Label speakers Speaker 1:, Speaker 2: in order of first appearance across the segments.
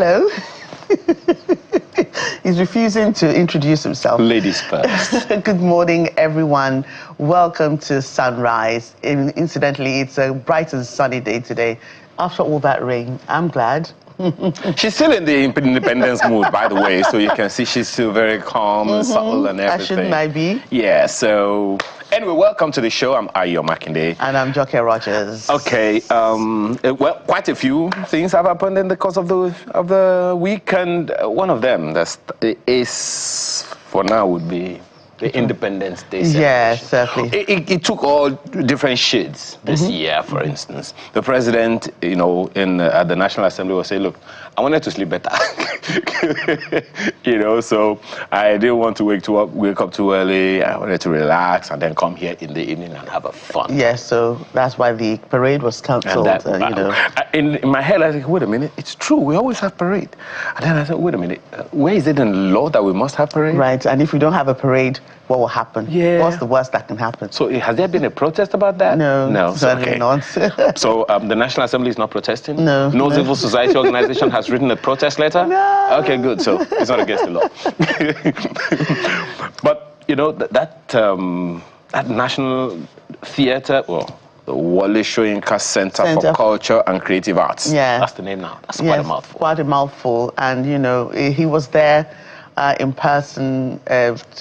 Speaker 1: Hello. He's refusing to introduce himself.
Speaker 2: Ladies first.
Speaker 1: Good morning, everyone. Welcome to Sunrise. Incidentally, it's a bright and sunny day today. After all that rain, I'm glad.
Speaker 2: She's still in the independence mood, by the way, so you can see she's still very calm and subtle and everything.
Speaker 1: Shouldn't I be?
Speaker 2: Yeah, so anyway, welcome to the show. I'm Ayo Makinde.
Speaker 1: And I'm Joke Rogers.
Speaker 2: Okay, well, quite a few things have happened in the course of the week, and one of them is, for now, would be the Independence Day celebration.
Speaker 1: Yes, certainly.
Speaker 2: It took all different shades this year, for instance. The president, you know, at the National Assembly was saying, look, I wanted to sleep better. You know, so I didn't want to wake up too early. I wanted to relax and then come here in the evening and have a fun.
Speaker 1: Yes, so that's why the parade was cancelled, you know.
Speaker 2: In my head, I was like, wait a minute, it's true, we always have parade. And then I said, wait a minute, where is it in law that we must have parade?
Speaker 1: Right, and if we don't have a parade, what will happen?
Speaker 2: Yeah.
Speaker 1: What's the worst that can happen?
Speaker 2: So has there been a protest about that?
Speaker 1: No, certainly not.
Speaker 2: So the National Assembly is not protesting?
Speaker 1: No.
Speaker 2: No civil society organization has written a protest letter?
Speaker 1: No.
Speaker 2: Okay, good. So it's not against the law. But, you know, that National Theatre, well, the Wale Soyinka Center for Culture and Creative Arts.
Speaker 1: Yeah.
Speaker 2: That's the name now. That's quite a mouthful.
Speaker 1: Quite a mouthful. And, you know, he was there in person,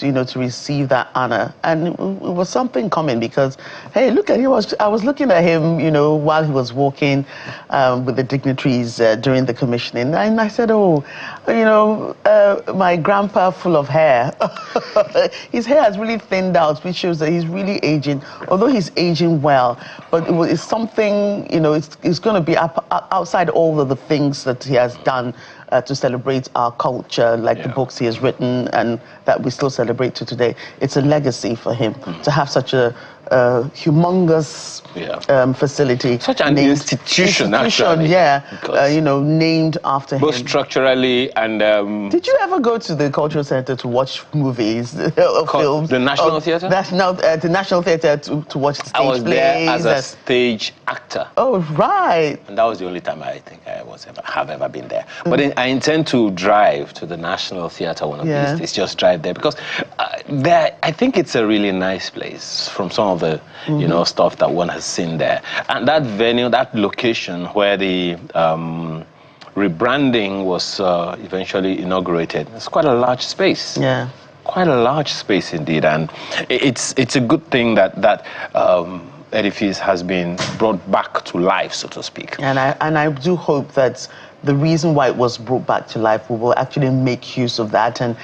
Speaker 1: you know, to receive that honor. And it was something coming because, hey, look at him. I was looking at him, you know, while he was walking with the dignitaries during the commissioning. And I said, oh, you know, my grandpa full of hair. His hair has really thinned out, which shows that he's really aging, although he's aging well. But it's something, you know, it's going to be outside all of the things that he has done to celebrate our culture, like the books he has written and that we still celebrate to today. It's a legacy for him to have such a humongous facility.
Speaker 2: Such an institution, actually.
Speaker 1: Yeah, you know, named after him.
Speaker 2: Both structurally and...
Speaker 1: Did you ever go to the Cultural Center to watch movies or films?
Speaker 2: The National Theatre?
Speaker 1: The National Theatre to watch stage plays?
Speaker 2: I was there as a stage actor.
Speaker 1: Oh, right.
Speaker 2: And that was the only time I think I have ever been there. But I intend to drive to the National Theatre one of these days, just drive there, because I think it's a really nice place from some of the you know, stuff that one has seen there. And that venue, that location where the rebranding was eventually inaugurated, it's quite a large space.
Speaker 1: Yeah.
Speaker 2: Quite a large space indeed. And it's a good thing that edifice has been brought back to life, so to speak. And
Speaker 1: I do hope that the reason why it was brought back to life, we will actually make use of that and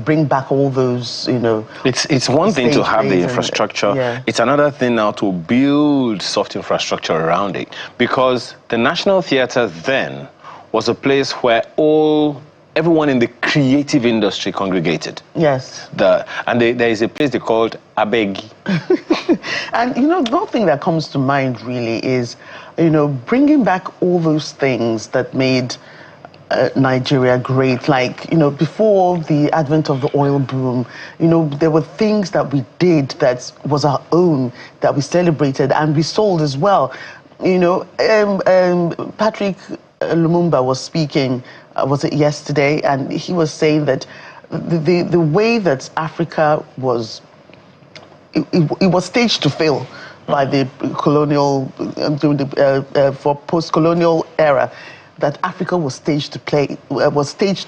Speaker 1: bring back all those, you know...
Speaker 2: It's one thing to have the infrastructure. It's another thing now to build soft infrastructure around it. Because the National Theatre then was a place where everyone in the creative industry congregated.
Speaker 1: Yes.
Speaker 2: And there is a place they called Abegi.
Speaker 1: And, you know, one thing that comes to mind really is, you know, bringing back all those things that made Nigeria great. Like, you know, before the advent of the oil boom, you know, there were things that we did that was our own, that we celebrated and we sold as well. You know, Patrick Lumumba was speaking, was it yesterday? And he was saying that the way that Africa was, it was staged to fail by the colonial, for post-colonial era, that Africa was staged to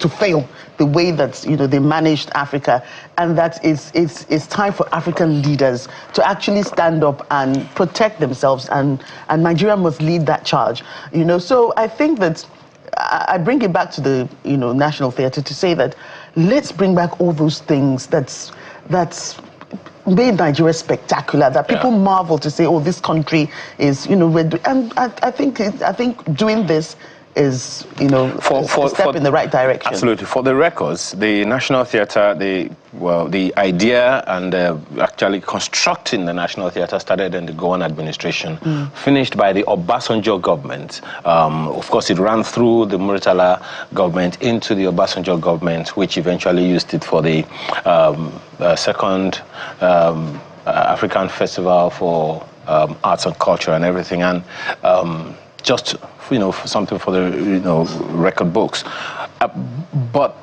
Speaker 1: fail the way that, you know, they managed Africa, and that it's time for African leaders to actually stand up and protect themselves, and Nigeria must lead that charge, you know. So I think that I bring it back to the, you know, National Theatre to say that let's bring back all those things that's made Nigeria spectacular, that people marvel to say, oh, this country is, you know, and I think doing this is, you know, a step in the right direction.
Speaker 2: Absolutely. For the records, the National Theatre, the idea and actually constructing the National Theatre started in the Gowon administration, finished by the Obasanjo government. Of course, it ran through the Murtala government into the Obasanjo government, which eventually used it for the second African Festival for Arts and Culture and everything. And just something for the, record books. But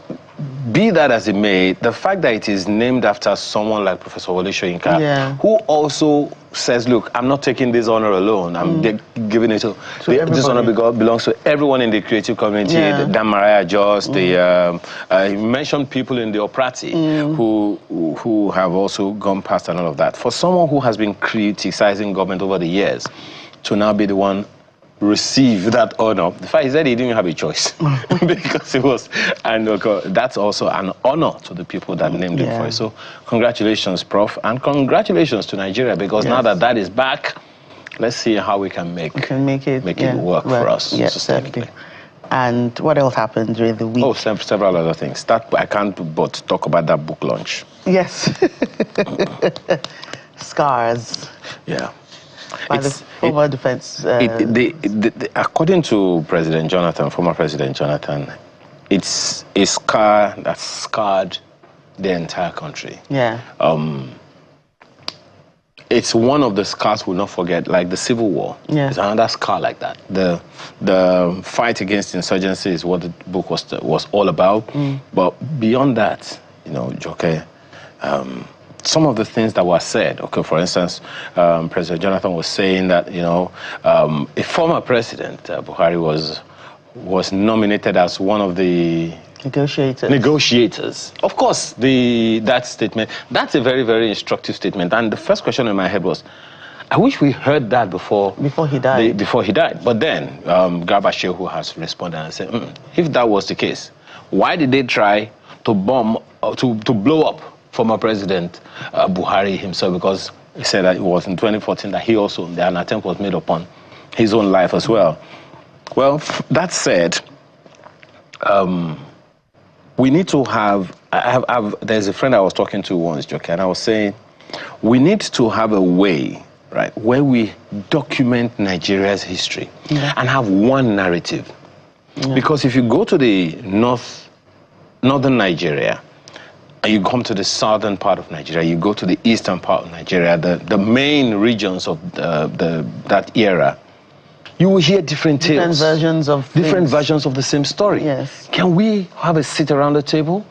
Speaker 2: be that as it may, the fact that it is named after someone like Professor Wole Soyinka, who also says, look, I'm not taking this honor alone. I'm giving it to this honor belongs to everyone in the creative community. Dan Mariah Jost, you mentioned people in the Oprati who have also gone past and all of that. For someone who has been criticizing government over the years to now be the one receive that honor, the fact is that he didn't have a choice because it was, and that's also an honor to the people that named him for it. So congratulations, Prof, and congratulations to Nigeria, because now that that is back, let's see how we can make it work for us sustainably.
Speaker 1: And what else happened during the week?
Speaker 2: Oh, several other things. I can't but talk about that book launch.
Speaker 1: Yes. Scars.
Speaker 2: Yeah.
Speaker 1: By the former defense.
Speaker 2: According to President Jonathan, former President Jonathan, it's a scar that scarred the entire country.
Speaker 1: Yeah.
Speaker 2: It's one of the scars we'll not forget, like the Civil War. Yeah. It's another scar like that. The fight against insurgency is what the book was all about. But beyond that, Joke, some of the things that were said, for instance, President Jonathan was saying that, a former president, Buhari, was nominated as one of the negotiators. Of course, that statement, that's a very, very instructive statement. And the first question in my head was, I wish we heard that before he died. But then, Garba Shehu has responded and said, if that was the case, why did they try to bomb, to blow up former President Buhari himself? Because he said that it was in 2014 that an attempt was made upon his own life as well. Well, that said, we need to there's a friend I was talking to once, Joke, and I was saying, we need to have a way, right, where we document Nigeria's history and have one narrative. Because if you go to the northern Nigeria, and you come to the southern part of Nigeria, you go to the eastern part of Nigeria, the main regions of that era, you will hear different tales. Different versions of the same story.
Speaker 1: Yes.
Speaker 2: Can we have a sit around the table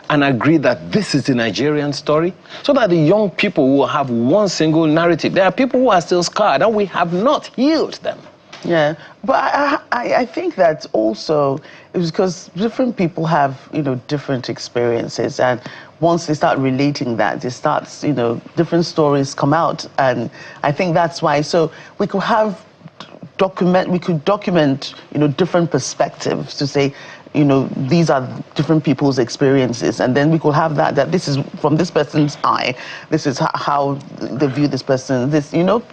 Speaker 2: and agree that this is the Nigerian story, so that the young people will have one single narrative? There are people who are still scarred, and we have not healed them.
Speaker 1: Yeah, but I think that also it was because different people have, different experiences, and once they start relating that, it starts, different stories come out, and I think that's why. So we could document, different perspectives to say, these are different people's experiences, and then we could have that this is from this person's eye, this is how they view this person.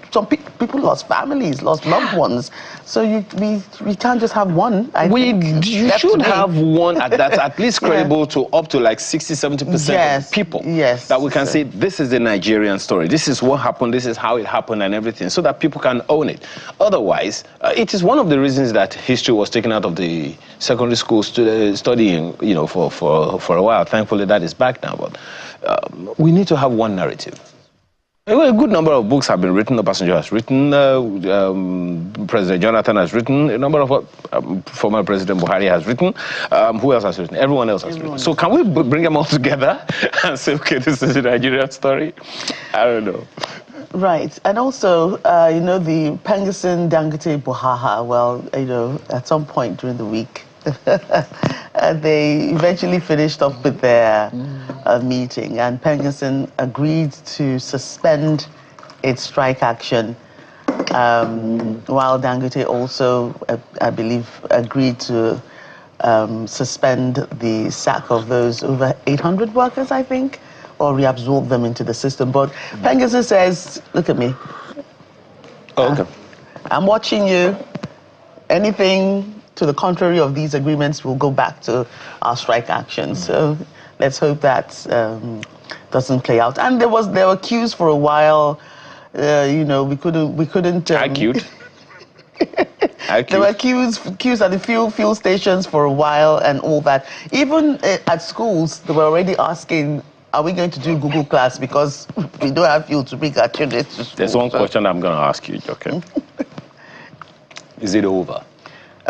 Speaker 1: Some people lost families, lost loved ones, so we can't just have one.
Speaker 2: You should have one that's at least credible to up to like 60-70% of people.
Speaker 1: Yes.
Speaker 2: That we can say, this is the Nigerian story, this is what happened, this is how it happened and everything, so that people can own it. Otherwise, it is one of the reasons that history was taken out of the secondary school studying, for a while. Thankfully, that is back now. But we need to have one narrative. A good number of books have been written. Obasanjo has written. President Jonathan has written. A number of former President Buhari has written. Who else has written? Everyone else has written. So can we bring them all together and say, okay, this is the Nigerian story? I don't know.
Speaker 1: Right, and also, the Pengassin Dangote Buhaha, well, at some point during the week, they eventually finished up with their meeting, and Pengassin agreed to suspend its strike action, while Dangote also, I believe, agreed to suspend the sack of those over 800 workers, I think, or reabsorb them into the system. But Pengassin says, look at me.
Speaker 2: Oh, okay.
Speaker 1: I'm watching you. Anything to the contrary of these agreements will go back to our strike action. So let's hope that doesn't play out. And there were queues for a while. We couldn't.
Speaker 2: I queued.
Speaker 1: There were queues at the fuel stations for a while and all that. Even at schools, they were already asking, are we going to do Google Class because we don't have fuel to bring our children to school?
Speaker 2: There's one question I'm going to ask you, Joke. Is it over?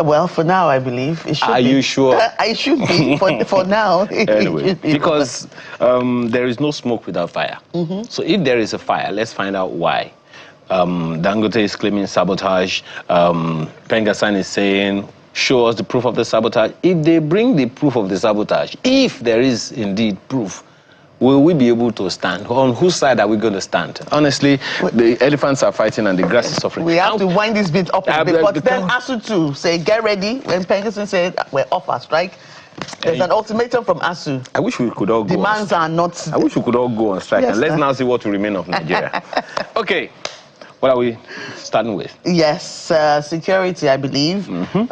Speaker 1: Well, for now, I believe it should be.
Speaker 2: Are you sure?
Speaker 1: I should be, for now.
Speaker 2: Anyway, because there is no smoke without fire. So if there is a fire, let's find out why. Dangote is claiming sabotage. Pengasan is saying, show us the proof of the sabotage. If they bring the proof of the sabotage, if there is indeed proof, will we be able to stand? On whose side are we going to stand? Honestly, the elephants are fighting and the grass is suffering.
Speaker 1: We have to wind this bit up a bit. But then ASU too say, get ready. When Pengasan said, we're off our strike, there's an ultimatum from ASU.
Speaker 2: I wish we could all go.
Speaker 1: Demands are not...
Speaker 2: I wish we could all go on strike. Yes, and let's now see what will remain of Nigeria. Okay. What are we starting with? Yes,
Speaker 1: security, I believe.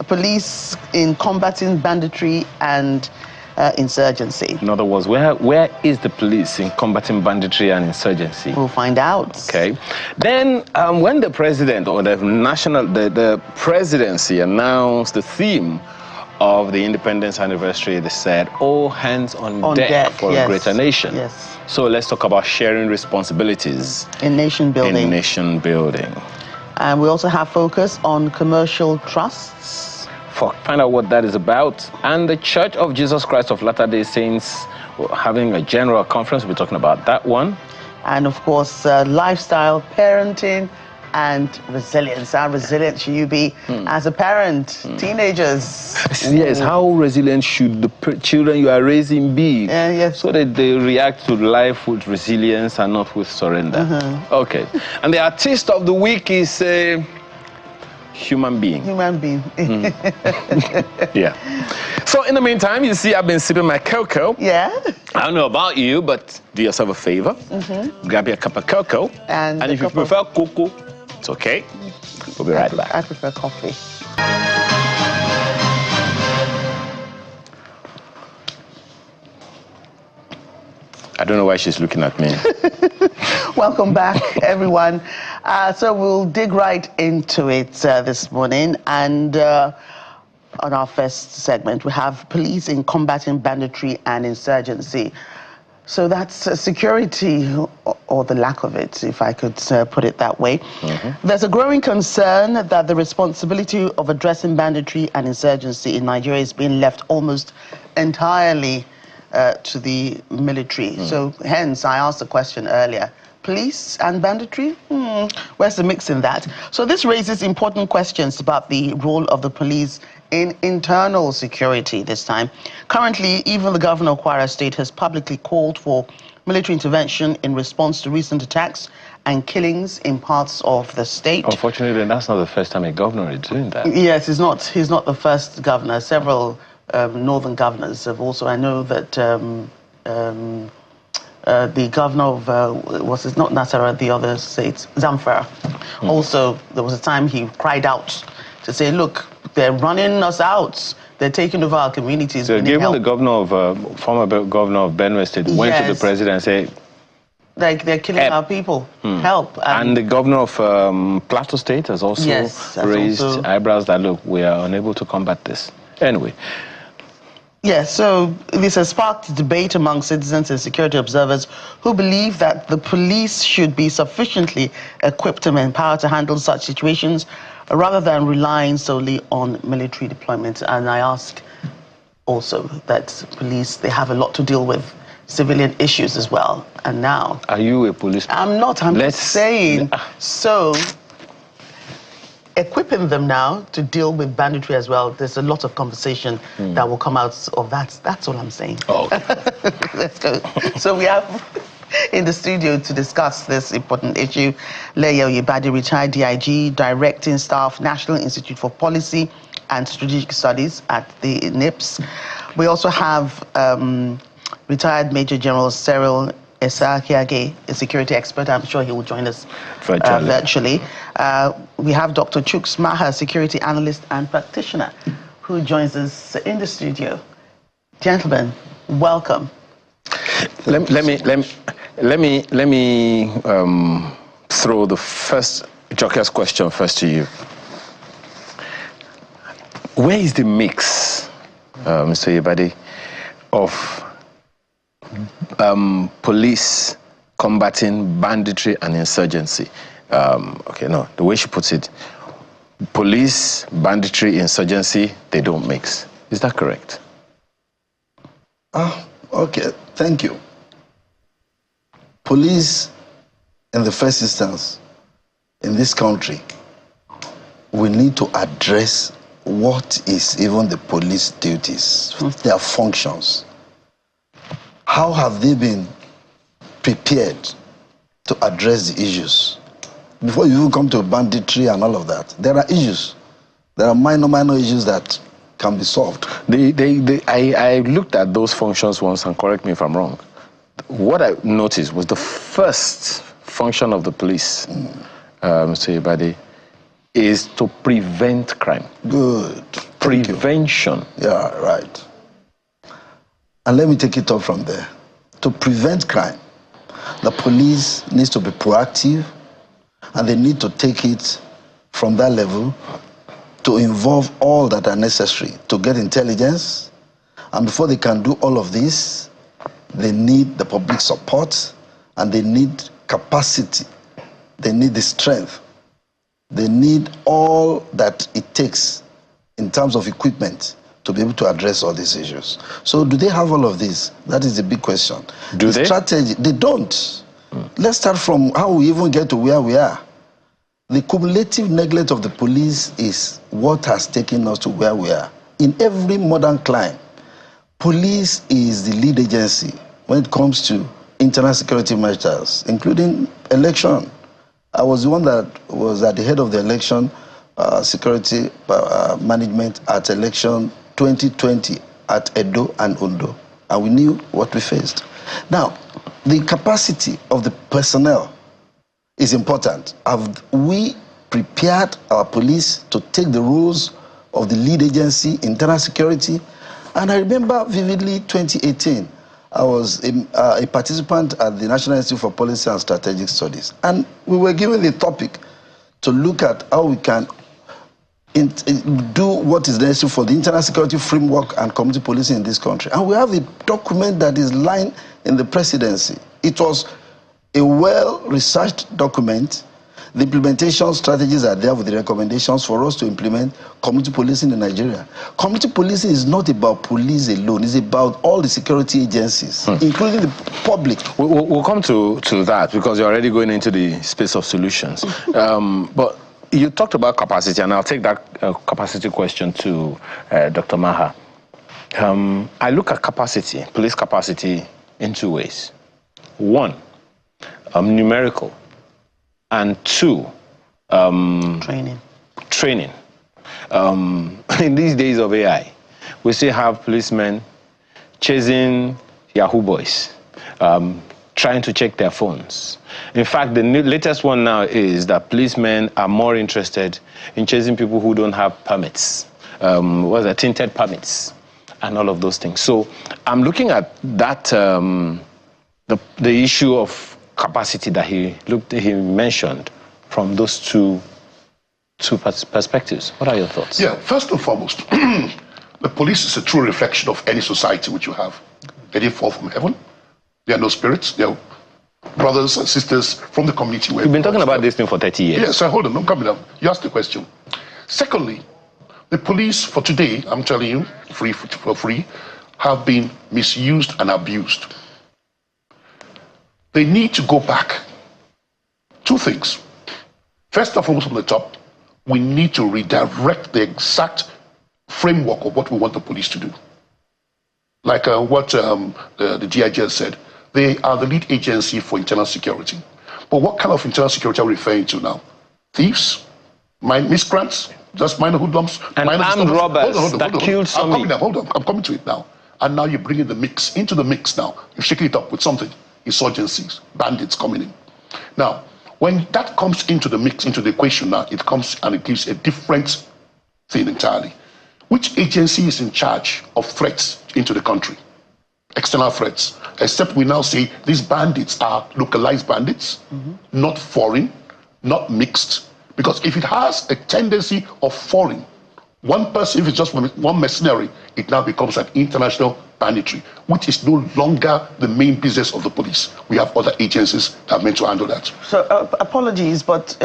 Speaker 1: Police in combating banditry and insurgency.
Speaker 2: In other words, where is the police in combating banditry and insurgency?
Speaker 1: We'll find out.
Speaker 2: Okay. Then, when the president or the presidency announced the theme of the independence anniversary, they said, all hands on deck for a greater nation.
Speaker 1: Yes.
Speaker 2: So let's talk about sharing responsibilities
Speaker 1: in nation building.
Speaker 2: In nation building.
Speaker 1: And we also have focus on commercial trusts.
Speaker 2: Find out what that is about. And the Church of Jesus Christ of Latter-day Saints having a general conference. We're talking about that one.
Speaker 1: And of course, lifestyle, parenting, and resilience. How resilient should you be as a parent, teenagers?
Speaker 2: Yes, how resilient should the children you are raising be?
Speaker 1: Yes.
Speaker 2: So that they react to life with resilience and not with surrender. Okay. And the artist of the week is a human being.
Speaker 1: Human being.
Speaker 2: Yeah. So in the meantime, you see, I've been sipping my cocoa.
Speaker 1: Yeah.
Speaker 2: I don't know about you, but do yourself a favor. Grab your cup of cocoa. And if you prefer cocoa, it's okay. We'll be right back.
Speaker 1: I prefer coffee.
Speaker 2: I don't know why she's looking at me.
Speaker 1: Welcome back, everyone. So we'll dig right into it this morning. And on our first segment, we have police in combating banditry and insurgency. So that's security, or the lack of it, if I could put it that way. There's a growing concern that the responsibility of addressing banditry and insurgency in Nigeria is being left almost entirely to the military. So hence, I asked the question earlier, police and banditry? Where's the mix in that? So this raises important questions about the role of the police in internal security this time. Currently, even the governor of Kwara State has publicly called for military intervention in response to recent attacks and killings in parts of the state.
Speaker 2: Unfortunately, that's not the first time a governor is doing that.
Speaker 1: Yes, he's not the first governor. Several northern governors have also. I know that the governor of, not Nasara, the other states, Zamfara. Also, there was a time he cried out to say, look, they're running us out. They're taking over our communities.
Speaker 2: So given the governor of, former governor of Benue State went to the president and said,
Speaker 1: like, they're killing our people, help.
Speaker 2: And the governor of Plateau State has also raised eyebrows that, look, we are unable to combat this. Anyway.
Speaker 1: Yes, so this has sparked debate among citizens and security observers who believe that the police should be sufficiently equipped and empowered to handle such situations rather than relying solely on military deployment. And I ask also that police, they have a lot to deal with civilian issues as well. And now...
Speaker 2: Are you a policeman?
Speaker 1: I'm not. I'm just saying. So... equipping them now to deal with banditry as well, there's a lot of conversation that will come out of that. That's all I'm saying.
Speaker 2: Oh, okay.
Speaker 1: Let's go. So we have in the studio to discuss this important issue, Leah Oyebade, retired DIG, Directing Staff, National Institute for Policy and Strategic Studies at the NIPS. We also have retired Major General Cyril Esakiage, a security expert. I'm sure he will join us virtually. We have Dr. Chuks Maha, security analyst and practitioner, who joins us in the studio. Gentlemen, welcome.
Speaker 2: Let me throw the first joker's question first to you. Where is the mix, Mr. Oyebade, of police combating banditry and insurgency? The way she puts it, police, banditry, insurgency, they don't mix. Is that correct?
Speaker 3: Okay, thank you. Police, in the first instance, in this country, we need to address what is even the police duties, their functions. How have they been prepared to address the issues? Before you even come to banditry and all of that, there are issues. There are minor issues that can be solved.
Speaker 2: I looked at those functions once, and correct me if I'm wrong. What I noticed was the first function of the police, Mr. Ibadi, is to prevent crime.
Speaker 3: Good.
Speaker 2: Prevention.
Speaker 3: Yeah, right. And let me take it up from there. To prevent crime, the police needs to be proactive, and they need to take it from that level to involve all that are necessary to get intelligence. And before they can do all of this, they need the public support, and they need capacity. They need the strength. They need all that it takes in terms of equipment to be able to address all these issues. So do they have all of this? That is the big question.
Speaker 2: Do they?
Speaker 3: Strategy, they don't. Let's start from how we even get to where we are. The cumulative neglect of the police is what has taken us to where we are. In every modern clime, police is the lead agency when it comes to internal security measures, including election. I was the one that was at the head of the election security management at election 2020 at Edo and Ondo, and we knew what we faced. Now, the capacity of the personnel is important. Have we prepared our police to take the roles of the lead agency, internal security? And I remember vividly 2018, I was a participant at the National Institute for Policy and Strategic Studies, and we were given the topic to look at how we can do what is necessary for the internal security framework and community policing in this country. And we have a document that is lying in the presidency. It was a well-researched document. The implementation strategies are there with the recommendations for us to implement community policing in Nigeria. Community policing is not about police alone. It's about all the security agencies, including the public.
Speaker 2: We'll come to that, because you're already going into the space of solutions. But you talked about capacity, and I'll take that capacity question to Dr. Maha. I look at capacity, police capacity, in two ways. One, numerical. And two,
Speaker 1: Training.
Speaker 2: In these days of AI, we still have policemen chasing Yahoo boys, trying to check their phones. In fact, the latest one now is that policemen are more interested in chasing people who don't have permits, tinted permits, and all of those things. So I'm looking at that, the issue of capacity that he mentioned from those two perspectives. What are your thoughts?
Speaker 4: Yeah, first and foremost, the police is a true reflection of any society which you have. They didn't fall from heaven. They are no spirits. They are brothers and sisters from the community.
Speaker 2: We've been talking about this thing for 30 years.
Speaker 4: Yes, hold on, don't come down. You asked the question. Secondly, the police for today, I'm telling you, for free, have been misused and abused. They need to go back. Two things. First and foremost, from the top, we need to redirect the exact framework of what we want the police to do. Like what the GIG said, they are the lead agency for internal security. But what kind of internal security are we referring to now? Thieves? Miscreants? Just minor hoodlums?
Speaker 2: And armed robbers that killed somebody.
Speaker 4: I'm coming to it now. And now you're bringing the mix into the mix now. You're shaking it up with something. Insurgencies, bandits coming in. Now, when that comes into the mix, into the equation now, it comes and it gives a different thing entirely. Which agency is in charge of threats into the country? External threats. Except we now say these bandits are localized bandits, not foreign, not mixed. Because if it has a tendency of foreign, one person, if it's just one mercenary, it now becomes an international banditry, which is no longer the main business of the police. We have other agencies that are meant to handle that.
Speaker 1: So, apologies, but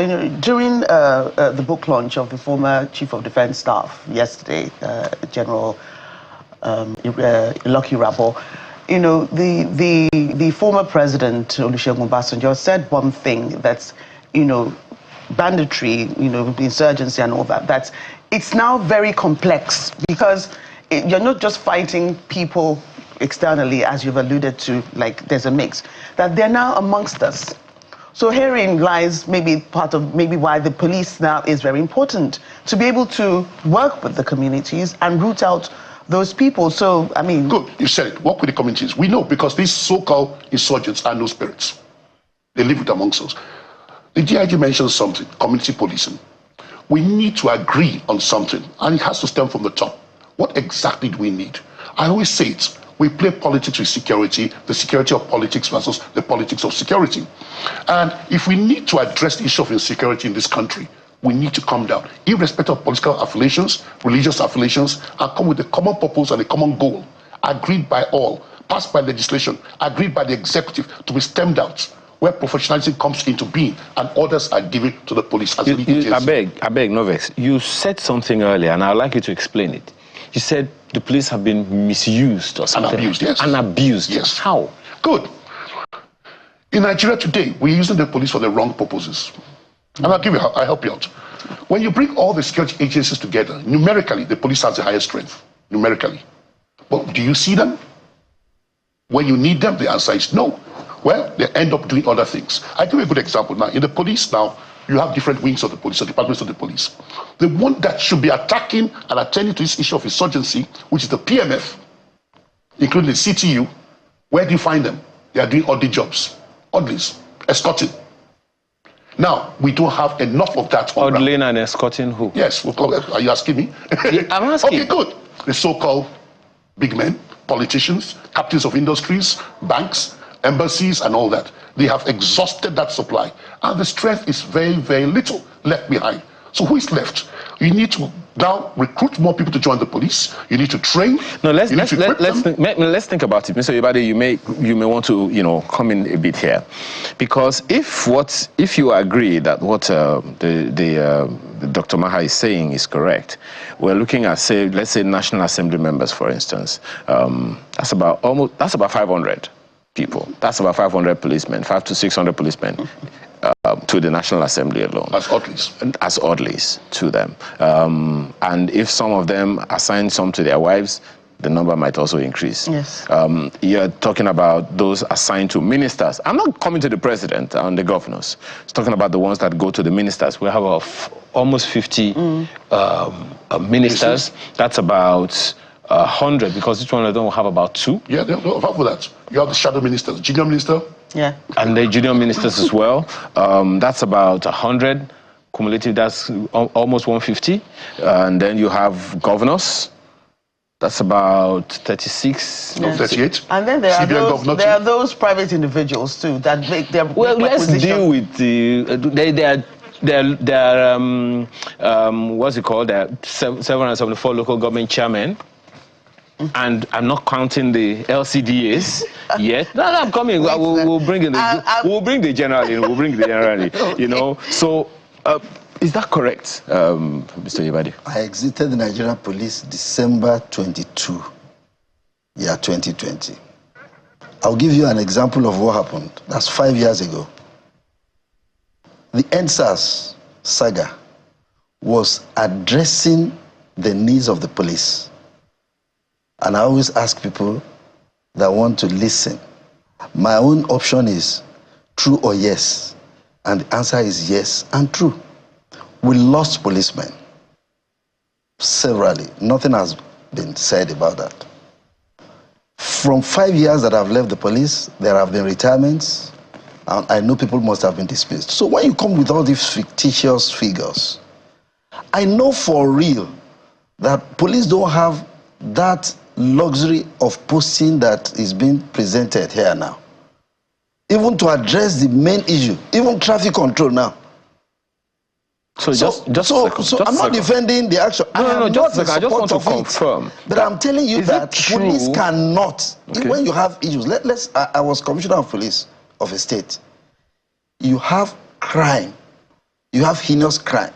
Speaker 1: during the book launch of the former Chief of Defense Staff yesterday, General Lucky Rabo, the former President Olusegun Obasanjo said one thing that's, banditry, insurgency and all that, it's now very complex because you're not just fighting people externally, as you've alluded to, like there's a mix, that they're now amongst us. So herein lies maybe part of why the police now is very important, to be able to work with the communities and root out those people. So, I mean...
Speaker 4: Good, you said it. Work with the communities. We know because these so-called insurgents are no spirits. They live with amongst us. The DIG mentioned something, community policing. We need to agree on something, and it has to stem from the top. What exactly do we need? I always say it. We play politics with security, the security of politics versus the politics of security. And if we need to address the issue of insecurity in this country, we need to come down, irrespective of political affiliations, religious affiliations, and come with a common purpose and a common goal, agreed by all, passed by legislation, agreed by the executive, to be stemmed out, where professionalism comes into being and orders are given to the police as lead
Speaker 2: I beg, Novex, you said something earlier, and I'd like you to explain it. You said the police have been misused or something.
Speaker 4: And abused, yes.
Speaker 2: And abused.
Speaker 4: Yes.
Speaker 2: How?
Speaker 4: Good. In Nigeria today, we're using the police for the wrong purposes. And I'll help you out. When you bring all the security agencies together, numerically, the police has the highest strength, numerically. But do you see them? When you need them, the answer is no. Well, they end up doing other things. I'll give you a good example now. In the police now, you have different wings of the police, or departments of the police. The one that should be attacking and attending to this issue of insurgency, which is the PMF, including the CTU, where do you find them? They are doing odd jobs, oddlies, escorting. Now, we don't have enough of that.
Speaker 2: Oddling and escorting who?
Speaker 4: Yes, are you asking me?
Speaker 2: Yeah, I'm asking.
Speaker 4: Okay, good. The so-called big men, politicians, captains of industries, banks, embassies, and all that. They have exhausted that supply, and the strength is very, very little left behind. So who is left? You need to now recruit more people to join the police. You need to train.
Speaker 2: No, let's think about it, Mr. Yebade. You may want to come in a bit here, because if you agree that what Dr. Maha is saying is correct, we're looking at, let's say National Assembly members, for instance. That's about 500 people. That's about 500 policemen, 500 to 600 policemen. To the National Assembly alone.
Speaker 4: As oddlies.
Speaker 2: As oddlies to them. And if some of them assign some to their wives, the number might also increase.
Speaker 1: Yes.
Speaker 2: You're talking about those assigned to ministers. I'm not coming to the president and the governors. It's talking about the ones that go to the ministers. We have almost 50 ministers. That's about 100, because each one of them will have about 2.
Speaker 4: Yeah, they don't have that. You have the shadow ministers, junior minister.
Speaker 1: Yeah.
Speaker 2: And the junior ministers as well. That's about 100. Cumulative, that's almost 150. And then you have governors. That's about 36.
Speaker 4: No, 38.
Speaker 1: And then there are those private individuals too that make their
Speaker 2: let's deal with what's it called? There are 774 local government chairmen. And I'm not counting the LCDAs yet. No, I'm coming. We'll bring in we'll bring the general in. We'll bring the general in. Okay. So is that correct, Mr. Yebade?
Speaker 3: I exited the Nigerian police December 22, year 2020. I'll give you an example of what happened. That's 5 years ago. The NSAS saga was addressing the needs of the police. And I always ask people that want to listen, my own option is true or yes. And the answer is yes and true. We lost policemen severally. Nothing has been said about that. From 5 years that I've left the police, there have been retirements, and I know people must have been dismissed. So when you come with all these fictitious figures, I know for real that police don't have that luxury of posting that is being presented here now. Even to address the main issue, even traffic control now.
Speaker 2: So
Speaker 3: I'm not defending the action.
Speaker 2: No, just a second. I just want to confirm.
Speaker 3: But I'm telling you that police cannot. Okay. When you have issues, I was commissioner of police of a state. You have crime. You have heinous crime.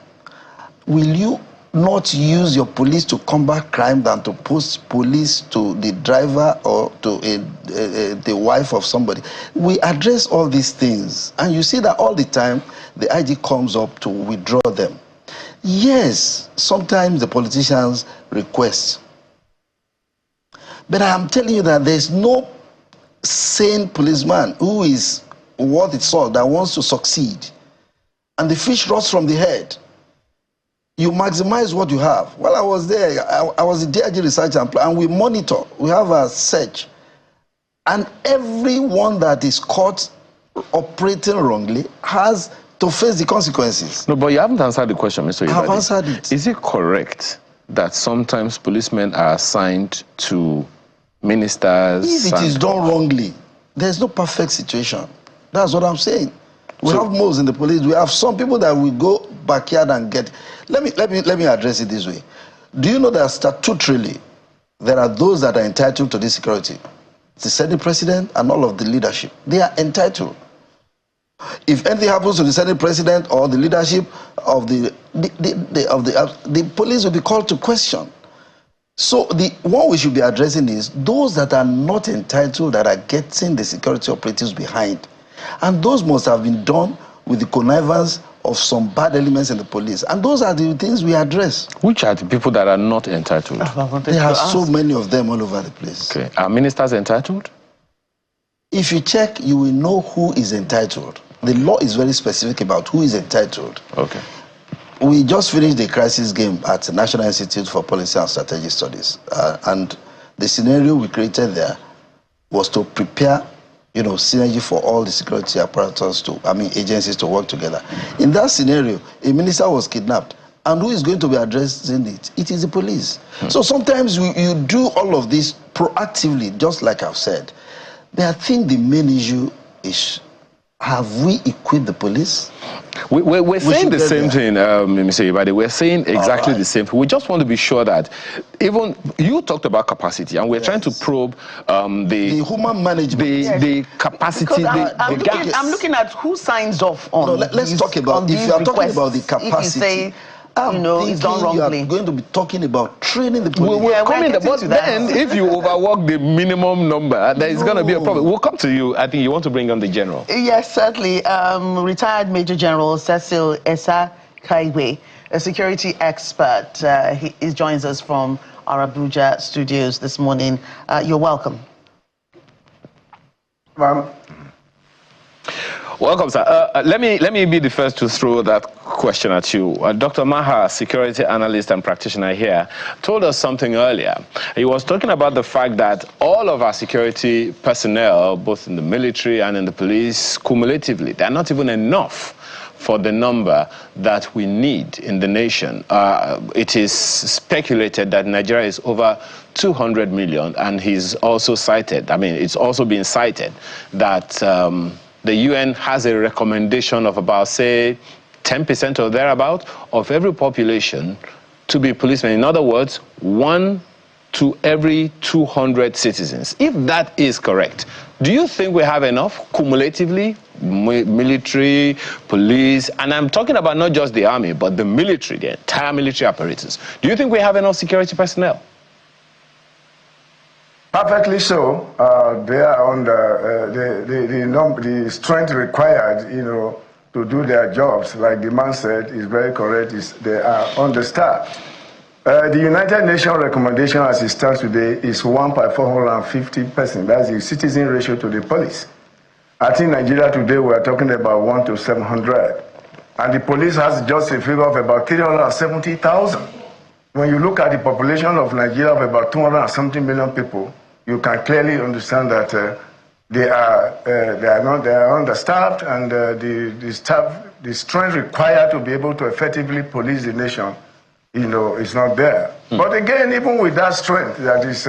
Speaker 3: Will you not use your police to combat crime than to post police to the driver or to the wife of somebody? We address all these things, and you see that all the time the IG comes up to withdraw them. Yes, sometimes the politicians request, but I am telling you that there's no sane policeman who is worth its salt that wants to succeed, and the fish rots from the head. You maximize what you have. While I was there, I was a DIG researcher, and we monitor. We have a search. And everyone that is caught operating wrongly has to face the consequences.
Speaker 2: No, but you haven't answered the question, Mr. Ibadi.
Speaker 3: I have answered it.
Speaker 2: Is it correct that sometimes policemen are assigned to ministers?
Speaker 3: If it is done wrongly, there's no perfect situation. That's what I'm saying. We have moles in the police. We have some people that will go backyard and get. Let me address it this way. Do you know that statutorily there are those that are entitled to this security? The Senate President and all of the leadership. They are entitled. If anything happens to the Senate President or the leadership of the police will be called to question. So what we should be addressing is those that are not entitled, that are getting the security operatives behind. And those must have been done with the connivance of some bad elements in the police. And those are the things we address.
Speaker 2: Which are the people that are not entitled?
Speaker 3: There are so many of them all over the place.
Speaker 2: Okay. Are ministers entitled?
Speaker 3: If you check, you will know who is entitled. The law is very specific about who is entitled.
Speaker 2: Okay.
Speaker 3: We just finished the crisis game at the National Institute for Policy and Strategic Studies. And the scenario we created there was to prepare synergy for all the security apparatus agencies to work together. In that scenario, a minister was kidnapped. And who is going to be addressing it? It is the police. So sometimes you do all of this proactively, just like I've said. But I think the main issue is, have we equipped the police?
Speaker 2: We're saying the same thing, Mr. Ibadi. We're saying exactly the same thing. We just want to be sure that even you talked about capacity, and we're trying to probe the
Speaker 3: human management,
Speaker 2: the capacity.
Speaker 1: I'm looking at who signs off on.
Speaker 3: No, let's talk about, if you are talking about the capacity.
Speaker 1: It's done wrongly.
Speaker 3: You are going to be talking about training the police.
Speaker 2: We're coming there, but then if you overwork the minimum number, there is going to be a problem. We'll come to you. I think you want to bring on the general.
Speaker 1: Yes, certainly. Retired Major General Cecil Esa Kaiwe, a security expert. He joins us from our Abuja studios this morning. You're welcome.
Speaker 5: Ma'am.
Speaker 2: Welcome, sir. Let me be the first to throw that question at you. Dr. Maha, security analyst and practitioner here, told us something earlier. He was talking about the fact that all of our security personnel, both in the military and in the police, cumulatively, they're not even enough for the number that we need in the nation. It is speculated that Nigeria is over 200 million, and he's also cited, it's also been cited that the UN has a recommendation of about, say, 10% or thereabout of every population to be policemen. In other words, 1 to every 200 citizens. If that is correct, do you think we have enough cumulatively, military, police, and I'm talking about not just the army, but the military, the entire military apparatus. Do you think we have enough security personnel?
Speaker 5: Perfectly so. They are on the strength required, to do their jobs. Like the man said, is very correct. They are understaffed. The United Nations recommendation, as it stands today, is 1 per 450 persons. That's the citizen ratio to the police. I think Nigeria today we are talking about 1 to 700, and the police has just a figure of about 370,000. When you look at the population of Nigeria of about 200 and something million people, you can clearly understand that they are understaffed, and the strength required to be able to effectively police the nation, is not there. But again, even with that strength, that is,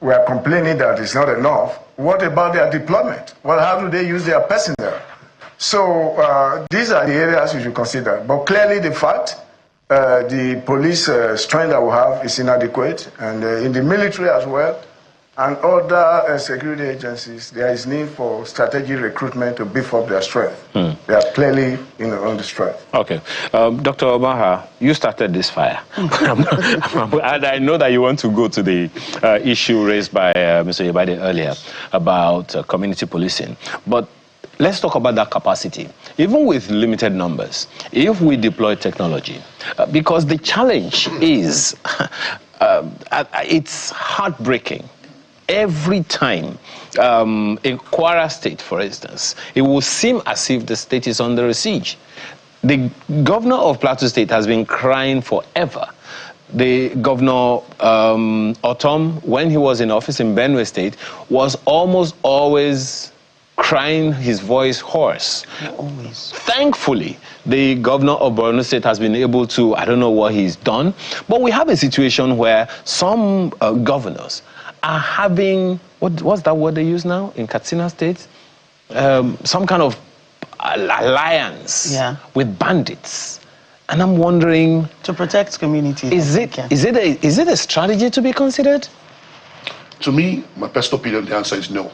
Speaker 5: we are complaining that it's not enough. What about their deployment? Well, how do they use their personnel? So these are the areas you should consider. But clearly the fact the police strength that we have is inadequate, and in the military as well, and other security agencies, there is need for strategic recruitment to beef up their strength. They are clearly on the strength.
Speaker 2: Okay. Dr. Obaha, you started this fire. And I know that you want to go to the issue raised by Mr. Yebade earlier about community policing. But let's talk about that capacity. Even with limited numbers, if we deploy technology, because the challenge is, it's heartbreaking. Every time in Kwara State, for instance, it will seem as if the state is under a siege. The governor of Plateau State has been crying forever. The governor, Otom, when he was in office in Benue State, was almost always crying his voice hoarse.
Speaker 1: Always. Thankfully,
Speaker 2: the governor of Borno State has been able to, I don't know what he's done, but we have a situation where some governors are having, what's that word they use now in Katsina State? Some kind of alliance with bandits. And I'm wondering,
Speaker 1: to protect communities.
Speaker 2: Is it a strategy to be considered?
Speaker 4: To me, my personal opinion, the answer is no.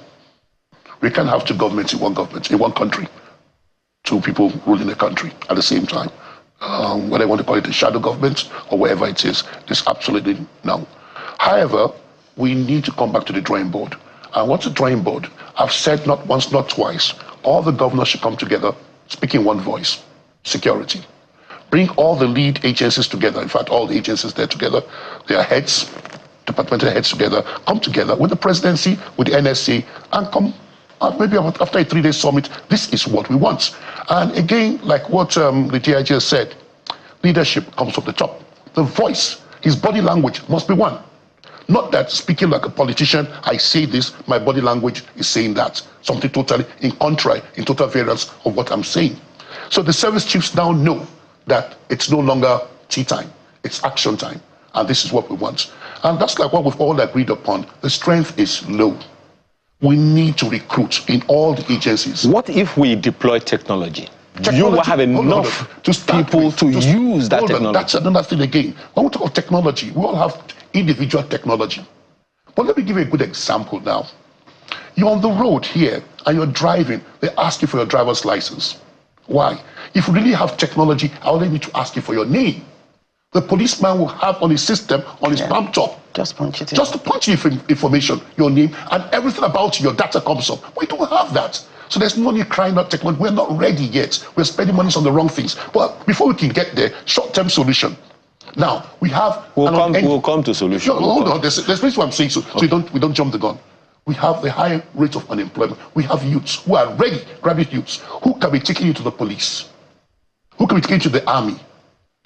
Speaker 4: We can't have two governments in one country. Two people ruling a country at the same time. Whether you want to call it a shadow government or whatever it is, it's absolutely no. However, we need to come back to the drawing board. And what's the drawing board? I've said not once, not twice, all the governors should come together, speak in one voice. Security. Bring all the lead agencies together. In fact, all the agencies there together, their heads, departmental heads together, come together with the presidency, with the NSA, and come, maybe after a 3-day summit, this is what we want. And again, like what the DIG said, leadership comes from the top. The voice, his body language must be one. Not that speaking like a politician, I say this, my body language is saying that. Something totally in contrary, in total variance of what I'm saying. So the service chiefs now know that it's no longer tea time, it's action time. And this is what we want. And that's like what we've all agreed upon. The strength is low. We need to recruit in all the agencies.
Speaker 2: What if we deploy technology? You will have enough people to use that technology.
Speaker 4: That's another thing again. When we talk of technology, we all have individual technology. But let me give you a good example now. You're on the road here and you're driving. They ask you for your driver's license. Why? If you really have technology, I only need to ask you for your name. The policeman will have on his system, on his palm top,
Speaker 1: just punch it in.
Speaker 4: Just to punch you information, your name, and everything about you, your data comes up. We don't have that. So there's no need crying out technology. We're not ready yet. We're spending money on the wrong things. But before we can get there, short-term solution. Now, we have...
Speaker 2: We'll come to solution.
Speaker 4: No, hold on. There's what I'm saying, so we don't jump the gun. We have the high rate of unemployment. We have youths who are ready, graduate youths, who can be taken into the police, who can be taken to the army,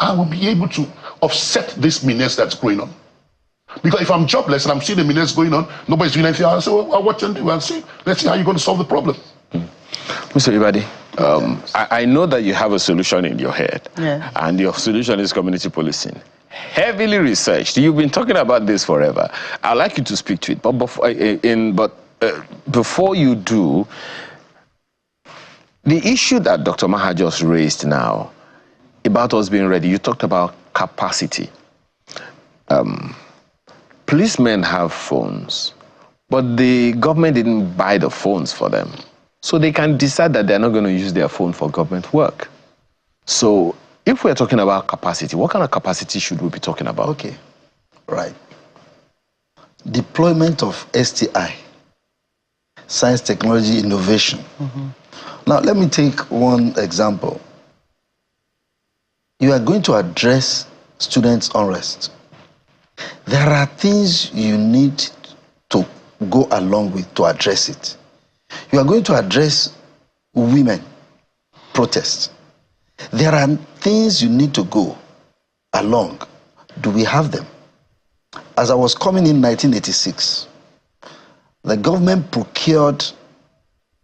Speaker 4: and will be able to offset this menace that's going on. Because if I'm jobless and I'm seeing the menace going on, nobody's doing anything, I'll say, well, I'll watch and do and see. Let's see how you're going to solve the problem.
Speaker 2: Mr. Ibadi, I know that you have a solution in your head, and your solution is community policing. Heavily researched. You've been talking about this forever. I'd like you to speak to it, but before you do, the issue that Dr. Maha just raised now about us being ready, you talked about capacity. Policemen have phones, but the government didn't buy the phones for them. So they can decide that they're not going to use their phone for government work. So if we're talking about capacity, what kind of capacity should we be talking about?
Speaker 3: Okay, right. Deployment of STI, science, technology, innovation. Now, let me take one example. You are going to address students' unrest. There are things you need to go along with to address it. You are going to address women protests. There are things you need to go along. Do we have them? As I was coming in 1986, the government procured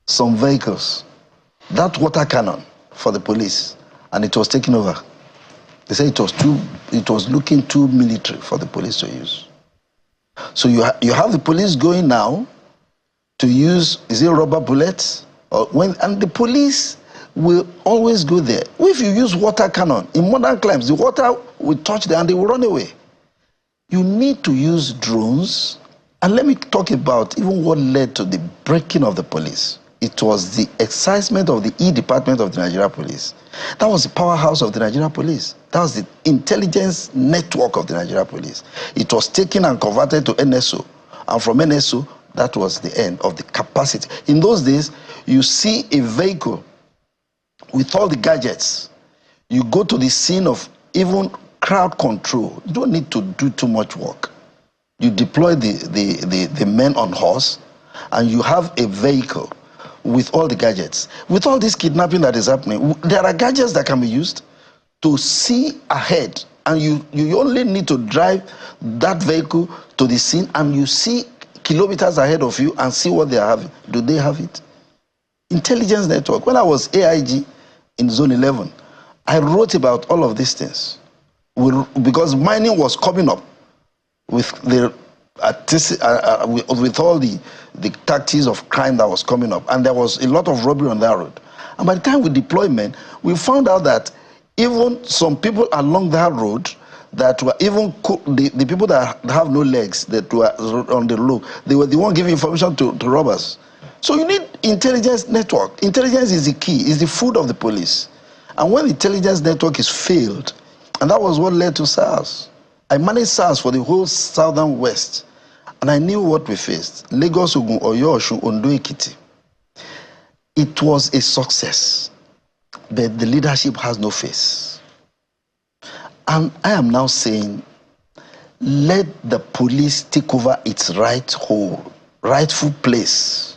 Speaker 3: some vehicles, that water cannon for the police, and it was taken over. They said it was looking too military for the police to use. So you have the police going now to use, is it rubber bullets? And the police will always go there. If you use water cannon, in modern climes, the water will touch them and they will run away. You need to use drones. And let me talk about even what led to the breaking of the police. It was the excisement of the E-Department of the Nigeria Police. That was the powerhouse of the Nigeria Police. That was the intelligence network of the Nigeria Police. It was taken and converted to NSO. And from NSO, that was the end of the capacity. In those days, you see a vehicle with all the gadgets. You go to the scene of even crowd control. You don't need to do too much work. You deploy the men on horse, and you have a vehicle with all the gadgets. With all this kidnapping that is happening, there are gadgets that can be used to see ahead, and you only need to drive that vehicle to the scene, and you see kilometers ahead of you and see what they are having. Do they have it? Intelligence network. When I was AIG in Zone 11, I wrote about all of these things. Because mining was coming up with with all the tactics of crime that was coming up, and there was a lot of robbery on that road. And by the time we deployed men, we found out that even some people along that road that were even the people that have no legs that were on the road, they were the one giving information to robbers. So you need intelligence network. Intelligence is the key, is the food of the police. And when the intelligence network is failed, and that was what led to SARS. I managed SARS for the whole southern west, and I knew what we faced. Lagos, Ogun, Oyo, Osun, Ondo, Ekiti. It was a success, but the leadership has no face. And I am now saying, let the police take over its rightful place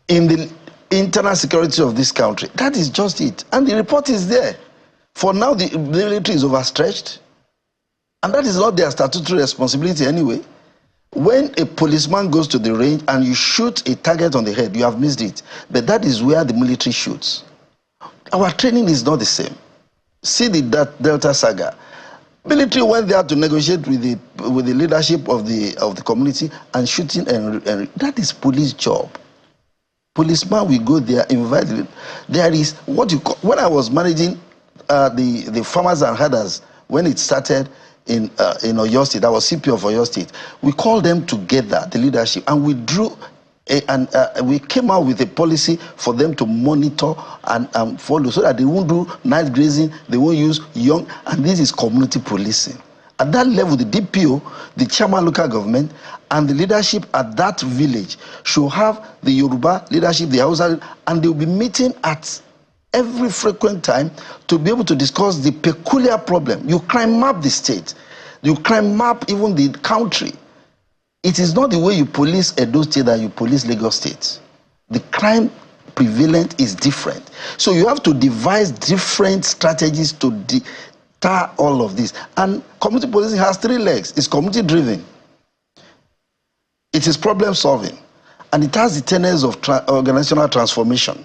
Speaker 3: in the internal security of this country. That is just it. And the report is there. For now, the military is overstretched, and that is not their statutory responsibility anyway. When a policeman goes to the range and you shoot a target on the head, you have missed it. But that is where the military shoots. Our training is not the same. See the Delta saga. Military went there to negotiate with the leadership of the community, and shooting and that is police job. Policeman will go there, invited. There is what you call, when I was managing the farmers and herders, when it started in Oyo State, I was CP of Oyo State, we called them together, the leadership, and we drew we came out with a policy for them to monitor and follow, so that they won't do night grazing, they won't use young, and this is community policing. At that level, the DPO, the chairman local government, and the leadership at that village should have the Yoruba leadership, the Hausa, and they'll be meeting at every frequent time to be able to discuss the peculiar problem. You crime map the state. You crime map even the country. It is not the way you police Edo State that you police Lagos State. The crime prevalent is different. So you have to devise different strategies to deter all of this. And community policing has three legs. It's community driven. It is problem solving. And it has the tenets of organizational transformation.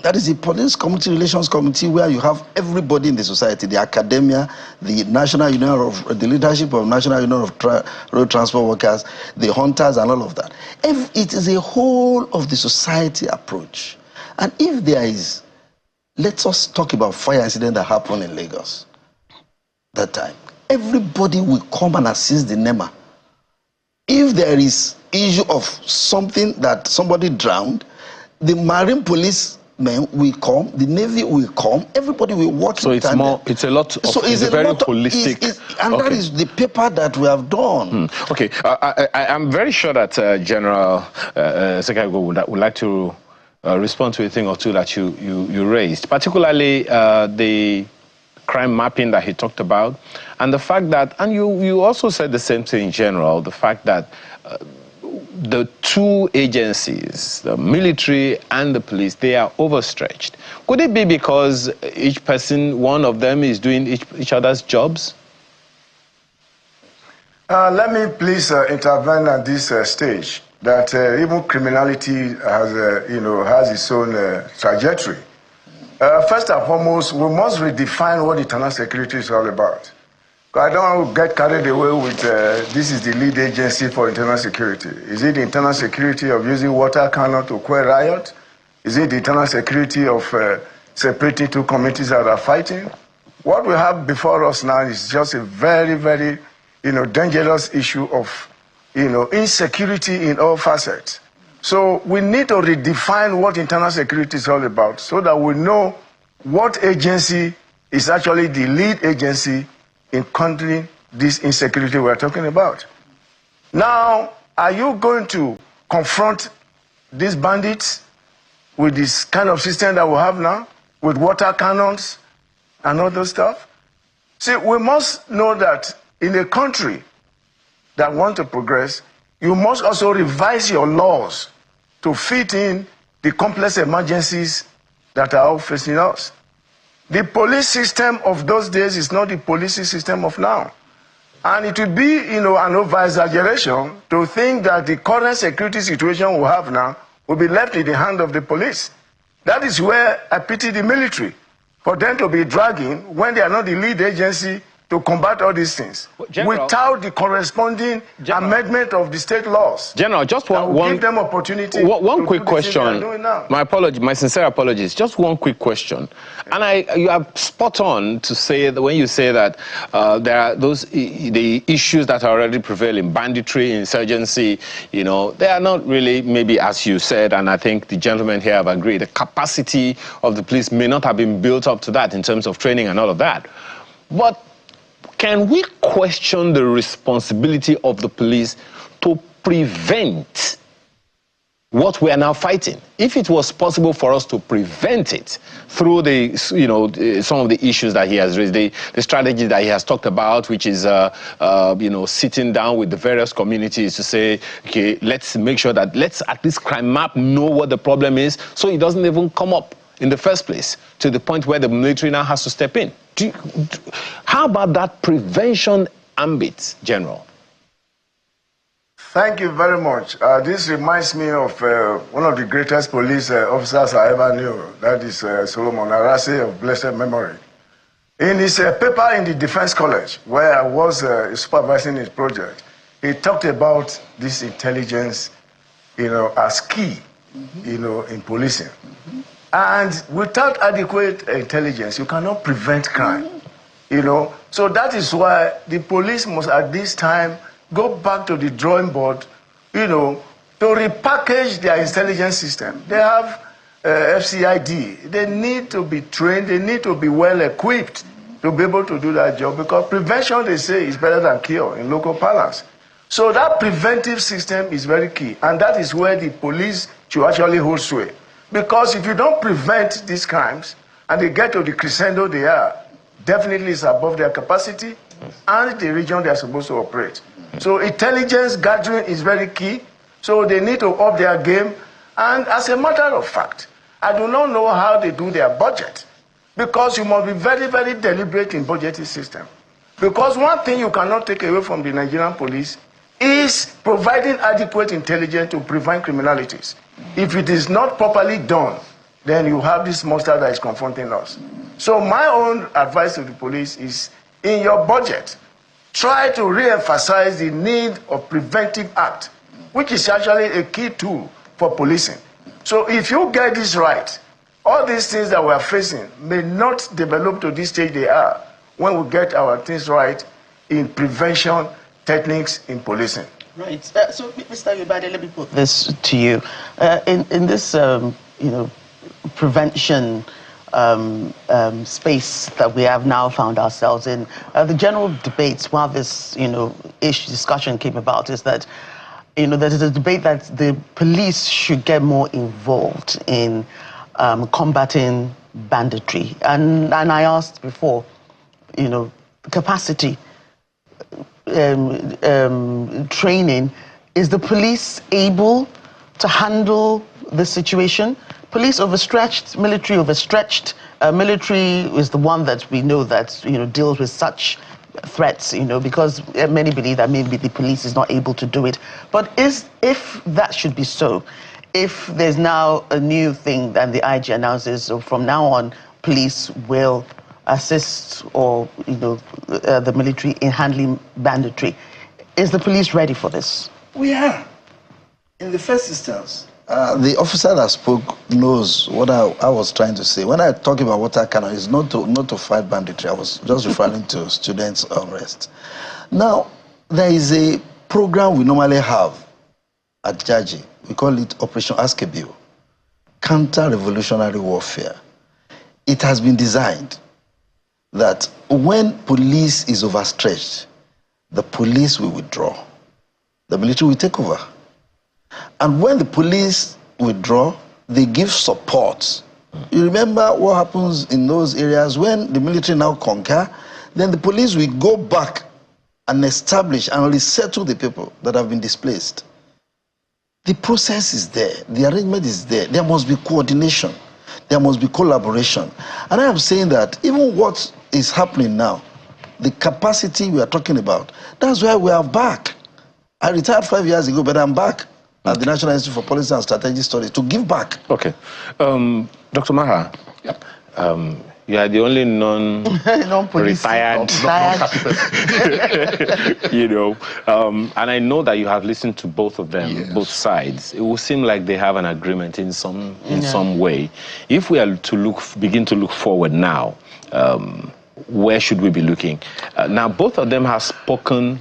Speaker 3: That is the police community relations committee, where you have everybody in the society, the academia, the national union of the leadership of National Union of Road Transport Workers, the hunters, and all of that. It is a whole of the society approach. And if there is, let us talk about fire incident that happened in Lagos that time. Everybody will come and assist the NEMA. If there is issue of something that somebody drowned, the marine police men will come, the Navy will come, everybody will work. So
Speaker 2: it's more, it's a lot of, so it's a very holistic.
Speaker 3: And okay. That is the paper that we have done.
Speaker 2: Okay, I'm very sure that General Sekago would like to respond to a thing or two that you raised, particularly the crime mapping that he talked about, and the fact that, and you also said the same thing in general, the fact that the two agencies, the military and the police, they are overstretched. Could it be because each person, one of them, is doing each other's jobs?
Speaker 5: Let me please intervene at this stage. That even criminality has its own trajectory. First and foremost, we must redefine what internal security is all about. I don't get carried away with this is the lead agency for internal security. Is it the internal security of using water cannon to quell riot? Is it the internal security of separating two communities that are fighting? What we have before us now is just a very, very, dangerous issue of, insecurity in all facets. So we need to redefine what internal security is all about so that we know what agency is actually the lead agency in countering this insecurity we're talking about. Now, are you going to confront these bandits with this kind of system that we have now, with water cannons and all those stuff? See, we must know that in a country that wants to progress, you must also revise your laws to fit in the complex emergencies that are all facing us. The police system of those days is not the police system of now. And it would be, an over-exaggeration to think that the current security situation we have now will be left in the hand of the police. That is where I pity the military, for them to be dragging when they are not the lead agency to combat all these things, without the corresponding amendment of the state laws.
Speaker 2: General, just one
Speaker 5: give them opportunity.
Speaker 2: One quick question. My sincere apologies. Just one quick question. And you are spot on to say that when you say that there are the issues that are already prevailing, banditry, insurgency, they are not really maybe as you said, and I think the gentlemen here have agreed. The capacity of the police may not have been built up to that in terms of training and all of that. But can we question the responsibility of the police to prevent what we are now fighting? If it was possible for us to prevent it through the, some of the issues that he has raised, the strategy that he has talked about, which is, sitting down with the various communities to say, okay, let's make sure that let's at least crime map, know what the problem is, so it doesn't even come up in the first place, to the point where the military now has to step in. How about that prevention ambit, General?
Speaker 5: Thank you very much. This reminds me of one of the greatest police officers I ever knew. That is Solomon Arase of blessed memory. In his paper in the Defense College, where I was supervising his project, he talked about this intelligence, as key, in policing. And without adequate intelligence, you cannot prevent crime, So that is why the police must at this time go back to the drawing board, to repackage their intelligence system. They have FCID. They need to be trained. They need to be well equipped to be able to do that job, because prevention, they say, is better than cure in local parlance. So that preventive system is very key. And that is where the police should actually hold sway. Because if you don't prevent these crimes and they get to the crescendo they are, definitely it's above their capacity and the region they are supposed to operate. So intelligence gathering is very key. So they need to up their game. And as a matter of fact, I do not know how they do their budget, because you must be very, very deliberate in budgeting system. Because one thing you cannot take away from the Nigerian police is providing adequate intelligence to prevent criminalities. If it is not properly done, then you have this monster that is confronting us. So my own advice to the police is, in your budget, try to re-emphasize the need of preventive act, which is actually a key tool for policing. So if you get this right, all these things that we are facing may not develop to this stage they are when we get our things right in prevention techniques in policing.
Speaker 1: Right. So, Mr. Yubade, let me put this to you. In this, prevention space that we have now found ourselves in, the general debates while this, discussion came about is that, there is a debate that the police should get more involved in combating banditry. And I asked before, capacity, training, is the police able to handle the situation? Police overstretched, military overstretched. Military is the one that we know that deals with such threats, because many believe that maybe the police is not able to do it. But if that should be so, if there's now a new thing that the IG announces, so from now on, police will assist or the military in handling banditry, is the police ready for this?
Speaker 3: We are. In the first instance, The officer that spoke knows what I was trying to say. When I talk about water cannon, it's not to fight banditry. I was just referring to students' unrest. Now, there is a program we normally have at Jaji. We call it Operation Askebio, counter-revolutionary warfare. It has been designed that when police is overstretched, the police will withdraw. The military will take over. And when the police withdraw, they give support. You remember what happens in those areas when the military now conquer, then the police will go back and establish and resettle the people that have been displaced. The process is there. The arrangement is there. There must be coordination. There must be collaboration. And I am saying that even what is happening now, the capacity we are talking about, that's why we are back. I retired 5 years ago, but I'm back at the National Institute for Policy and Strategic Studies to give back.
Speaker 2: Okay. Dr. Maha,
Speaker 4: Yep.
Speaker 2: you are the only non-retired, you know, and I know that you have listened to both of them,
Speaker 4: yes.
Speaker 2: both sides. It will seem like they have an agreement in some way. If we are to begin to look forward now, where should we be looking? Now, both of them have spoken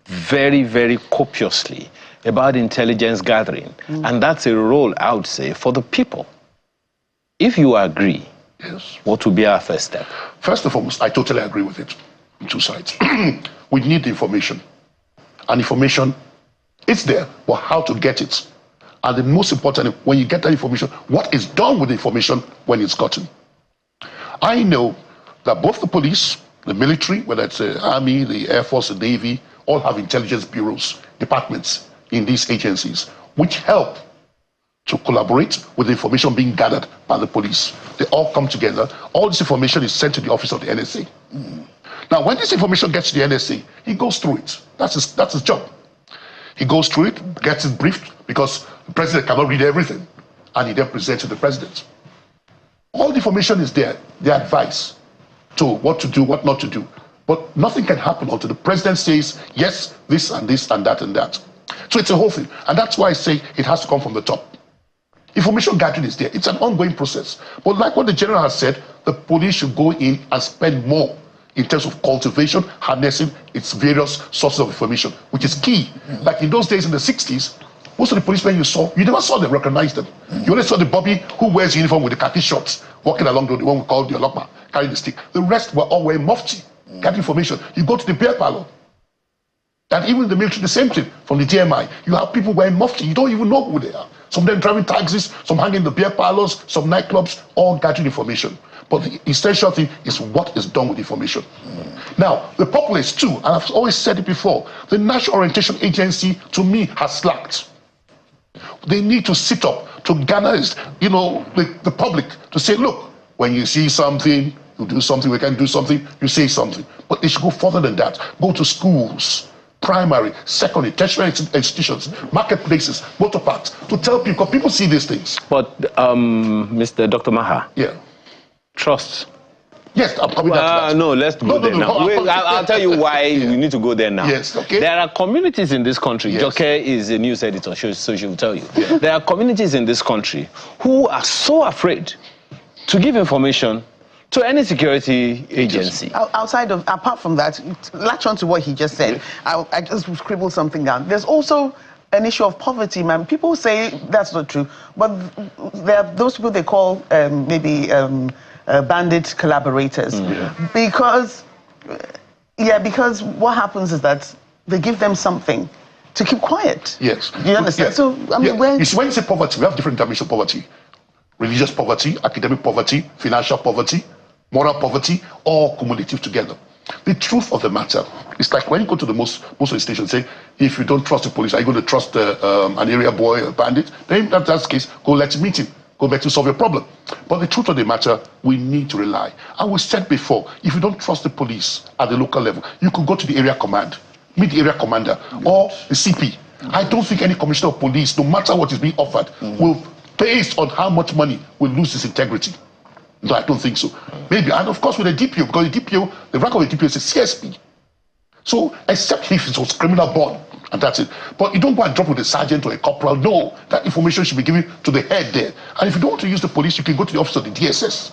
Speaker 2: very, very copiously about intelligence gathering, and that's a role, I would say, for the people. If you agree,
Speaker 4: yes.
Speaker 2: What would be our first step?
Speaker 4: First and foremost, I totally agree with it on two sides. We need the information. And information, it's there, but how to get it. And the most important, when you get that information, what is done with the information when it's gotten. I know that both the police, the military, whether it's the Army, the Air Force, the Navy, all have intelligence bureaus, departments in these agencies, which help to collaborate with the information being gathered by the police. They all come together. All this information is sent to the office of the NSA. Now, when this information gets to the NSA, he goes through it. That's his job. He goes through it, gets it briefed, because the president cannot read everything, and he then presents to the president. All the information is there, the advice to what to do, what not to do. But nothing can happen until the president says, yes, this and this and that and that. So it's a whole thing. And that's why I say it has to come from the top. Information gathering is there. It's an ongoing process. But like what the general has said, the police should go in and spend more in terms of cultivation, harnessing its various sources of information, which is key. Like in those days in the 60s, most of the policemen you never saw them, recognized them. You only saw the Bobby who wears uniform with the khaki shorts, walking along the one we call the Olokma, carrying the stick. The rest were all wearing mufti, getting information. You go to the beer parlor, and even in the military, the same thing. From the TMI, you have people wearing mufti. You don't even know who they are. Some of them driving taxis, some hanging in the beer parlors, some nightclubs, all gathering information. But the essential thing is what is done with information. Now, the populace too, and I've always said it before, the National Orientation Agency, to me, has slacked. They need to sit up to garner, the public to say, look, when you see something, you do something, we can do something, you say something. But they should go further than that. Go to schools, primary, secondary, tertiary institutions, marketplaces, motor parks, to tell people, because people see these things.
Speaker 2: But, Mr. Dr. Maha, trust.
Speaker 4: Yes, I'm coming back to that.
Speaker 2: No, let's go there now. Wait, I'll tell you why we need to go there now.
Speaker 4: Yes, okay.
Speaker 2: There are communities in this country.
Speaker 4: Yes.
Speaker 2: Joke is a news editor, so she will tell you. Yeah. There are communities in this country who are so afraid to give information to any security agency.
Speaker 1: Apart from that, latch on to what he just said. Yeah. I just scribbled something down. There's also an issue of poverty, man. People say that's not true, but there are those people they call bandit collaborators. Because what happens is that they give them something to keep quiet.
Speaker 4: Yes.
Speaker 1: You understand?
Speaker 4: Yeah.
Speaker 1: So, I mean, when
Speaker 4: you see, when you say poverty, we have different dimensions of poverty. Religious poverty, academic poverty, financial poverty, moral poverty, all cumulative together. The truth of the matter is like when you go to most of the stations, say, if you don't trust the police, are you going to trust an area boy, a bandit? Then if that's the case, go let him meet him. Go back to solve your problem. But the truth of the matter, we need to rely. And we said before, if you don't trust the police at the local level, you could go to the area command, meet the area commander, or the CP. I don't think any commissioner of police, no matter what is being offered, will, based on how much money, will lose its integrity. No, I don't think so. Maybe, and of course with the DPO, because the DPO, the rank of the DPO is a CSP. So, except if it was criminal born, and that's it. But you don't go and drop with a sergeant or a corporal. No, that information should be given to the head there. And if you don't want to use the police, you can go to the office of the DSS.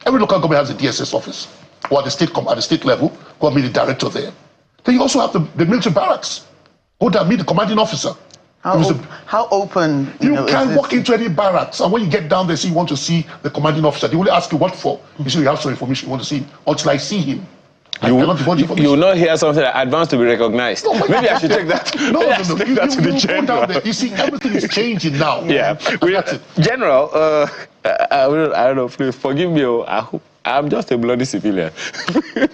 Speaker 4: Every local government has a DSS office, or at the state level, go and meet the director there. Then you also have the military barracks. Go there and meet the commanding officer.
Speaker 1: How open?
Speaker 4: You can walk into any barracks, and when you get down there, say you want to see the commanding officer, they will ask you what for. You say you have some information you want to see until I see him.
Speaker 2: You will not hear something like advanced to be recognized.
Speaker 4: No,
Speaker 2: maybe I should take that.
Speaker 4: No.
Speaker 2: Take that to the general.
Speaker 4: You see, everything is changing now.
Speaker 2: Yeah. General, I don't know, please forgive me. I'm just a bloody civilian.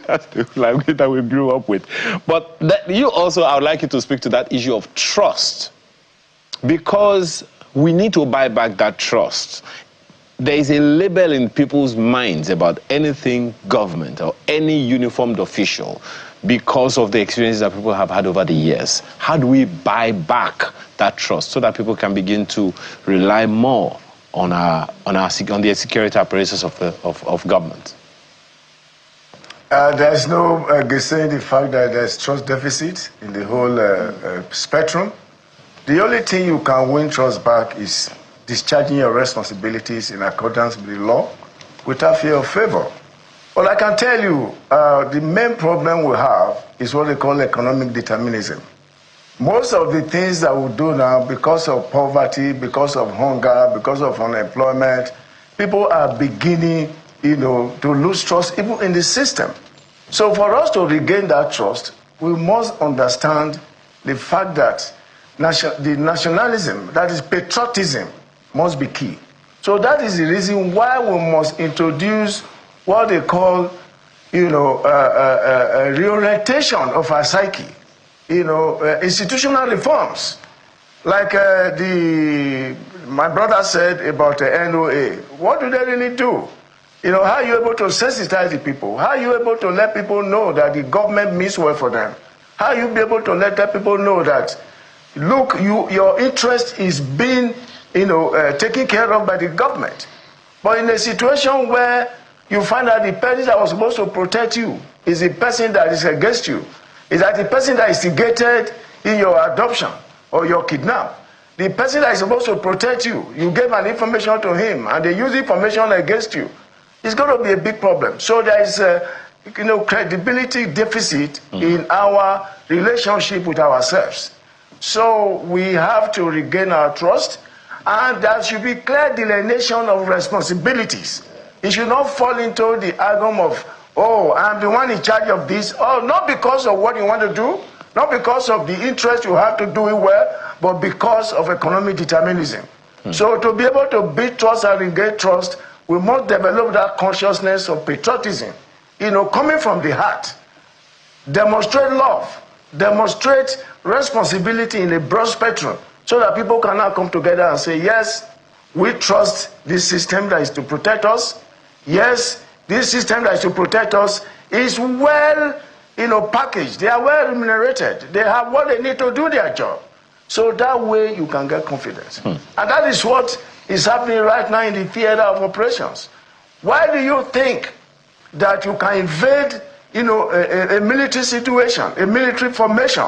Speaker 2: That's the language that we grew up with. But you also, I would like you to speak to that issue of trust. Because we need to buy back that trust. There is a label in people's minds about anything government or any uniformed official because of the experiences that people have had over the years. How do we buy back that trust so that people can begin to rely more on the security apparatus of government?
Speaker 5: There's no saying the fact that there's trust deficit in the whole spectrum. The only thing you can win trust back is discharging your responsibilities in accordance with the law without fear of favor. Well, I can tell you, the main problem we have is what they call economic determinism. Most of the things that we do now, because of poverty, because of hunger, because of unemployment, people are beginning, to lose trust even in the system. So for us to regain that trust, we must understand the fact that the nationalism, that is patriotism, must be key. So that is the reason why we must introduce what they call, a reorientation of our psyche, institutional reforms. Like my brother said about the NOA. What do they really do? How are you able to sensitize the people? How are you able to let people know that the government means well for them? How are you able to let people know that, look, your interest is being taken care of by the government? But in a situation where you find that the person that was supposed to protect you is the person that is against you, is that the person that instigated in your adoption or your kidnap, the person that is supposed to protect you, you gave an information to him and they use information against you, it's going to be a big problem. So there is a credibility deficit in our relationship with ourselves. So we have to regain our trust, and there should be clear delineation of responsibilities. It should not fall into the argument of, oh, I'm the one in charge of this. Oh, not because of what you want to do, not because of the interest you have to do it well, but because of economic determinism. So to be able to build trust and regain trust, we must develop that consciousness of patriotism, coming from the heart. Demonstrate love, demonstrate responsibility in a broad spectrum, so that people can now come together and say, yes, we trust this system that is to protect us. Yes, this system that is to protect us is well, packaged. They are well remunerated. They have what they need to do their job. So that way you can get confidence. And that is what is happening right now in the theater of operations. Why do you think that you can invade, a military situation, a military formation,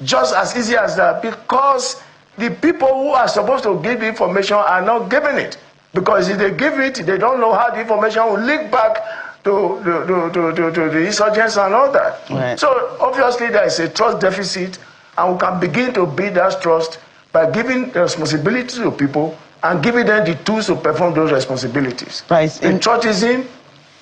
Speaker 5: just as easy as that? Because the people who are supposed to give the information are not giving it. Because if they give it, they don't know how the information will leak back to the insurgents and all that. Right. So obviously there is a trust deficit, and we can begin to build that trust by giving the responsibility to people and giving them the tools to perform those responsibilities.
Speaker 1: Right.
Speaker 5: Patriotism,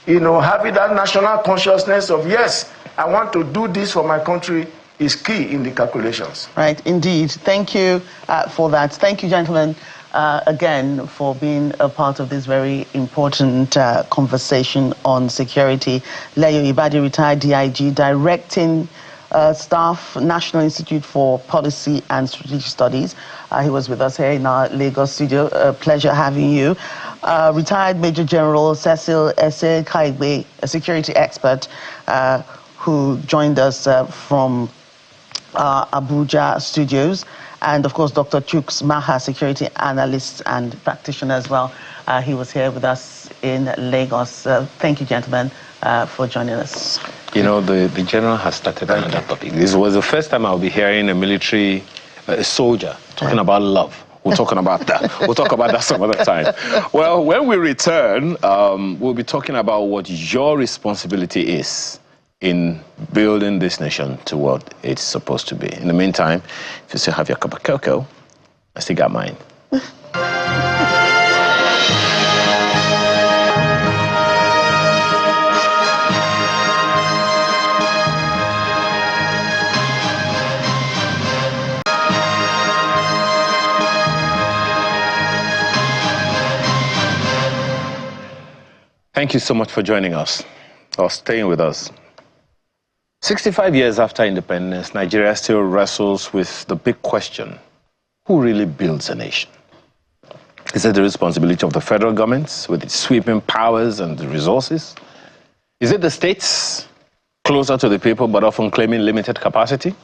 Speaker 5: having that national consciousness of, yes, I want to do this for my country, is key in the calculations.
Speaker 1: Right, indeed. Thank you for that. Thank you, gentlemen, again, for being a part of this very important conversation on security. Leo Ibadi, retired DIG, directing staff, National Institute for Policy and Strategic Studies. He was with us here in our Lagos studio. A pleasure having you. Retired Major General Cecil Ese Kaigbe, a security expert who joined us from Abuja studios, and of course Dr. Chuks Maha, security analyst and practitioner as well. He was here with us in Lagos. Thank you, gentlemen, for joining us.
Speaker 2: You know, the general has started another topic. This was the first time I'll be hearing a military soldier talking about love. We're talking about that. We'll talk about that some other time. Well, when we return, we'll be talking about what your responsibility is in building this nation to what it's supposed to be. In the meantime, if you still have your cup of cocoa, I still got mine. Thank you so much for joining us, or staying with us. 65 years after independence, Nigeria still wrestles with the big question: who really builds a nation? Is it the responsibility of the federal government with its sweeping powers and the resources? Is it the states, closer to the people but often claiming limited capacity?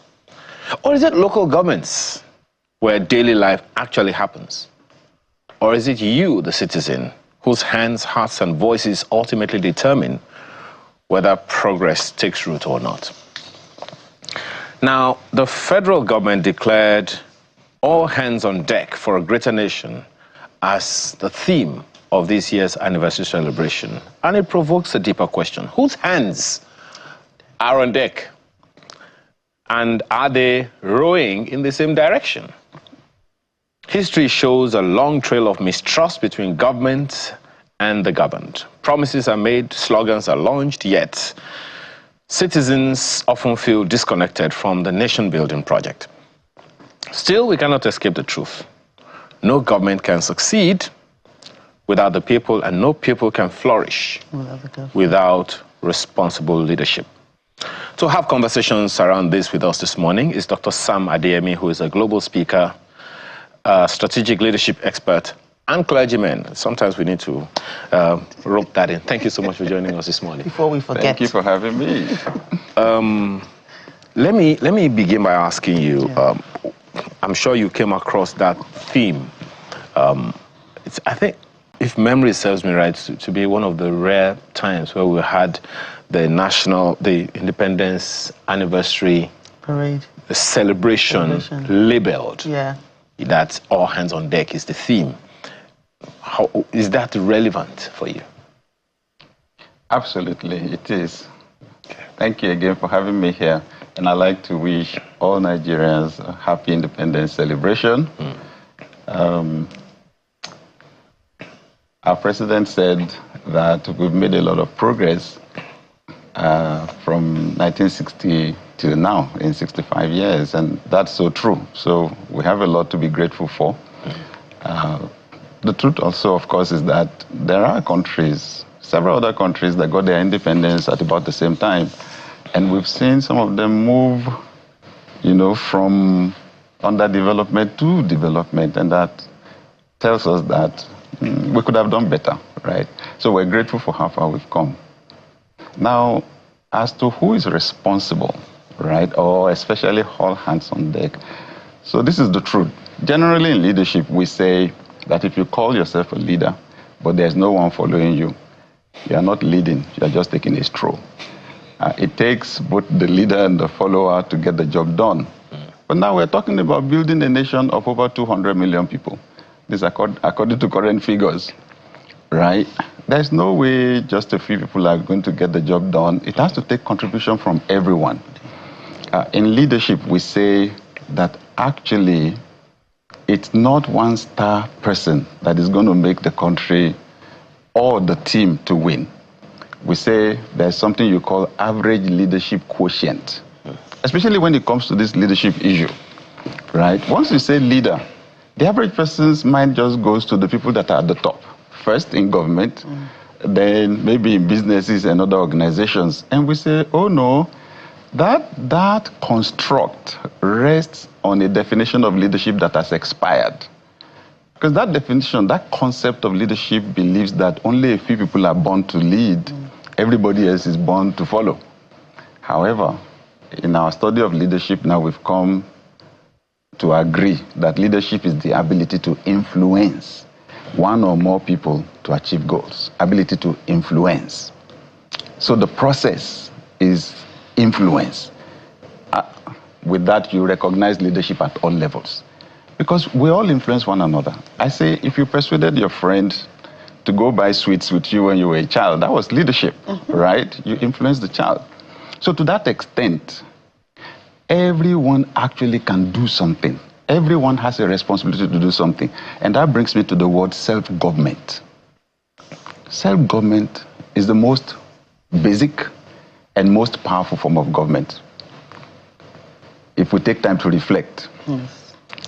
Speaker 2: Or is it local governments where daily life actually happens? Or is it you, the citizen, whose hands, hearts, and voices ultimately determine whether progress takes root or not? Now, the federal government declared all hands on deck for a greater nation as the theme of this year's anniversary celebration. And it provokes a deeper question: whose hands are on deck? And are they rowing in the same direction? History shows a long trail of mistrust between government and the governed. Promises are made, slogans are launched, yet citizens often feel disconnected from the nation-building project. Still, we cannot escape the truth. No government can succeed without the people, and no people can flourish without responsible leadership. To have conversations around this with us this morning is Dr. Sam Adeyemi, who is a global speaker, strategic leadership expert, and clergyman. Sometimes we need to rope that in. Thank you so much for joining us this morning.
Speaker 1: Before we forget.
Speaker 6: Thank you for having me.
Speaker 2: Let me begin by asking you, I'm sure you came across that theme. I think, if memory serves me right, to be one of the rare times where we had the independence anniversary
Speaker 1: parade
Speaker 2: celebration labeled.
Speaker 1: Yeah.
Speaker 2: That all hands on deck is the theme. How is that relevant for you?
Speaker 6: Absolutely, it is. Okay. Thank you again for having me here. And I'd like to wish all Nigerians a happy independence celebration. Our president said that we've made a lot of progress from 1960 to now, in 65 years, and that's so true. So we have a lot to be grateful for. The truth also, of course, is that there are countries, several other countries that got their independence at about the same time. And we've seen some of them move, from underdevelopment to development. And that tells us that we could have done better, right? So we're grateful for how far we've come. Now, as to who is responsible, right, or especially all hands on deck. So this is the truth. Generally in leadership, we say that if you call yourself a leader, but there's no one following you, you are not leading, you are just taking a stroll. It takes both the leader and the follower to get the job done. But now we're talking about building a nation of over 200 million people. This is according to current figures, right? There's no way just a few people are going to get the job done. It has to take contribution from everyone. In leadership, we say that actually it's not one star person that is going to make the country or the team to win. We say there's something you call average leadership quotient, especially when it comes to this leadership issue, right? Once you say leader, the average person's mind just goes to the people that are at the top. First in government, then maybe in businesses and other organizations. And we say, oh no, that construct rests on a definition of leadership that has expired. Because that definition, that concept of leadership believes that only a few people are born to lead, everybody else is born to follow. However, in our study of leadership now, we've come to agree that leadership is the ability to influence one or more people to achieve goals, ability to influence. So the process is influence. With that, you recognize leadership at all levels. Because we all influence one another. I say, if you persuaded your friend to go buy sweets with you when you were a child, that was leadership, right? You influenced the child. So to that extent, everyone actually can do something. Everyone has a responsibility to do something. And that brings me to the word self-government. Self-government is the most basic and most powerful form of government. If we take time to reflect,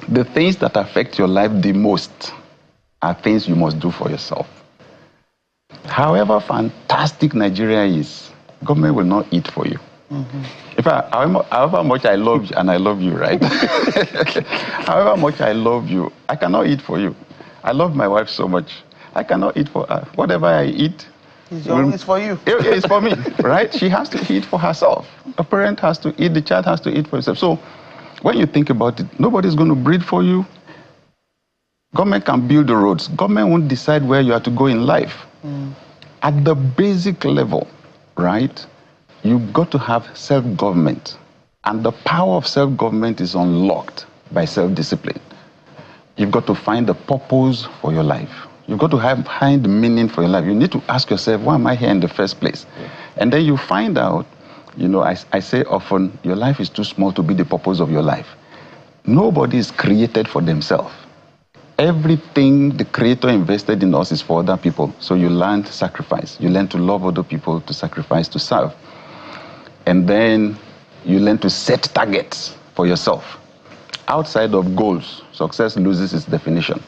Speaker 6: the things that affect your life the most are things you must do for yourself. However fantastic Nigeria is, government will not eat for you. However much I love you, and I love you, right? However much I love you, I cannot eat for you. I love my wife so much. I cannot eat for her. Whatever I eat,
Speaker 1: it's for you.
Speaker 6: It's for me, right? She has to eat for herself. A parent has to eat, the child has to eat for himself. So when you think about it, nobody's going to breed for you. Government can build the roads. Government won't decide where you are to go in life. At the basic level, right, you've got to have self-government. And the power of self-government is unlocked by self-discipline. You've got to find the purpose for your life. You've got to find the meaning for your life. You need to ask yourself, why am I here in the first place? And then you find out, you know, I say often, your life is too small to be the purpose of your life. Nobody is created for themselves. Everything the Creator invested in us is for other people. So you learn to sacrifice. You learn to love other people, to sacrifice, to serve. And then you learn to set targets for yourself. Outside of goals, success loses its definition.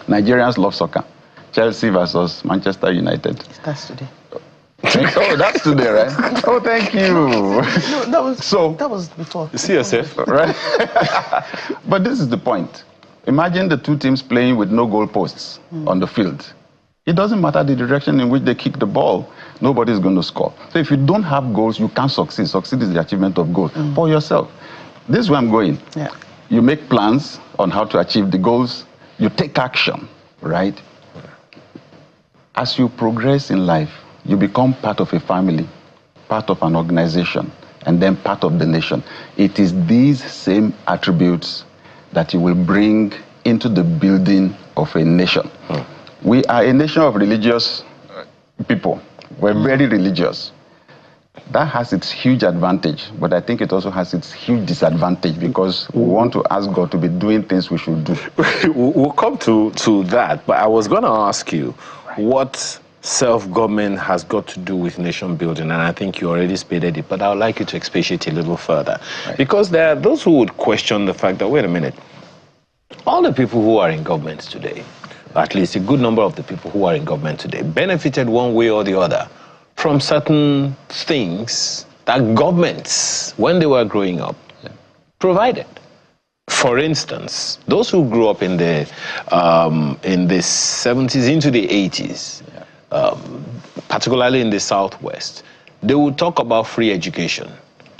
Speaker 6: Nigerians love soccer. Chelsea versus Manchester United.
Speaker 1: That's today.
Speaker 6: Oh, that's today, right? Oh, thank you.
Speaker 1: No, that was before.
Speaker 2: You see yourself,
Speaker 6: right? But this is the point. Imagine the two teams playing with no goalposts on the field. It doesn't matter the direction in which they kick the ball, nobody's going to score. So if you don't have goals, you can't succeed. Succeed is the achievement of goals for yourself. This is where I'm going.
Speaker 1: Yeah.
Speaker 6: You make plans on how to achieve the goals. You take action, right? As you progress in life, you become part of a family, part of an organization, and then part of the nation. It is these same attributes that you will bring into the building of a nation. We are a nation of religious people. We're very religious. That has its huge advantage, but I think it also has its huge disadvantage because we want to ask God to be doing things we should do.
Speaker 2: We'll come to that, but I was going to ask you what self-government has got to do with nation building, and I think you already stated it, but I would like you to expatiate a little further. Right. Because there are those who would question the fact that, wait a minute, all the people who are in government today, or at least a good number of the people who are in government today, benefited one way or the other from certain things that governments, when they were growing up, provided. For instance, those who grew up in the 70s into the 80s, particularly in the Southwest, they would talk about free education.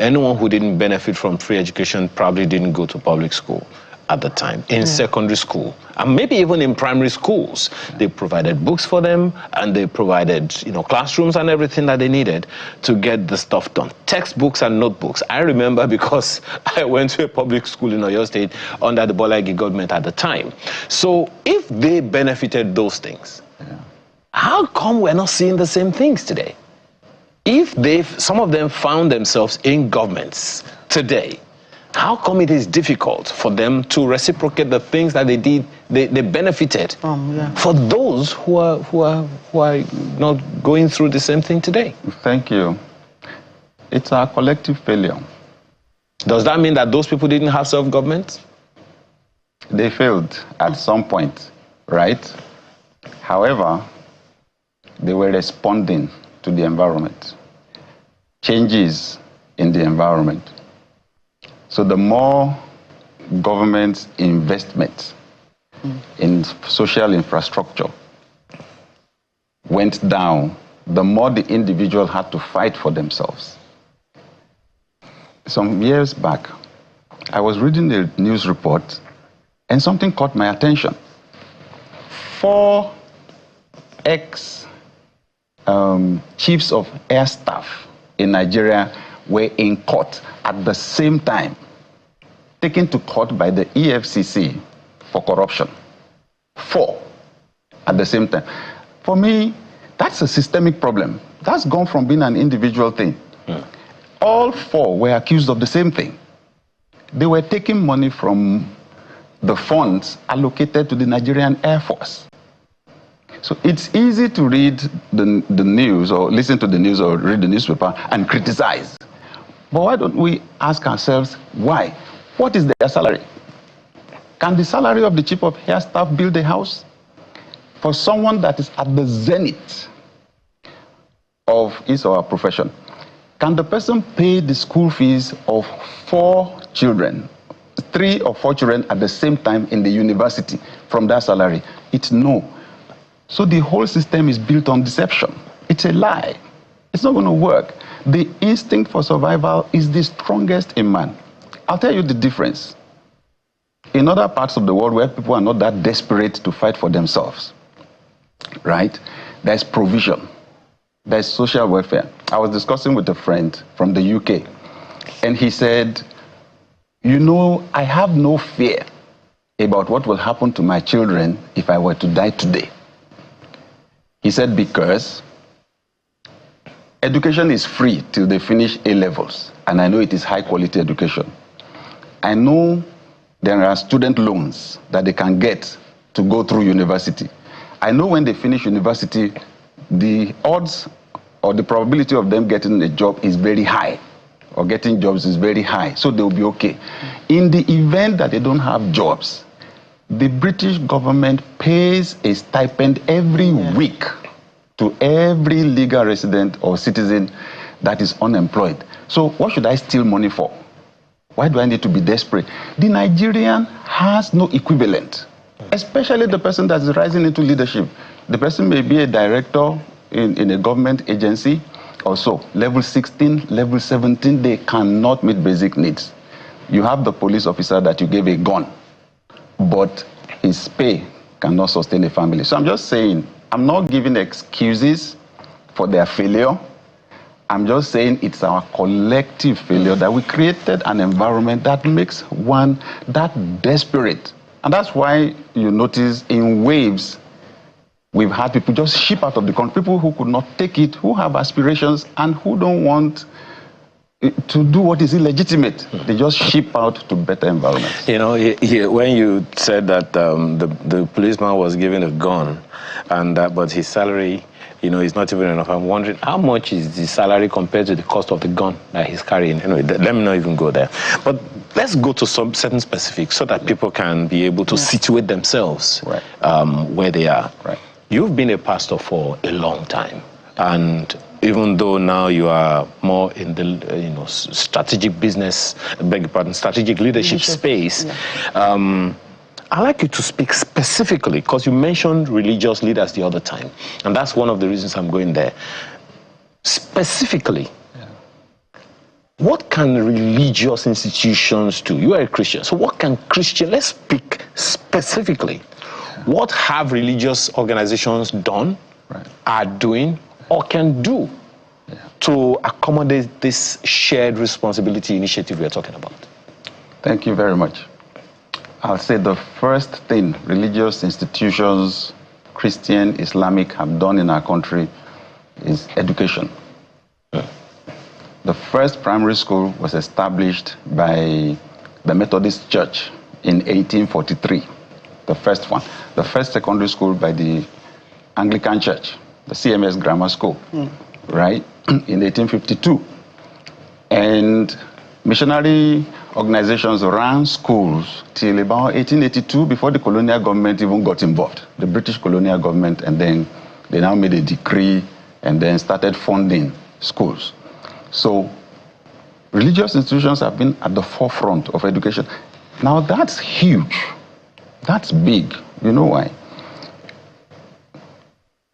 Speaker 2: Anyone who didn't benefit from free education probably didn't go to public school at the time, in secondary school, and maybe even in primary schools. They provided books for them, and they provided, classrooms and everything that they needed to get the stuff done. Textbooks and notebooks. I remember because I went to a public school in Oyo State under the Bolagi government at the time. So if they benefited those things, how come we're not seeing the same things today? If some of them found themselves in governments today, how come it is difficult for them to reciprocate the things that they did, they benefited for those who are not going through the same thing today?
Speaker 6: Thank you. It's our collective failure.
Speaker 2: Does that mean that those people didn't have self-government?
Speaker 6: They failed at some point, right? However, they were responding to the environment, changes in the environment. So the more government investment in social infrastructure went down, the more the individual had to fight for themselves. Some years back, I was reading a news report and something caught my attention. 4 ex-chiefs of air staff in Nigeria were in court at the same time, taken to court by the EFCC for corruption. 4 at the same time. For me, that's a systemic problem. That's gone from being an individual thing. All 4 were accused of the same thing. They were taking money from the funds allocated to the Nigerian Air Force. So it's easy to read the news or listen to the news or read the newspaper and criticize. But why don't we ask ourselves why? What is their salary? Can the salary of the chief of air staff build a house? For someone that is at the zenith of his or her profession, can the person pay the school fees of 4 children, 3 or 4 children at the same time in the university from that salary? It's no. So the whole system is built on deception. It's a lie. It's not going to work. The instinct for survival is the strongest in man. I'll tell you the difference. In other parts of the world where people are not that desperate to fight for themselves, right? There's provision. There's social welfare. I was discussing with a friend from the UK, and he said, you know, I have no fear about what will happen to my children if I were to die today. He said, because education is free till they finish A-levels, and I know it is high-quality education. I know there are student loans that they can get to go through university. I know when they finish university, the odds or the probability of them getting a job is very high, or getting jobs is very high, so they'll be okay. In the event that they don't have jobs, the British government pays a stipend every week to every legal resident or citizen that is unemployed. So what should I steal money for? Why do I need to be desperate? The Nigerian has no equivalent, especially the person that is rising into leadership. The person may be a director in a government agency or so. Level 16, level 17, they cannot meet basic needs. You have the police officer that you gave a gun, but his pay cannot sustain a family. So I'm just saying, I'm not giving excuses for their failure. I'm just saying it's our collective failure that we created an environment that makes one that desperate. And that's why you notice in waves, we've had people just ship out of the country, people who could not take it, who have aspirations and who don't want to do what is illegitimate. They just ship out to better environments.
Speaker 2: You know, when you said that the policeman was given a gun, and but his salary, you know, is not even enough. I'm wondering how much is the salary compared to the cost of the gun that he's carrying. Anyway, let me not even go there. But let's go to some certain specifics so that people can be able to situate themselves where they are.
Speaker 6: Right.
Speaker 2: You've been a pastor for a long time, and even though now you are more in the strategic business, strategic leadership space, I'd like you to speak specifically, because you mentioned religious leaders the other time, and that's one of the reasons I'm going there. Specifically, what can religious institutions do? You are a Christian, so what can let's speak specifically. What have religious organizations done, are doing, or can do to accommodate this shared responsibility initiative we are talking about?
Speaker 6: Thank you very much. I'll say the first thing religious institutions, Christian, Islamic, have done in our country is education. The first primary school was established by the Methodist Church in 1843, the first one. The first secondary school by the Anglican Church, the CMS Grammar School, right, in 1852. And missionary organizations ran schools till about 1882, before the colonial government even got involved, the British colonial government, and then they now made a decree and then started funding schools. So religious institutions have been at the forefront of education. Now that's huge. That's big. You know why?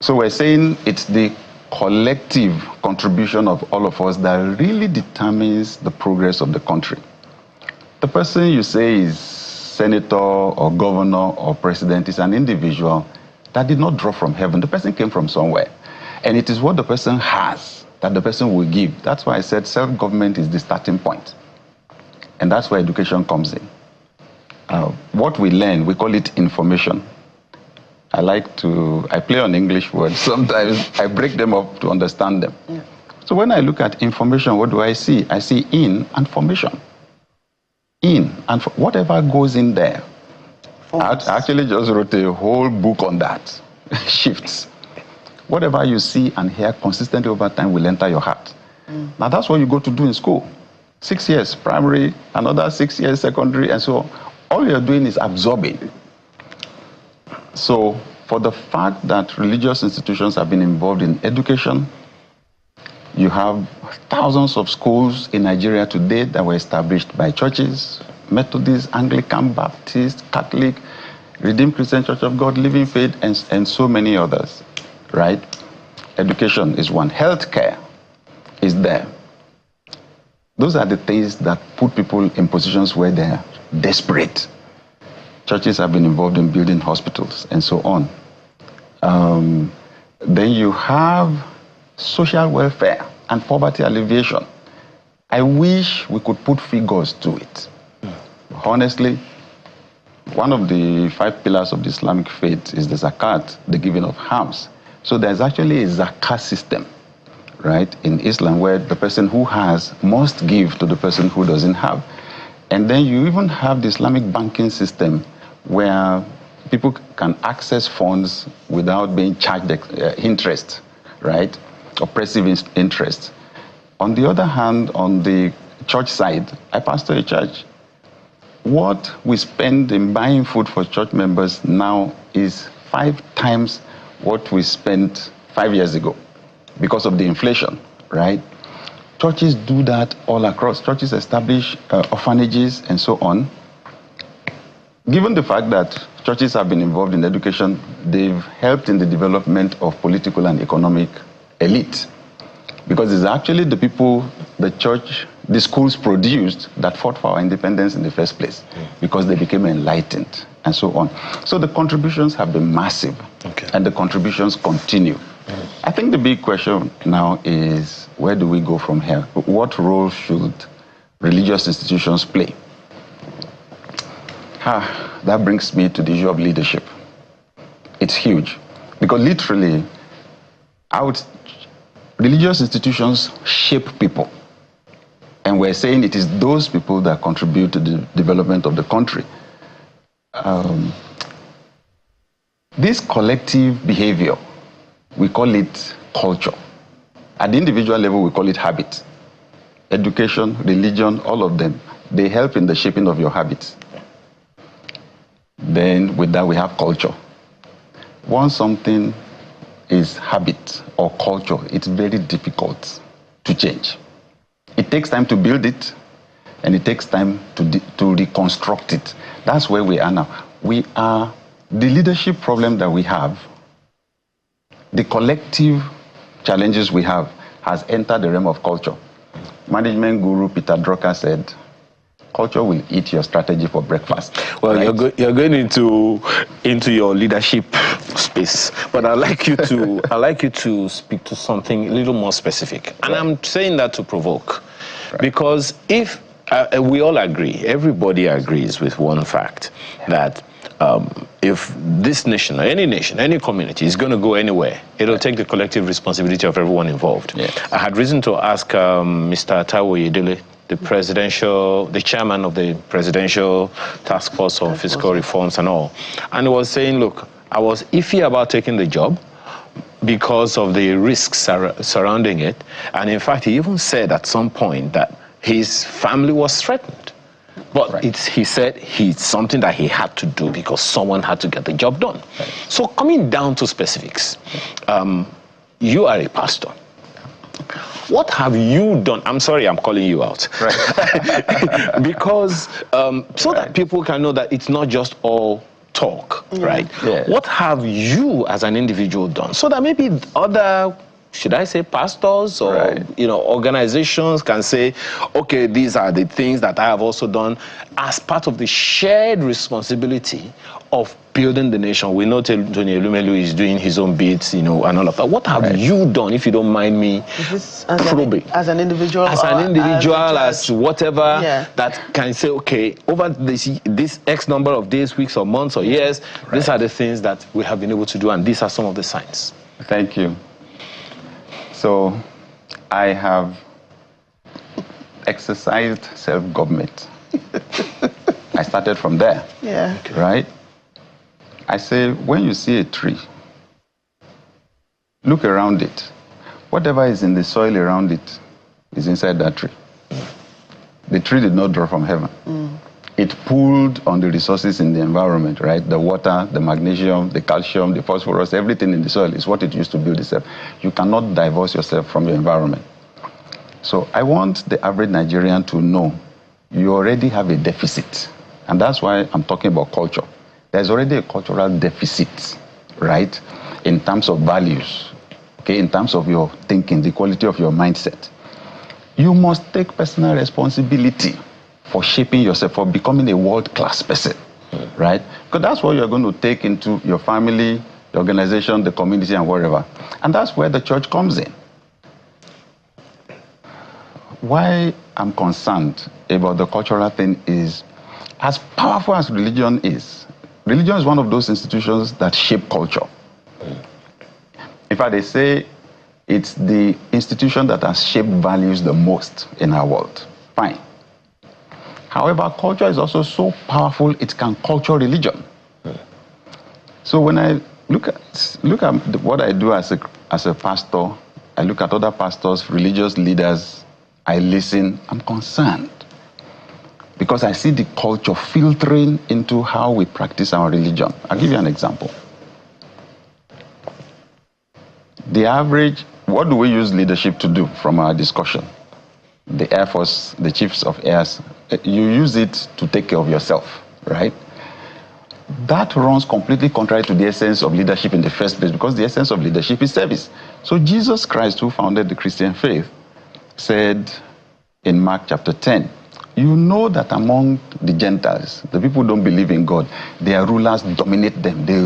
Speaker 6: So we're saying it's the collective contribution of all of us that really determines the progress of the country. The person you say is senator or governor or president is an individual that did not drop from heaven. The person came from somewhere. And it is what the person has that the person will give. That's why I said self-government is the starting point. And that's where education comes in. What we learn, we call it information. I play on English words. Sometimes I break them up to understand them. Yeah. So when I look at information, what do I see? I see in and formation. In and whatever goes in there. I actually just wrote a whole book on that. Shifts. Whatever you see and hear consistently over time will enter your heart. Now that's what you go to do in school. 6 years primary, another 6 years secondary, and so on. All you're doing is absorbing. So for the fact that religious institutions have been involved in education, you have thousands of schools in Nigeria today that were established by churches, Methodist, Anglican, Baptist, Catholic, Redeemed Christian Church of God, Living Faith, and so many others, right? Education is one. Healthcare is there. Those are the things that put people in positions where they're desperate. Churches have been involved in building hospitals and so on. Then you have social welfare and poverty alleviation. I wish we could put figures to it. Honestly, one of the 5 pillars of the Islamic faith is the zakat, the giving of alms. So there's actually a zakat system, right, in Islam, where the person who has must give to the person who doesn't have. And then you even have the Islamic banking system where people can access funds without being charged interest, right? Oppressive interest. On the other hand, on the church side, I pastor a church. What we spend in buying food for church members now is 5 times what we spent 5 years ago because of the inflation, right? Churches do that all across. Churches establish orphanages and so on. Given the fact that churches have been involved in education, they've helped in the development of political and economic elite. Because it's actually the people the church, the schools produced that fought for our independence in the first place, because they became enlightened and so on. So the contributions have been massive, and the contributions continue. I think the big question now is, where do we go from here? What role should religious institutions play? That brings me to the issue of leadership. It's huge, because literally, religious institutions shape people. And we're saying it is those people that contribute to the development of the country. This collective behavior, we call it culture. At the individual level, we call it habit. Education, religion, all of them, they help in the shaping of your habits. Then with that, we have culture. Once something is habit or culture, it's very difficult to change. It takes time to build it, and it takes time to reconstruct it. That's where we are now. The leadership problem that we have, the collective challenges we have, has entered the realm of culture. Management guru Peter Drucker said, culture will eat your strategy for breakfast. Well, right?
Speaker 2: you're going into your leadership space, but I'd like you to speak to something a little more specific. And I'm saying that to provoke, because if we all agree, everybody agrees with one fact, that if this nation, or any community is going to go anywhere, it'll take the collective responsibility of everyone involved. I had reason to ask Mr. Taiwo Yedele, the chairman of the Presidential Task Force on Fiscal Reforms and all. And he was saying, look, I was iffy about taking the job because of the risks surrounding it. And in fact, he even said at some point that his family was threatened. But he said it's something that he had to do because someone had to get the job done. So coming down to specifics, you are a pastor. What have you done? I'm sorry, I'm calling you out. Because that people can know that it's not just all talk, right? What have you as an individual done so that maybe other should I say pastors or organizations can say, okay, these are the things that I have also done as part of the shared responsibility of building the nation. We know Tony Elumelu is doing his own bits, and all of that. What have you done, if you don't mind me probing?
Speaker 1: As an individual?
Speaker 2: As an individual, as whatever,
Speaker 1: Yeah.
Speaker 2: that can say, okay, over this X number of days, weeks, or months, or years, these are the things that we have been able to do, and these are some of the signs.
Speaker 6: Thank you. So, I have exercised self-government. I started from there.
Speaker 1: Yeah.
Speaker 6: Right? I say, when you see a tree, look around it. Whatever is in the soil around it is inside that tree. The tree did not draw from heaven. It pulled on the resources in the environment, right? The water, the magnesium, the calcium, the phosphorus, everything in the soil is what it used to build itself. You cannot divorce yourself from your environment. So I want the average Nigerian to know you already have a deficit. And that's why I'm talking about culture. There's already a cultural deficit, right? In terms of values, okay? In terms of your thinking, the quality of your mindset. You must take personal responsibility for shaping yourself, for becoming a world-class person, right? Because that's what you're going to take into your family, the organization, the community, and wherever. And that's where the church comes in. Why I'm concerned about the cultural thing is, as powerful as religion is one of those institutions that shape culture. In fact, they say it's the institution that has shaped values the most in our world. Fine. However, culture is also so powerful, it can culture religion. So when I look at what I do as a pastor, I look at other pastors, religious leaders, I listen, I'm concerned. Because I see the culture filtering into how we practice our religion. I'll give you an example. The average, what do we use leadership to do from our discussion? The Air Force, the chiefs of airs, you use it to take care of yourself, right? That runs completely contrary to the essence of leadership in the first place, because the essence of leadership is service. So Jesus Christ, who founded the Christian faith, said in Mark chapter 10, you know that among the Gentiles, the people who don't believe in God, their rulers dominate them. They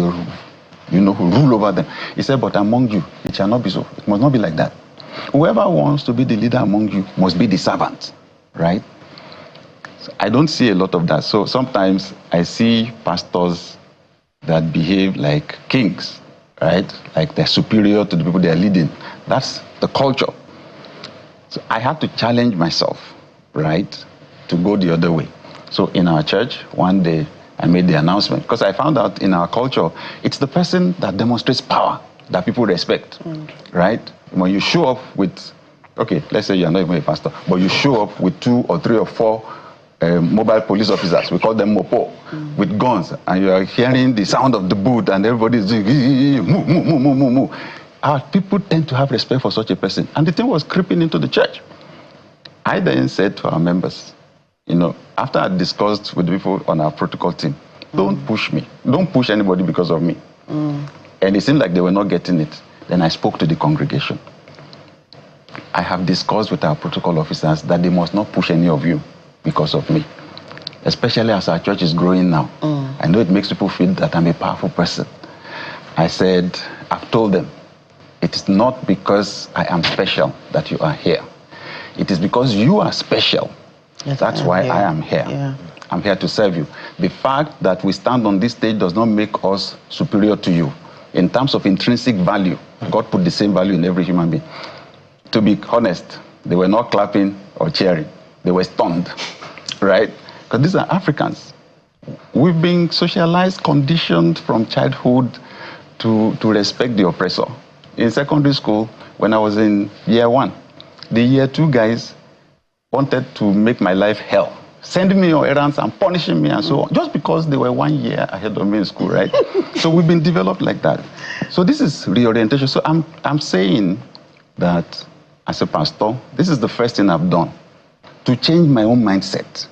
Speaker 6: rule over them. He said, but among you, it shall not be so. It must not be like that. Whoever wants to be the leader among you must be the servant, right? So I don't see a lot of that. So sometimes I see pastors that behave like kings, right? Like they're superior to the people they are leading. That's the culture. So I have to challenge myself, right, to go the other way. So in our church, one day I made the announcement, because I found out in our culture, it's the person that demonstrates power that people respect, right? When you show up with, okay, let's say you're not even a pastor, but you show up with 2 or 3 or 4 mobile police officers, we call them Mopo, with guns, and you are hearing the sound of the boot, and everybody is doing, move. Our people tend to have respect for such a person. And the thing was creeping into the church. I then said to our members, after I discussed with the people on our protocol team, don't push me. Don't push anybody because of me. And it seemed like they were not getting it. Then I spoke to the congregation. I have discussed with our protocol officers that they must not push any of you because of me. Especially as our church is growing now. I know it makes people feel that I'm a powerful person. I said, I've told them, it is not because I am special that you are here. It is because you are special. Yes, that's why I am here. Yeah. I'm here to serve you. The fact that we stand on this stage does not make us superior to you. In terms of intrinsic value, God put the same value in every human being. To be honest, they were not clapping or cheering. They were stunned, right? Because these are Africans. We've been socialized, conditioned from childhood to respect the oppressor. In secondary school, when I was in year 1, the year 2 guys wanted to make my life hell, sending me on errands and punishing me and so on, just because they were 1 year ahead of me in school, right? So we've been developed like that. So this is reorientation. So I'm saying that as a pastor, this is the first thing I've done, to change my own mindset,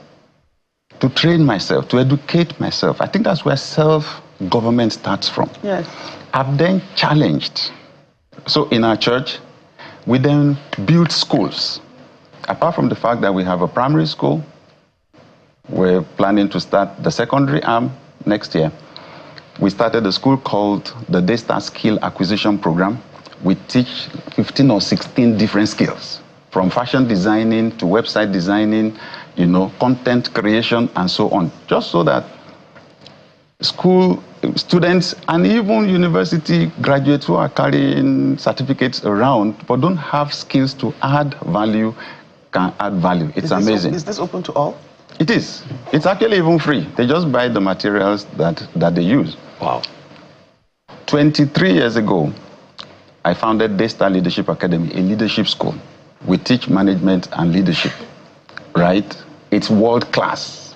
Speaker 6: to train myself, to educate myself. I think that's where self-government starts from.
Speaker 1: Yes.
Speaker 6: I've then challenged. So in our church, We then built schools. Apart from the fact that we have a primary school, we're planning to start the secondary arm next year. We started a school called the Daystar Skill Acquisition Program. We teach 15 or 16 different skills, from fashion designing to website designing, content creation, and so on, just so that school students and even university graduates who are carrying certificates around but don't have skills to add value can add value. It's amazing.
Speaker 1: Is this open to all?
Speaker 6: It is. It's actually even free. They just buy the materials that they use.
Speaker 2: Wow.
Speaker 6: 23 years ago, I founded Daystar Leadership Academy, a leadership school. We teach management and leadership, right? It's world class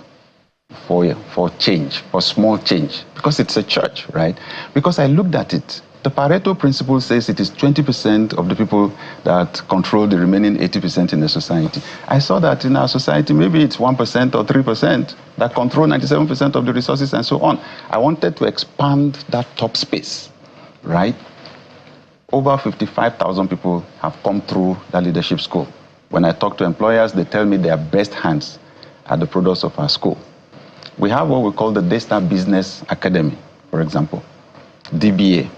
Speaker 6: for change, for small change, because it's a church, right? Because I looked at it. The Pareto principle says it is 20% of the people that control the remaining 80% in the society. I saw that in our society, maybe it's 1% or 3% that control 97% of the resources and so on. I wanted to expand that top space, right? Over 55,000 people have come through that leadership school. When I talk to employers, they tell me their best hands are the products of our school. We have what we call the Daystar Business Academy, for example, DBA.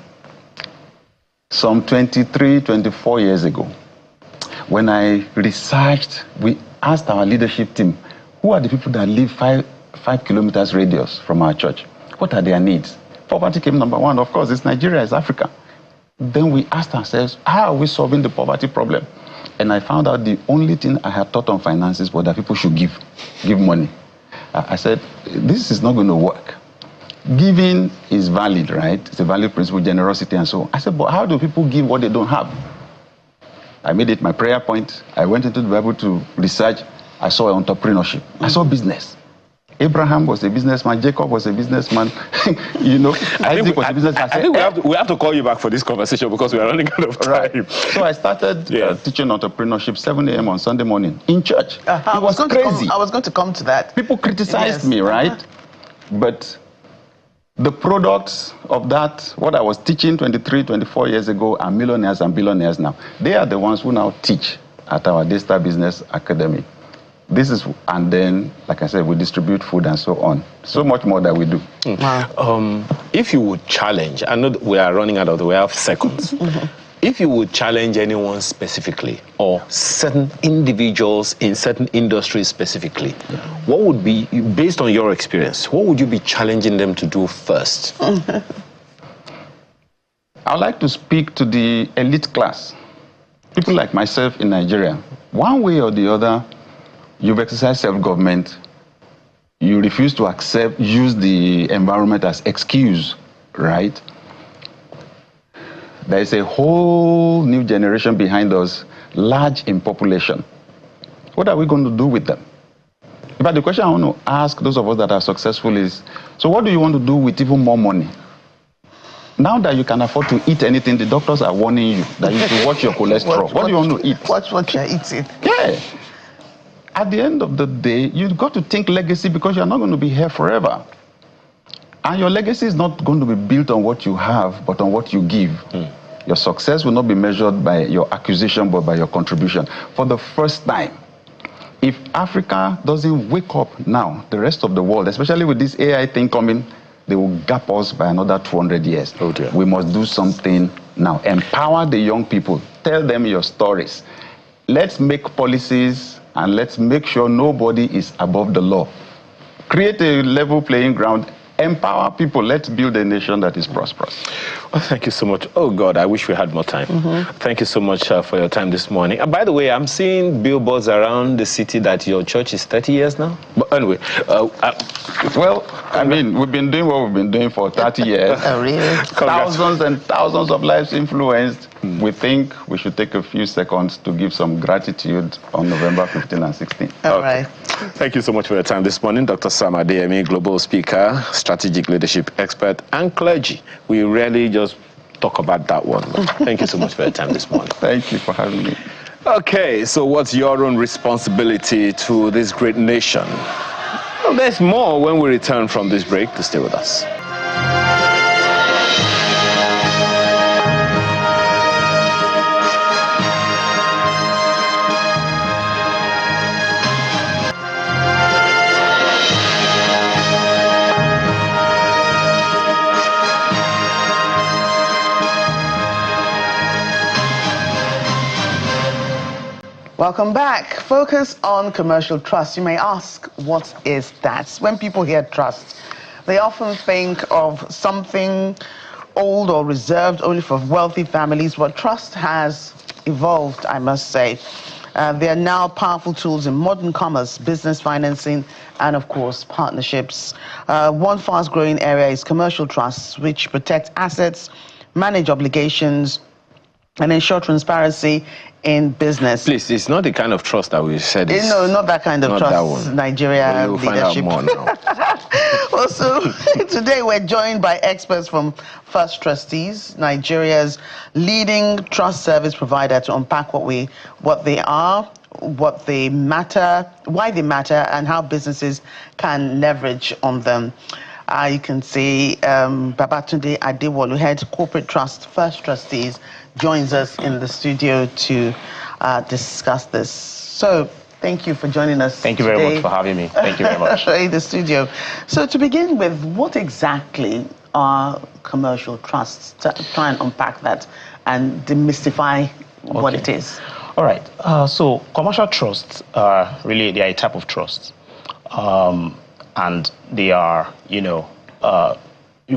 Speaker 6: Some 23, 24 years ago, when I researched, we asked our leadership team, who are the people that live 5 kilometers radius from our church? What are their needs? Poverty came number one. Of course, it's Nigeria, it's Africa. Then we asked ourselves, how are we solving the poverty problem? And I found out the only thing I had taught on finances was that people should give money. I said, this is not going to work. Giving is valid, right? It's a valid principle, generosity and so on. I said, but how do people give what they don't have? I made it my prayer point. I went into the Bible to research. I saw entrepreneurship. I saw business. Abraham was a businessman. Jacob was a businessman. Isaac was a businessman.
Speaker 2: I think we have to call you back for this conversation because we are running out of time.
Speaker 6: Right. So I started teaching entrepreneurship 7 a.m. on Sunday morning in church. It was crazy.
Speaker 1: I was going to come to that.
Speaker 6: People criticized me, right? But the products of that, what I was teaching 23, 24 years ago, are millionaires and billionaires now. They are the ones who now teach at our Daystar Business Academy. And then, like I said, we distribute food and so on. So much more that we do.
Speaker 2: Wow. If you would challenge, I know we are running out of the way of seconds. If you would challenge anyone specifically, or certain individuals in certain industries specifically, what would be, based on your experience, what would you be challenging them to do first?
Speaker 6: I'd like to speak to the elite class. People like myself in Nigeria. One way or the other, you've exercised self-government. You refuse to use the environment as excuse, right? There is a whole new generation behind us, large in population. What are we going to do with them? In fact, the question I want to ask those of us that are successful is, so what do you want to do with even more money? Now that you can afford to eat anything, the doctors are warning you that you should watch your cholesterol. What do you want to eat?
Speaker 1: Watch what you're eating.
Speaker 6: Yeah. At the end of the day, you've got to think legacy because you're not going to be here forever. And your legacy is not going to be built on what you have, but on what you give. Your success will not be measured by your acquisition, but by your contribution. For the first time, if Africa doesn't wake up now, the rest of the world, especially with this AI thing coming, they will gap us by another 200 years.
Speaker 2: Oh dear.
Speaker 6: We must do something now. Empower the young people. Tell them your stories. Let's make policies and let's make sure nobody is above the law. Create a level playing ground. Empower people. Let's build a nation that is prosperous.
Speaker 2: Well, thank you so much. Oh, God, I wish we had more time. Thank you so much for your time this morning. And by the way, I'm seeing billboards around the city that your church is 30 years now. But anyway,
Speaker 6: well, I mean, we've been doing what we've been doing for 30 years.
Speaker 1: Oh, really?
Speaker 6: Thousands and thousands of lives influenced. We think we should take a few seconds to give some gratitude on November 15 and 16.
Speaker 1: All right.
Speaker 2: Thank you so much for your time this morning. Dr. Sam Adeyemi, global speaker, strategic leadership expert, and clergy. We rarely just talk about that one. Thank you so much for your time this morning.
Speaker 6: Thank you for having me.
Speaker 2: Okay, so what's your own responsibility to this great nation? Well, there's more when we return from this break. To stay with us.
Speaker 1: Welcome back. Focus on commercial trust. You may ask, what is that? When people hear trust, they often think of something old or reserved only for wealthy families, but trust has evolved, I must say. There are now powerful tools in modern commerce, business financing, and of course, partnerships. One fast-growing area is commercial trusts, which protect assets, manage obligations, and ensure transparency in business.
Speaker 2: Please, it's not the kind of trust that we said.
Speaker 1: No, not that kind of
Speaker 2: not
Speaker 1: trust.
Speaker 2: That one.
Speaker 1: Nigeria
Speaker 2: You'll
Speaker 1: leadership.
Speaker 2: find out more now.
Speaker 1: Also, today we're joined by experts from First Trustees, Nigeria's leading trust service provider, to unpack what they are, what they matter, why they matter, and how businesses can leverage on them. You can see Babatunde Adewolu, head corporate trust, First Trustees, joins us in the studio to discuss this. So, thank you for joining us.
Speaker 7: Thank you very much for having me. Thank you very much.
Speaker 1: In the studio. So, to begin with, what exactly are commercial trusts? To try and unpack that and demystify what it is.
Speaker 7: All right. So, commercial trusts are really, they are a type of trust. And they are, you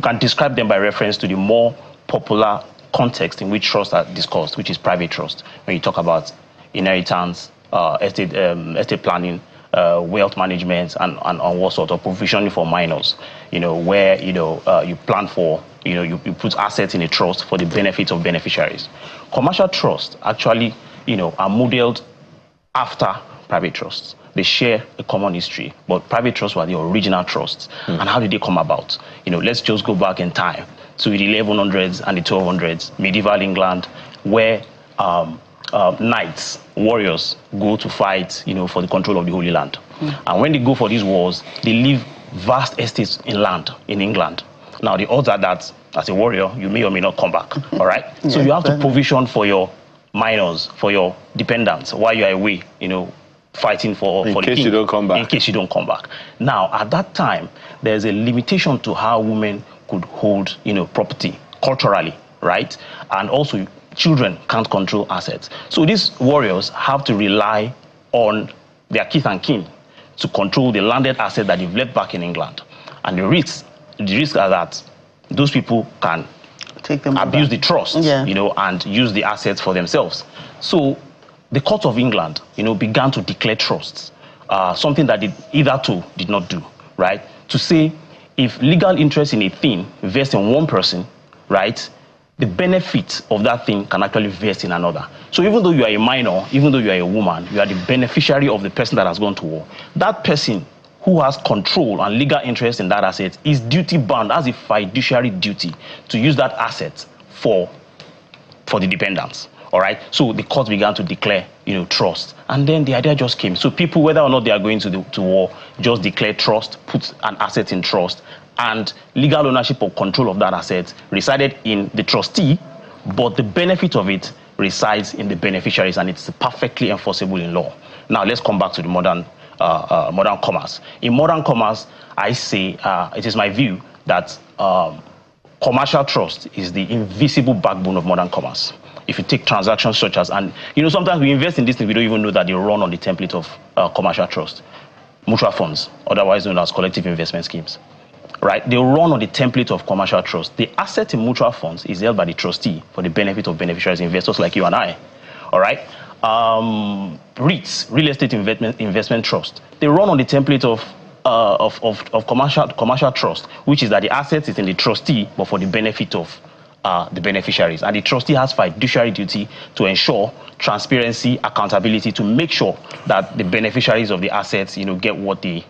Speaker 7: can describe them by reference to the more popular context in which trusts are discussed, which is private trust. When you talk about inheritance, estate planning, wealth management, and all sorts of provisioning for minors, where, you plan for, you put assets in a trust for the benefit of beneficiaries. Commercial trusts actually, are modeled after private trusts. They share a common history, but private trusts were the original trusts. And how did they come about? Let's just go back in time to the 1100s and the 1200s, medieval England, where knights, warriors, go to fight, for the control of the Holy Land. And when they go for these wars, they leave vast estates in land in England. Now, the odds are that as a warrior, you may or may not come back, all right? So you have to provision for your minors, for your dependents, while you are away, fighting for the king. In case you don't come back. In case you don't come back. Now, at that time, there's a limitation to how women could hold, property culturally, right? And also, children can't control assets. So these warriors have to rely on their kith and kin to control the landed asset that they've left back in England. And the risks are that those people can take them abuse the trust, and use the assets for themselves. So the court of England, began to declare trusts, something that they hitherto did not do, right? To say if legal interest in a thing vests in one person, right, the benefit of that thing can actually vest in another. So even though you are a minor, even though you are a woman, you are the beneficiary of the person that has gone to war. That person who has control and legal interest in that asset is duty bound, has a fiduciary duty to use that asset for the dependents. All right. So the court began to declare, trust. And then the idea just came. So people, whether or not they are going to war, just declare trust, put an asset in trust, and legal ownership or control of that asset resided in the trustee, but the benefit of it resides in the beneficiaries, and it's perfectly enforceable in law. Now, let's come back to the modern commerce. In modern commerce, I say, it is my view that commercial trust is the invisible backbone of modern commerce. If you take transactions such as, and sometimes we invest in these things, we don't even know that they run on the template of commercial trust. Mutual funds, otherwise known as collective investment schemes, right? They run on the template of commercial trust. The asset in mutual funds is held by the trustee for the benefit of beneficiaries, investors like you and I, all right? REITs, real estate investment trust, they run on the template of commercial trust, which is that the asset is in the trustee, but for the benefit of the beneficiaries. And the trustee has fiduciary duty to ensure transparency, accountability, to make sure that the beneficiaries of the assets, get what they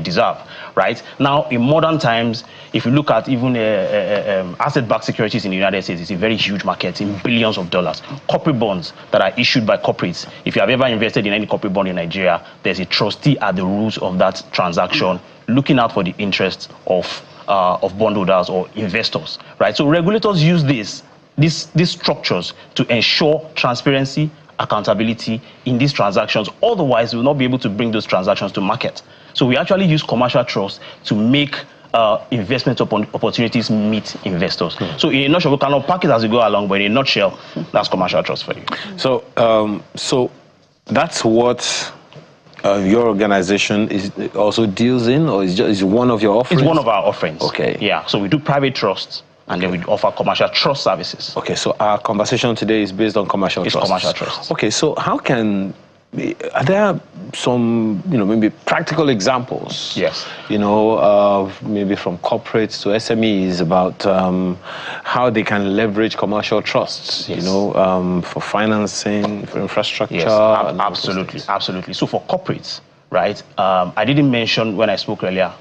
Speaker 7: deserve, right? Now, in modern times, if you look at even asset-backed securities in the United States, it's a very huge market in billions of dollars. Corporate bonds that are issued by corporates. If you have ever invested in any corporate bond in Nigeria, there's a trustee at the roots of that transaction, looking out for the interests of bondholders or investors, right? So regulators use these structures to ensure transparency, accountability in these transactions. Otherwise, we will not be able to bring those transactions to market. So we actually use commercial trust to make investment opportunities meet investors. So in a nutshell, we cannot pack it as we go along, but in a nutshell, that's commercial trust for you.
Speaker 2: So, That's what your organization also deals in, or is one of your offerings?
Speaker 7: It's one of our offerings.
Speaker 2: Okay.
Speaker 7: Yeah, so we do private trusts, and then we offer commercial trust services.
Speaker 2: Okay, so our conversation today is based on commercial trusts.
Speaker 7: It's commercial trusts.
Speaker 2: Okay, so are there some, maybe practical examples?
Speaker 7: Yes.
Speaker 2: Of maybe from corporates to SMEs about how they can leverage commercial trusts,
Speaker 7: yes.
Speaker 2: For financing, for infrastructure.
Speaker 7: Yes, absolutely. So for corporates, right? I didn't mention when I spoke earlier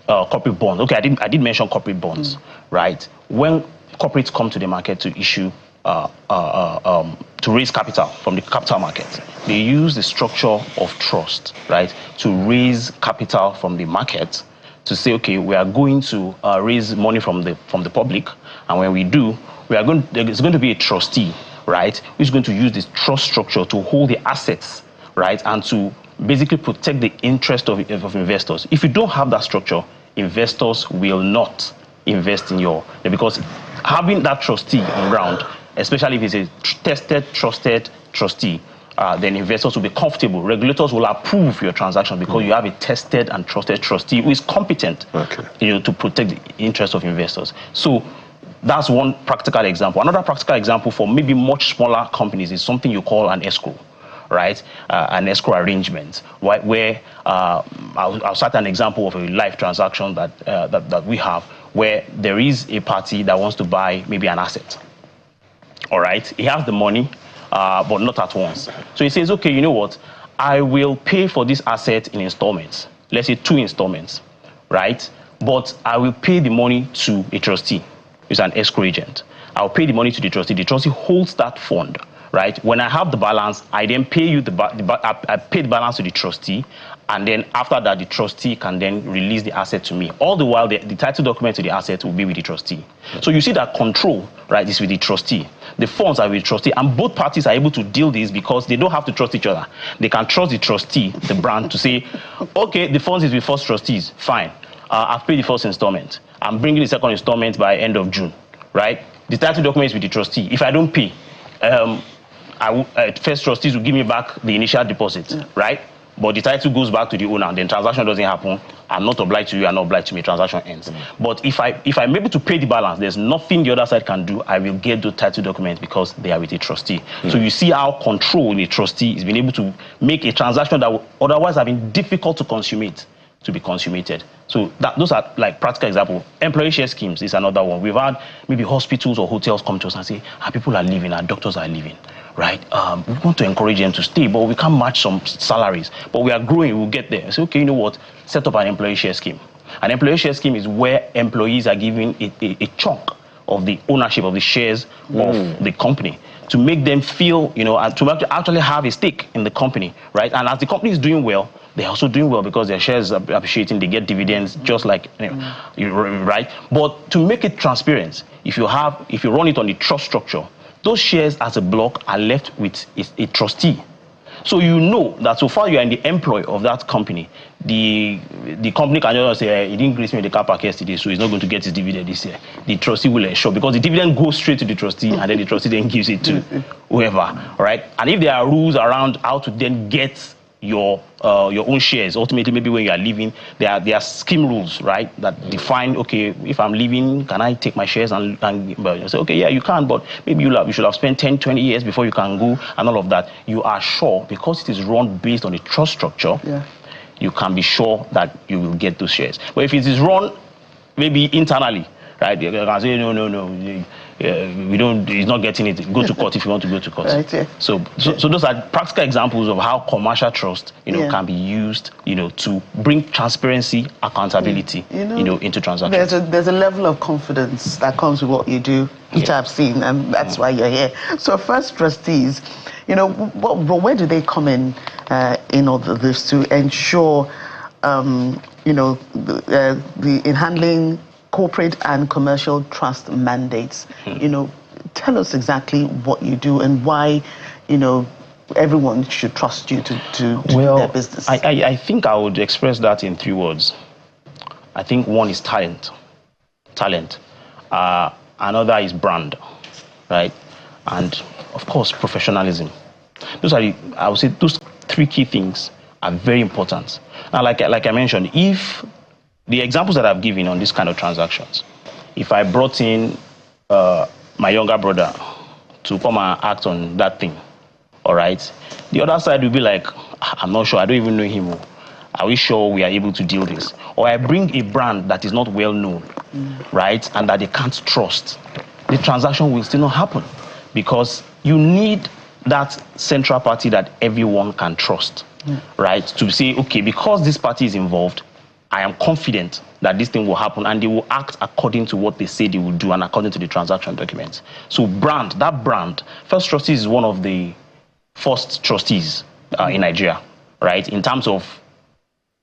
Speaker 7: corporate bonds. Okay, I did mention corporate bonds, right? When corporates come to the market to issue to raise capital from the capital market, they use the structure of trust, right, to raise capital from the market to say, okay, we are going to raise money from the public, and when we do, there's going to be a trustee, right, who's going to use this trust structure to hold the assets, right, and to basically protect the interest of investors. If you don't have that structure, investors will not invest in because having that trustee on ground, especially if it's a tested, trusted trustee, then investors will be comfortable. Regulators will approve your transaction because you have a tested and trusted trustee who is competent, to protect the interest of investors. So that's one practical example. Another practical example for maybe much smaller companies is something you call an escrow, right? An escrow arrangement, where I'll cite an example of a live transaction that we have, where there is a party that wants to buy maybe an asset. All right, he has the money, but not at once. So he says, okay, you know what? I will pay for this asset in installments. Let's say 2 installments, right? But I will pay the money to a trustee. It's an escrow agent. I'll pay the money to the trustee. The trustee holds that fund, right? When I have the balance, I then pay you I pay the balance to the trustee, and then after that, the trustee can then release the asset to me. All the while, the title document to the asset will be with the trustee. So you see that control, right, is with the trustee. The funds are with the trustee, and both parties are able to deal this because they don't have to trust each other. They can trust the trustee, the brand, to say, okay, the funds is with first trustees, fine. I've paid the first installment. I'm bringing the second installment by end of June, right? The title document is with the trustee. If I don't pay, first trustees will give me back the initial deposit, right? But the title goes back to the owner, then transaction doesn't happen. I'm not obliged to you, I'm not obliged to me, transaction ends. But if I'm able to pay the balance, there's nothing the other side can do. I will get the title documents because they are with a trustee. So you see how control the trustee is being able to make a transaction that would otherwise have been difficult to consummate, to be consummated. So those are like practical examples. Employee share schemes is another one. We've had maybe hospitals or hotels come to us and say, our people are leaving, our doctors are leaving, right? We want to encourage them to stay, but we can't match some salaries. But we are growing, we'll get there. I say, okay, you know what? Set up an employee share scheme. An employee share scheme is where employees are given a chunk of the ownership of the shares of the company to make them feel, and to actually have a stake in the company, right? And as the company is doing well, they're also doing well because their shares are appreciating, they get dividends just like, right? But to make it transparent, if you run it on the trust structure, those shares as a block are left with a trustee. So you know that so far you are in the employ of that company. The company can just say, he didn't increase me the car park yesterday, so he's not going to get his dividend this year. The trustee will ensure, because the dividend goes straight to the trustee, and then the trustee then gives it to whoever, right? And if there are rules around how to then get your own shares, ultimately maybe when you are leaving, there are scheme rules, right, that define, okay, if I'm leaving, can I take my shares and you say, okay, yeah, you can, but maybe you should have spent 10, 20 years before you can go, and all of that. You are sure, because it is run based on a trust structure, you can be sure that you will get those shares. But if it is run maybe internally, right, you can say, no, we don't, he's not getting it. Go to court if you want to go to court. Right, yeah. So those are practical examples of how commercial trust, can be used, to bring transparency, accountability, into transactions.
Speaker 1: There's a level of confidence that comes with what you do, which I've seen, and that's why you're here. So first trustees, where do they come in all of this to ensure, in handling corporate and commercial trust mandates? Tell us exactly what you do and why, everyone should trust you to do their business.
Speaker 7: I think I would express that in 3 words. I think one is talent. Another is brand, right? And of course, professionalism. I would say those three key things are very important. Now, like I mentioned, if the examples that I've given on this kind of transactions, if I brought in my younger brother to come and act on that thing, all right, the other side will be like, I'm not sure, I don't even know him. Are we sure we are able to deal this? Or I bring a brand that is not well known, right, and that they can't trust. The transaction will still not happen because you need that central party that everyone can trust, right, to say, okay, because this party is involved, I am confident that this thing will happen and they will act according to what they say they will do and according to the transaction documents. So that brand, First Trustees is one of the first trustees in Nigeria, right, in terms of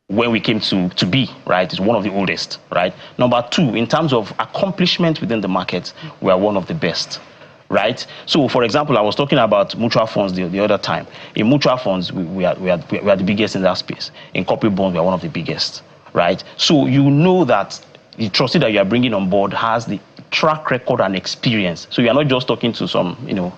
Speaker 7: when we came to be, right, it's one of the oldest, right. Number two, in terms of accomplishment within the market, we are one of the best, right. So, for example, I was talking about mutual funds the other time. In mutual funds, we are the biggest in that space. In corporate bonds, we are one of the biggest, right. So you know that the trustee that you are bringing on board has the track record and experience. So you are not just talking to some,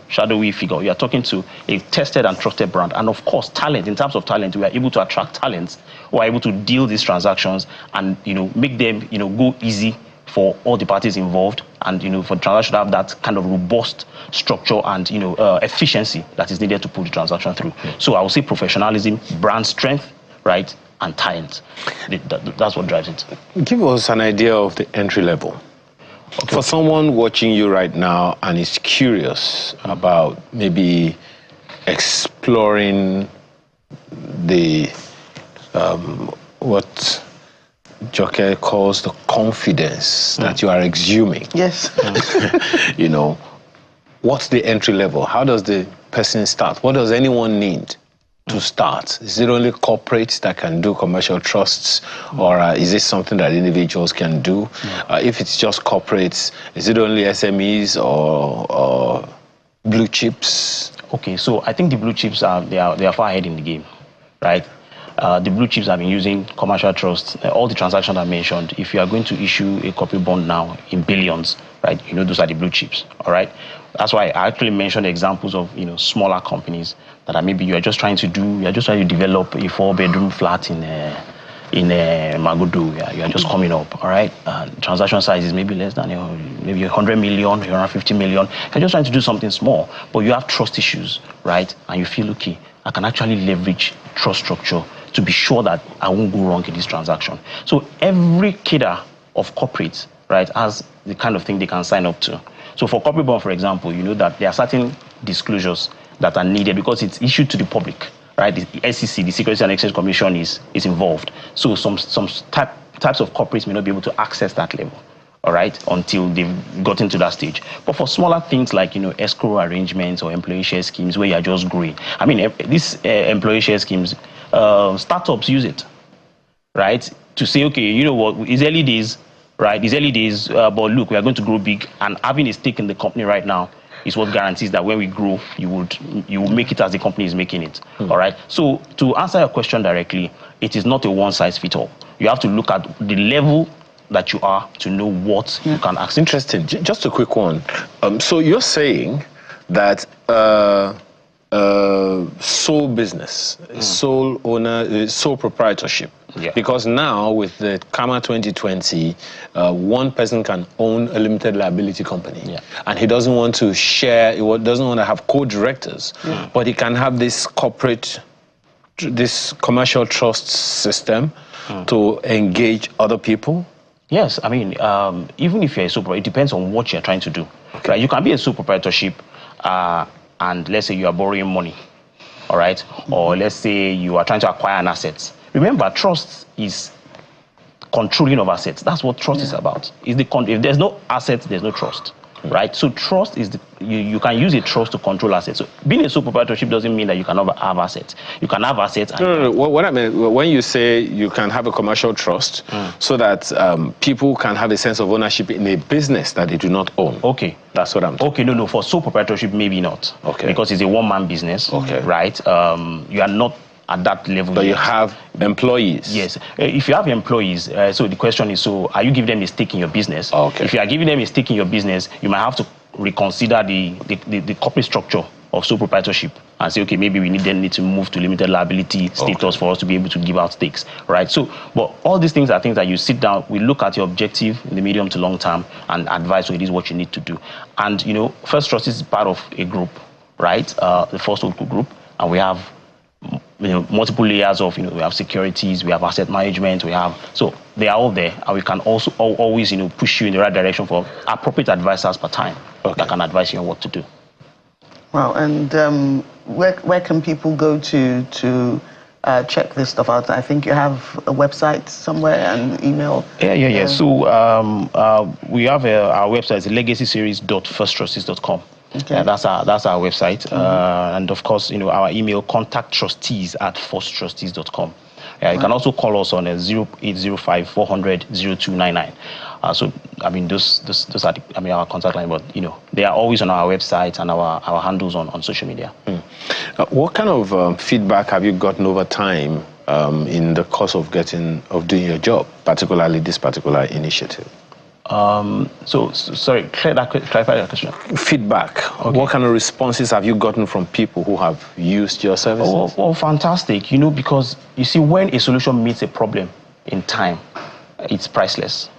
Speaker 7: shadowy figure. You are talking to a tested and trusted brand. And of course, talent. In terms of talent, we are able to attract talents who are able to deal these transactions and, make them, go easy for all the parties involved and, for the transaction to have that kind of robust structure and, efficiency that is needed to pull the transaction through. So I would say professionalism, brand strength, right, and talent. That's what drives it.
Speaker 2: Give us an idea of the entry level. Okay. For someone watching you right now and is curious about maybe exploring the what Joke calls the confidence that you are exhuming.
Speaker 1: Yes.
Speaker 2: What's the entry level? How does the person start? What does anyone need to start? Is it only corporates that can do commercial trusts, or is it something that individuals can do? If it's just corporates, is it only SMEs or blue chips?
Speaker 7: Okay, so I think the blue chips they are far ahead in the game, right? The blue chips have been using commercial trusts. All the transactions I mentioned, if you are going to issue a corporate bond now in billions, right, those are the blue chips, all right? That's why I actually mentioned examples of, smaller companies that are maybe you're just trying to develop a 4-bedroom flat in Magodo. You are just coming up, all right? Transaction size is maybe less than, maybe 100 million, 150 million. You're just trying to do something small, but you have trust issues, right? And you feel, okay, I can actually leverage trust structure to be sure that I won't go wrong in this transaction. So every cadre of corporates, right, has the kind of thing they can sign up to. So for corporate bond, for example, you know that there are certain disclosures that are needed because it's issued to the public, right? The SEC, the Securities and Exchange Commission, is involved. So some types of corporates may not be able to access that level, all right, until they've gotten to that stage. But for smaller things like, escrow arrangements or employee share schemes where you're just growing, I mean, these employee share schemes, startups use it, right? To say, okay, you know what, it's early days, right? It's early days, but look, we are going to grow big, and having a stake in the company right now is what guarantees that when we grow, you will make it as the company is making it. All right. So to answer your question directly, it is not a one-size-fits-all. You have to look at the level that you are to know what you can access.
Speaker 2: Interesting. Just a quick one. So you're saying that sole business, sole owner, sole proprietorship.
Speaker 7: Yeah.
Speaker 2: Because now with the CAMA 2020, one person can own a limited liability company, and he doesn't want to share, he doesn't want to have co-directors, but he can have this commercial trust system to engage other people.
Speaker 7: Yes, I mean, even if you're a sole proprietor, it depends on what you're trying to do. Okay. Right? You can be a sole proprietorship, and let's say you are borrowing money, all right? Or let's say you are trying to acquire an asset. Remember, trust is controlling of assets. That's what trust is about. If there's no assets, there's no trust, right? So trust is, you can use a trust to control assets. So being a sole proprietorship doesn't mean that you cannot have assets. You can have assets.
Speaker 2: No. What I mean, when you say you can have a commercial trust so that people can have a sense of ownership in a business that they do not own.
Speaker 7: Okay.
Speaker 2: That's what I'm talking.
Speaker 7: Okay, no. For sole proprietorship, maybe not. Okay. Because it's a one-man business. Okay. Right? You are not at that level.
Speaker 2: But you have employees.
Speaker 7: Yes. If you have employees, so the question is, so are you giving them a stake in your business? Okay. If you are giving them a stake in your business, you might have to reconsider the corporate structure of sole proprietorship and say, okay, maybe we need to move to limited liability status for us to be able to give out stakes, right? So, but all these things are things that you sit down, we look at your objective in the medium to long term and advise, it is what you need to do. And, First Trustees is part of a group, right? The First Group, and we have multiple layers of, we have securities, we have asset management, so they are all there, and we can also always, push you in the right direction for appropriate advisors per time that can advise you on what to do.
Speaker 1: Wow, and where can people go to check this stuff out? I think you have a website somewhere and email.
Speaker 7: Yeah. So we have our website, legacyseries.firsttrustees.com. Okay. That's our website, and of course, our email, contacttrustees@firsttrustees.com. You can also call us on 0805 400 0299. So, those are our contact line, but, they are always on our website and our handles on social media.
Speaker 2: What kind of feedback have you gotten over time in the course of doing your job, particularly this particular initiative?
Speaker 7: Sorry, clarify that question.
Speaker 2: Feedback. Okay. What kind of responses have you gotten from people who have used your services?
Speaker 7: Oh, fantastic. Because you see, when a solution meets a problem in time, it's priceless.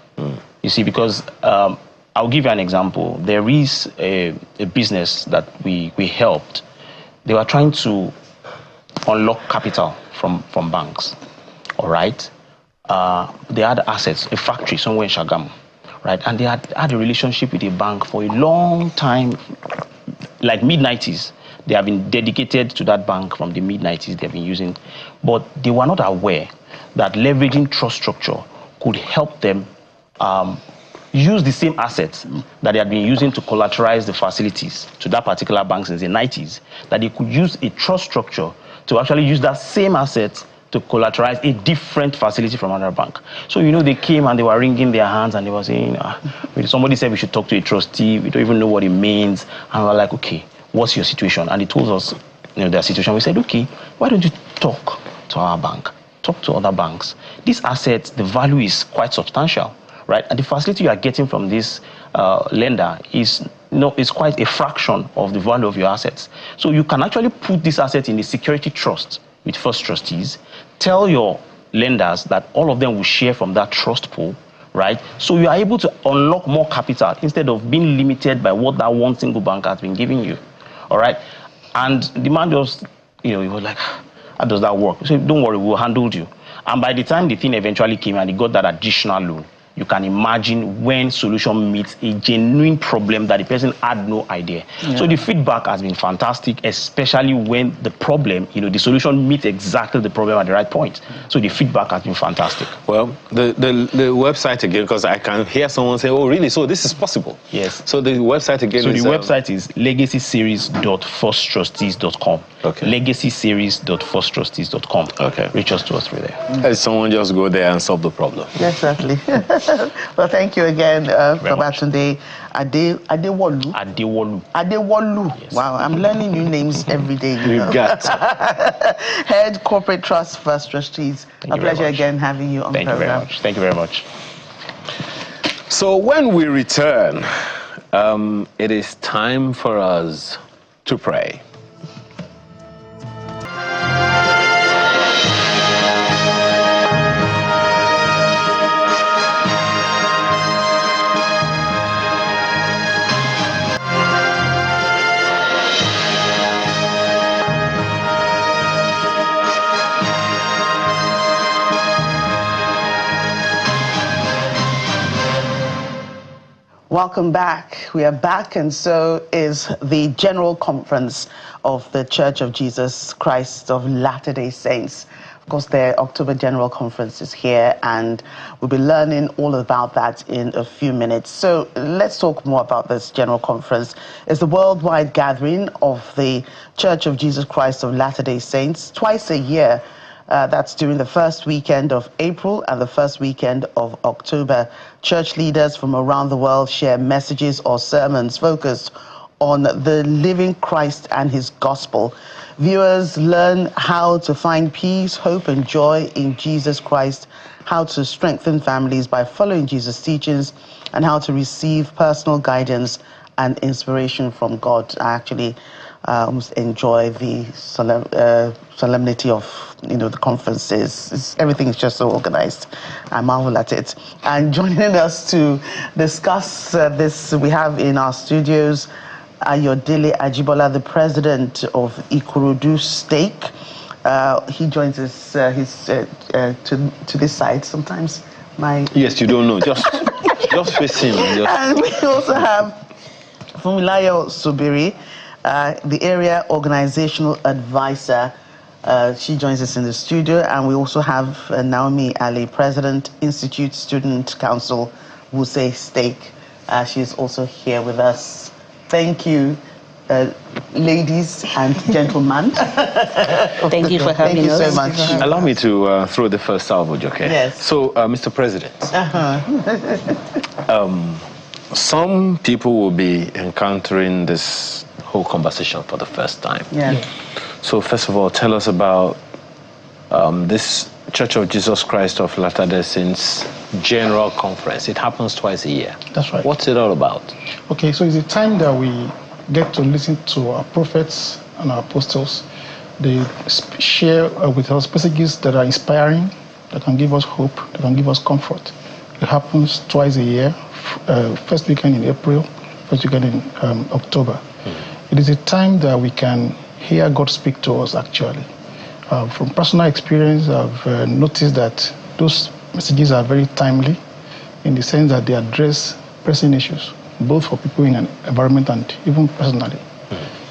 Speaker 7: You see, because I'll give you an example. There is a business that we helped. They were trying to unlock capital from banks. All right. They had assets, a factory somewhere in Shagamu. Right, and they had a relationship with a bank for a long time, like mid-90s. They have been dedicated to that bank from the mid-90s. They've been using, but they were not aware that leveraging trust structure could help them use the same assets that they had been using to collateralize the facilities to that particular bank since the 90s, that they could use a trust structure to actually use that same asset to collateralize a different facility from another bank. So, they came and they were wringing their hands and they were saying, somebody said we should talk to a trustee. We don't even know what it means. And we were like, okay, what's your situation? And they told us, their situation. We said, okay, why don't you talk to our bank? Talk to other banks. These assets, the value is quite substantial, right? And the facility you are getting from this lender is quite a fraction of the value of your assets. So you can actually put this asset in a security trust with First Trustees, tell your lenders that all of them will share from that trust pool, right? So you are able to unlock more capital instead of being limited by what that one single bank has been giving you, all right? And the man just, he was like, how does that work? So don't worry, we'll handle you. And by the time the thing eventually came and he got that additional loan, you can imagine when solution meets a genuine problem that the person had no idea. Yeah. So the feedback has been fantastic, especially when the problem, the solution meets exactly the problem at the right point. So the feedback has been fantastic.
Speaker 2: Well, the website again, because I can hear someone say, oh, really? So this is possible?
Speaker 7: Yes.
Speaker 2: So the website again
Speaker 7: is... So the website is legacyseries.firsttrustees.com. Okay. Legacyseries.firsttrustees.com. Okay. Reach us to us through there.
Speaker 2: Someone just go there and solve the problem.
Speaker 1: Yes, certainly. Well, thank you again, Babatunde Adewolu. Yes. Wow, I'm learning new names every day.
Speaker 2: You've got
Speaker 1: Head Corporate Trust First Trustees. A pleasure again having you on the program.
Speaker 7: Thank you very much.
Speaker 2: So when we return, it is time for us to pray.
Speaker 1: Welcome back. We are back, and so is the General Conference of the Church of Jesus Christ of Latter-day Saints. Of course, their October General Conference is here, and we'll be learning all about that in a few minutes. So let's talk more about this General Conference. It's the worldwide gathering of the Church of Jesus Christ of Latter-day Saints twice a year. That's during the first weekend of April and the first weekend of October. Church leaders from around the world share messages or sermons focused on the living Christ and his gospel. Viewers learn how to find peace, hope, and joy in Jesus Christ, how to strengthen families by following Jesus' teachings, and how to receive personal guidance and inspiration from God. I actually almost enjoy the solemnity of, the conferences. Everything is just so organized. I marvel at it. And joining us to discuss this, we have in our studios Ayodele Ajibola, the president of Ikorodu Stake. He joins us to this side sometimes.
Speaker 2: Yes, you don't know. Just face him.
Speaker 1: And we also have Funmilayo Sobiri, the area organizational advisor. She joins us in the studio. And we also have Naomi Ali, president, Institute Student Council, Wuse Stake. She's also here with us. Thank you, ladies and gentlemen.
Speaker 8: Thank you for having us.
Speaker 1: Thank you so much.
Speaker 2: Allow me to throw the first salvo, okay?
Speaker 1: Yes.
Speaker 2: So, Mr. President, some people will be encountering this whole conversation for the first time.
Speaker 1: Yeah.
Speaker 2: So, first of all, tell us about this Church of Jesus Christ of Latter-day Saints General Conference. It happens twice a year.
Speaker 9: That's right.
Speaker 2: What's it all about?
Speaker 9: Okay, so it's a time that we get to listen to our prophets and our apostles. They share with us messages that are inspiring, that can give us hope, that can give us comfort. It happens twice a year, first weekend in April, first weekend in October. It is a time that we can hear God speak to us, actually. From personal experience, I've noticed that those messages are very timely in the sense that they address pressing issues, both for people in an environment and even personally.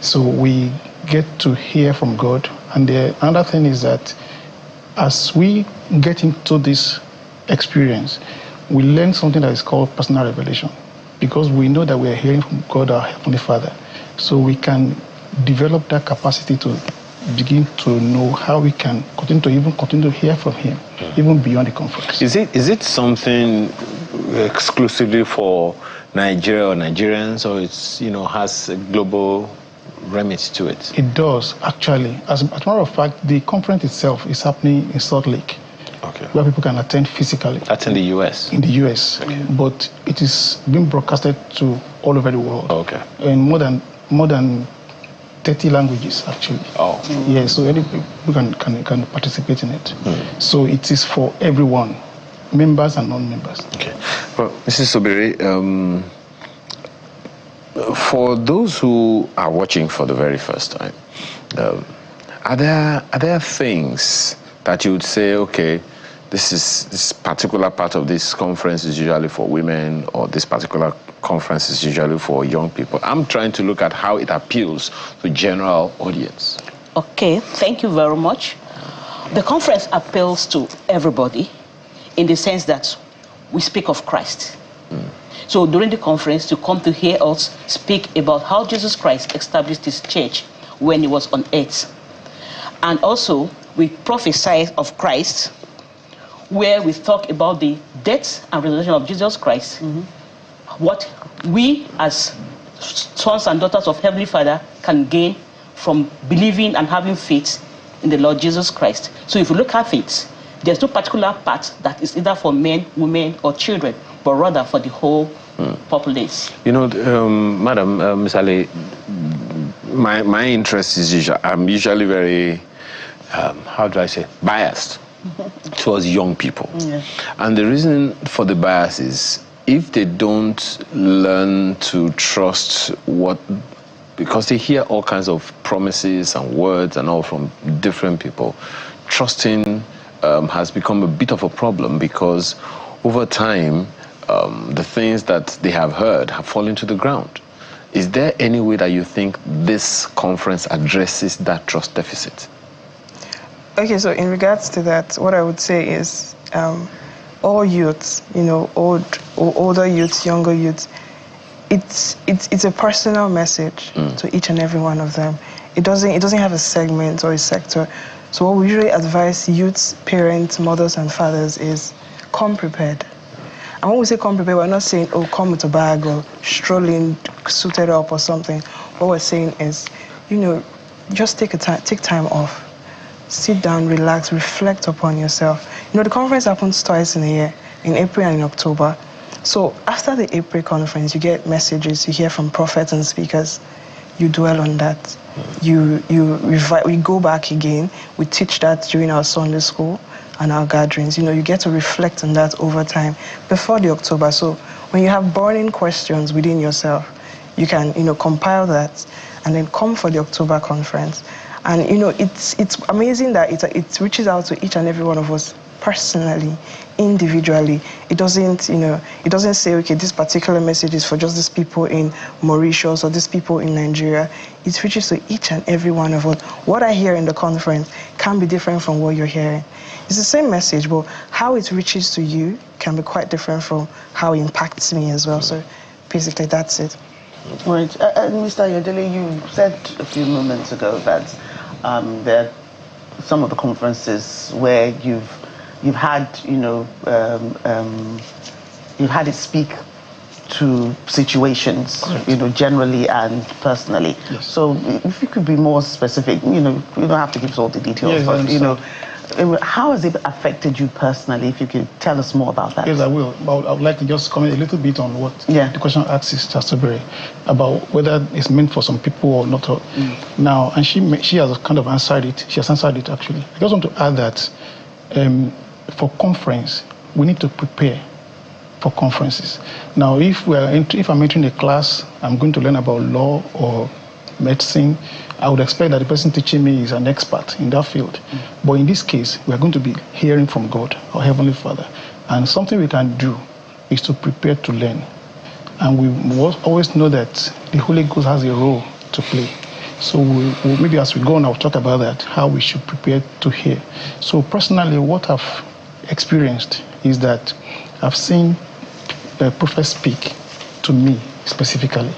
Speaker 9: So we get to hear from God. And the other thing is that as we get into this experience, we learn something that is called personal revelation, because we know that we are hearing from God, our Heavenly Father. So we can develop that capacity to begin to know how we can continue to hear from Him, even beyond the conference.
Speaker 2: Is it something exclusively for Nigeria or Nigerians, or it's has a global remit to it?
Speaker 9: It does, actually. As a matter of fact, the conference itself is happening in Salt Lake, where people can attend physically.
Speaker 2: That's in the U.S.
Speaker 9: In the U.S., but it is being broadcasted to all over the world.
Speaker 2: Okay.
Speaker 9: In more than 30 languages, actually.
Speaker 2: Oh.
Speaker 9: Yeah, so any people can participate in it. So it is for everyone, members and non-members.
Speaker 2: Okay. Well, Mrs. Sobiri, for those who are watching for the very first time, are there things that you would say, okay, this particular part of this conference is usually for women, or this particular conference is usually for young people? I'm trying to look at how it appeals to general audience.
Speaker 8: Okay, thank you very much. The conference appeals to everybody in the sense that we speak of Christ. So during the conference, you come to hear us speak about how Jesus Christ established His church when He was on earth. And also, we prophesy of Christ, where we talk about the death and resurrection of Jesus Christ, what we as sons and daughters of Heavenly Father can gain from believing and having faith in the Lord Jesus Christ. So if you look at it, there's no particular part that is either for men, women, or children, but rather for the whole populace.
Speaker 2: Madam, Ms. Ali, my interest is I'm usually very, how do I say, biased towards young people. And the reason for the bias is, if they don't learn to trust because they hear all kinds of promises and words and all from different people, trusting has become a bit of a problem, because over time, the things that they have heard have fallen to the ground. Is there any way that you think this conference addresses that trust deficit?
Speaker 10: Okay, so in regards to that, what I would say is all youths, older youths, younger youths, it's a personal message to each and every one of them. It doesn't have a segment or a sector. So what we usually advise youths, parents, mothers, and fathers is come prepared. And when we say come prepared, we're not saying, oh, come with a bag or strolling, suited up or something. What we're saying is, just take time off. Sit down, relax, reflect upon yourself. The conference happens twice in a year, in April and in October. So after the April conference, you get messages, you hear from prophets and speakers. you dwell on that. We go back again. We teach that during our Sunday school and our gatherings. You get to reflect on that over time before the October. So when you have burning questions within yourself, you can, compile that and then come for the October conference. And, it's amazing that it reaches out to each and every one of us personally, individually. It doesn't say, okay, this particular message is for just these people in Mauritius or these people in Nigeria. It reaches to each and every one of us. What I hear in the conference can be different from what you're hearing. It's the same message, but how it reaches to you can be quite different from how it impacts me as well. So basically, that's it.
Speaker 1: Right. Mr. Ayodele, you said a few moments ago that there are some of the conferences where you've had, you've had it speak to situations, generally and personally.
Speaker 9: Yes.
Speaker 1: So if you could be more specific, you don't have to give us all the details,
Speaker 9: Yes,
Speaker 1: but, how has it affected you personally, if you could tell us more about that?
Speaker 9: Yes, I will. But I would like to just comment a little bit on what the question asks Sister Sobere about whether it's meant for some people or not. Now, and she has kind of answered it. She has answered it, actually. I just want to add that for conference, we need to prepare for conferences. Now, if I'm entering a class, I'm going to learn about law or medicine, I would expect that the person teaching me is an expert in that field. But in this case, we are going to be hearing from God, our Heavenly Father. And something we can do is to prepare to learn. And we must always know that the Holy Ghost has a role to play. So maybe as we go on, I'll talk about that, how we should prepare to hear. So personally, what I've experienced is that I've seen prophets speak to me specifically.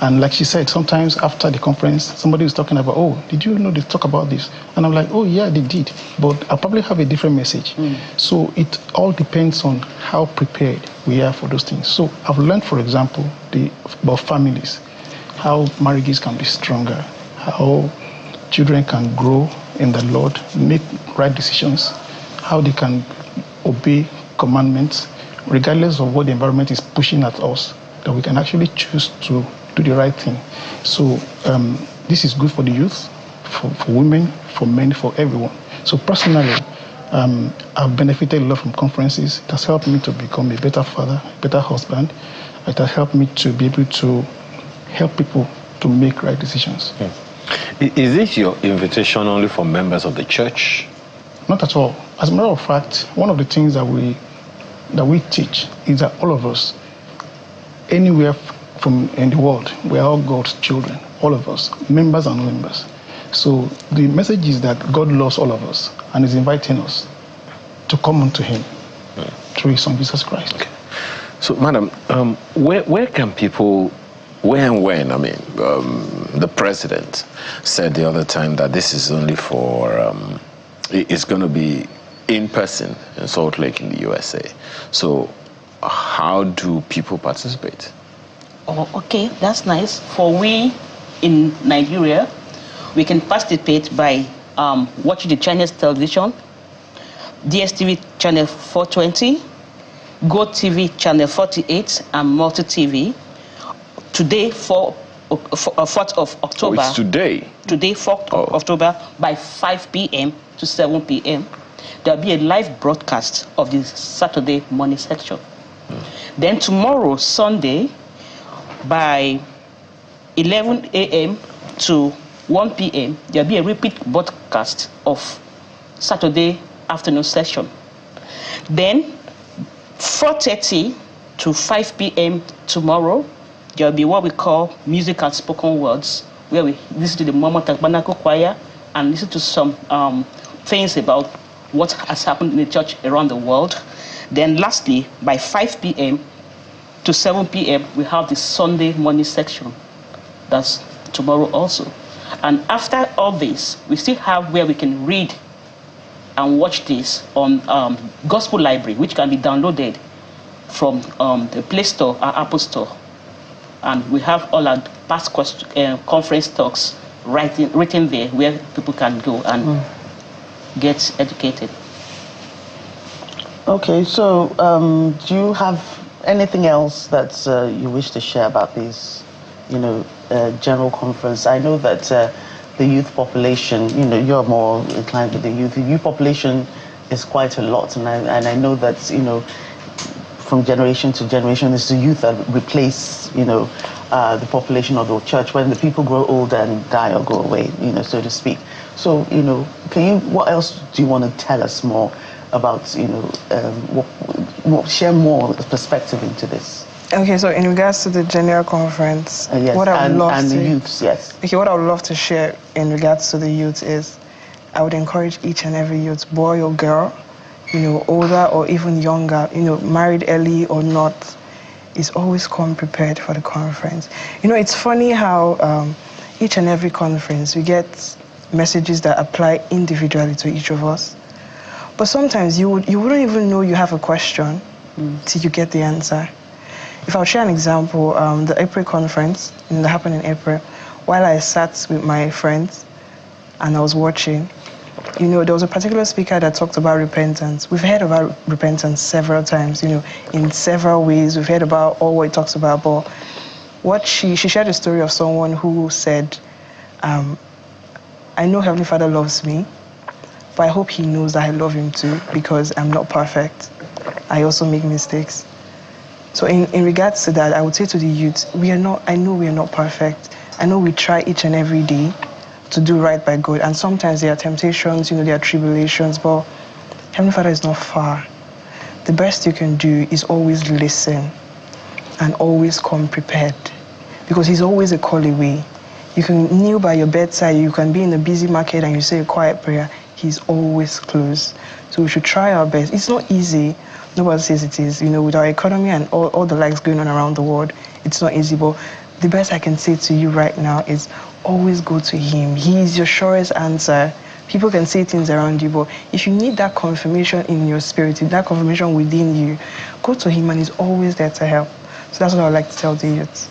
Speaker 9: And like she said, sometimes after the conference, somebody is talking about, oh, did you know they talk about this? And I'm like, oh, yeah, they did. But I probably have a different message. So it all depends on how prepared we are for those things. So I've learned, for example, about families, how marriages can be stronger, how children can grow in the Lord, make right decisions, how they can obey commandments, regardless of what the environment is pushing at us, that we can actually choose to do the right thing. So this is good for the youth, for women, for men, for everyone. So personally, I've benefited a lot from conferences. It has helped me to become a better father, a better husband. It has helped me to be able to help people to make right decisions.
Speaker 2: Is this your invitation only for members of the church?
Speaker 9: Not at all. As a matter of fact, one of the things that we teach is that all of us, anywhere in the world, we are all God's children, all of us, members and non-members. So the message is that God loves all of us and is inviting us to come unto Him through His Son, Jesus Christ.
Speaker 2: Okay. So, Madam, where can people, when? I mean, the President said the other time that this is only for, it's going to be in person in Salt Lake in the USA. So how do people participate?
Speaker 8: Oh, okay, that's nice. For we in Nigeria, we can participate by watching the Chinese television, DSTV channel 420, GoTV channel 48, and Multi TV. Today, 4th of October.
Speaker 2: Oh, it's today?
Speaker 8: Today, 4th of October, by 5 p.m. to 7 p.m. There'll be a live broadcast of the Saturday morning section. Then tomorrow, Sunday, by 11 a.m. to 1 p.m., there'll be a repeat broadcast of Saturday afternoon session. Then 4:30 to 5 p.m. tomorrow, there'll be what we call music and spoken words, where we listen to the Mama Tabernacle Choir and listen to some things about what has happened in the church around the world. Then lastly, by 5 p.m. to 7 p.m., we have the Sunday morning section. That's tomorrow also. And after all this, we still have where we can read and watch this on Gospel Library, which can be downloaded from the Play Store or Apple Store. And we have all our past conference talks written there where people can go and get educated.
Speaker 1: Okay, so do you have anything else that you wish to share about these general conference. I know that the youth population, you're more inclined with the youth. The youth population is quite a lot, and I know that, from generation to generation, it's the youth that replace, the population of the church when the people grow older and die or go away, so to speak. So, what else do you want to tell us more about, share more perspective into this?
Speaker 10: Okay, so in regards to the general conference,
Speaker 1: yes,
Speaker 10: what I would love
Speaker 1: and the youths, yes.
Speaker 10: Okay, what I would love to share in regards to the youth is, I would encourage each and every youth, boy or girl, older or even younger, married early or not, is always come prepared for the conference. It's funny how each and every conference we get messages that apply individually to each of us. But sometimes you wouldn't even know you have a question till you get the answer. If I'll share an example, the April conference that happened in April, while I sat with my friends and I was watching, there was a particular speaker that talked about repentance. We've heard about repentance several times, in several ways. We've heard about all what it talks about, but what she shared a story of someone who said, I know Heavenly Father loves me, but I hope He knows that I love Him too, because I'm not perfect. I also make mistakes. So in regards to that, I would say to the youth, I know we are not perfect. I know we try each and every day to do right by God, and sometimes there are temptations, there are tribulations, but Heavenly Father is not far. The best you can do is always listen and always come prepared, because He's always a call away. You can kneel by your bedside, you can be in a busy market and you say a quiet prayer. He's always close. So we should try our best. It's not easy. Nobody says it is. With our economy and all the likes going on around the world, it's not easy. But the best I can say to you right now is always go to Him. He is your surest answer. People can say things around you, but if you need that confirmation in your spirit, that confirmation within you, go to Him, and He's always there to help. So that's what I would like to tell the youth.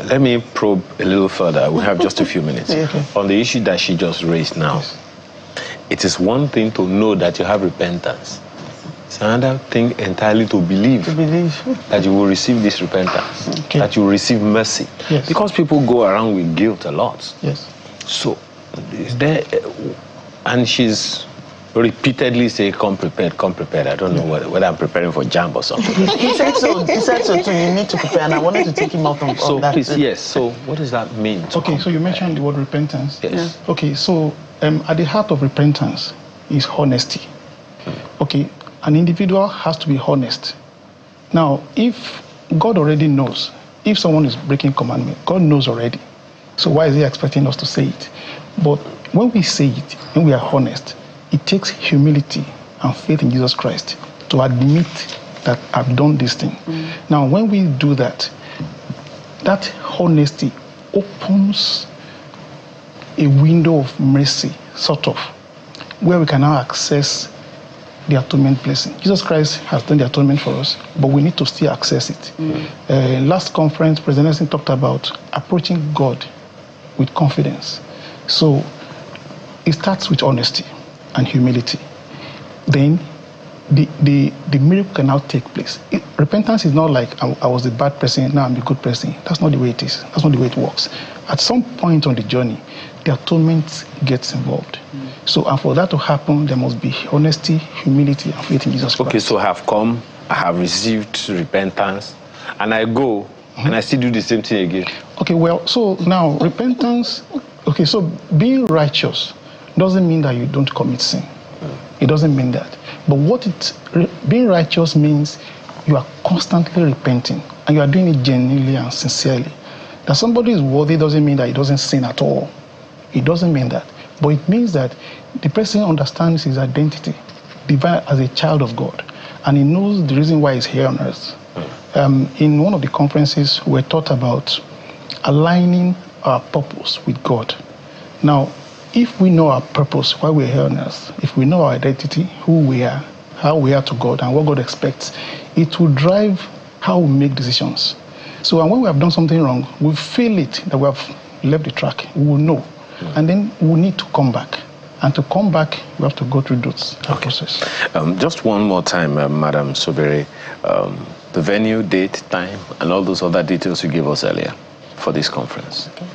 Speaker 2: Let me probe a little further. We have just a few minutes.
Speaker 1: Okay.
Speaker 2: On the issue that she just raised now. Yes. It is one thing to know that you have repentance. It's another thing entirely to believe that you will receive this repentance, that you will receive mercy.
Speaker 9: Yes.
Speaker 2: Because people go around with guilt a lot.
Speaker 9: Yes.
Speaker 2: So, is there, and she's repeatedly say, come prepared, come prepared. I don't know whether I'm preparing for jam or something.
Speaker 1: He said so. He said so too. You need to prepare, and I wanted to take him out from
Speaker 2: so
Speaker 1: that.
Speaker 2: Please, yes. So what does that mean?
Speaker 9: Okay, so you mentioned the word repentance.
Speaker 2: Yes.
Speaker 9: Yeah. Okay, so at the heart of repentance is honesty. Okay, an individual has to be honest. Now, if God already knows, if someone is breaking commandment, God knows already. So why is He expecting us to say it? But when we say it, when we are honest, it takes humility and faith in Jesus Christ to admit that I've done this thing. Now, when we do that, that honesty opens a window of mercy, sort of, where we can now access the atonement blessing. Jesus Christ has done the atonement for us, but we need to still access it. Last conference, President Nelson talked about approaching God with confidence. So it starts with honesty and humility. Then the miracle can now take place. Repentance is not like I was a bad person, now I'm a good person. That's not the way it is. That's not the way it works. At some point on the journey, the atonement gets involved. So, and for that to happen, there must be honesty, humility, and faith in Jesus Christ.
Speaker 2: Okay, so I have come, I have received repentance, and I go, and I still do the same thing again.
Speaker 9: Okay, well, so now repentance, okay, so being righteous doesn't mean that you don't commit sin. It doesn't mean that. But being righteous means you are constantly repenting, and you are doing it genuinely and sincerely. That somebody is worthy doesn't mean that he doesn't sin at all. It doesn't mean that. But it means that the person understands his identity, divine as a child of God, and he knows the reason why he's here on earth. In one of the conferences, we were taught about aligning our purpose with God. Now, if we know our purpose, why we're here on earth, if we know our identity, who we are, how we are to God, and what God expects, it will drive how we make decisions. So, and when we have done something wrong, we feel it that we have left the track. We will know. And then we need to come back. And to come back, we have to go through that process.
Speaker 2: Just one more time, Madam Sobere. the venue, date, time, and all those other details you gave us earlier for this conference.
Speaker 1: Okay.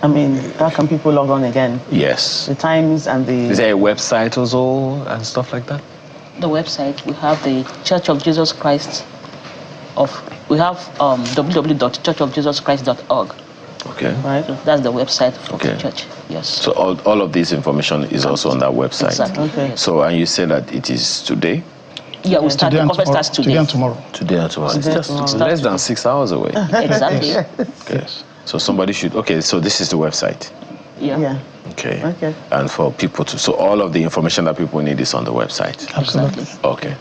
Speaker 1: I mean, how can people log on again?
Speaker 2: Yes.
Speaker 1: The times and the...
Speaker 2: Is there a website also and stuff like that?
Speaker 8: The website, we have the Church of Jesus Christ we have www.churchofjesuschrist.org.
Speaker 2: Okay.
Speaker 8: Right. So that's the website for
Speaker 2: okay.
Speaker 8: the church. Yes.
Speaker 2: So all of this information is also on that website.
Speaker 8: Exactly.
Speaker 1: Okay.
Speaker 8: Yes.
Speaker 2: So, and you say that it is today?
Speaker 8: Yeah, we start. The conference starts today.
Speaker 9: Today and tomorrow.
Speaker 2: Today and tomorrow. It's just less than 6 hours away.
Speaker 8: Exactly.
Speaker 2: Okay. So somebody should. Okay. So this is the website.
Speaker 8: Yeah.
Speaker 2: Okay.
Speaker 1: Okay.
Speaker 2: And for people to, so all of the information that people need is on the website.
Speaker 9: Absolutely.
Speaker 2: Okay.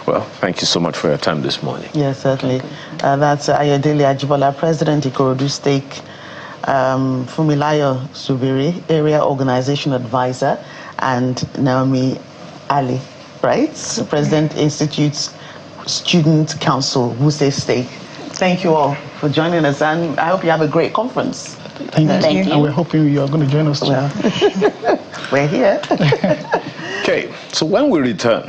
Speaker 2: Well, thank you so much for your time this morning.
Speaker 1: Yes, certainly. That's Ayodele Ajibola, President, Ikorodu Stake, Fumilayo Subiri, Area Organization Advisor, and Naomi Ali, right? President, Institute's Student Council, Wuse Stake. Thank you all for joining us, and I hope you have a great conference.
Speaker 9: Thank you. And we're hoping you are going to join us too.
Speaker 1: Well, we're here.
Speaker 2: Okay, so when we return,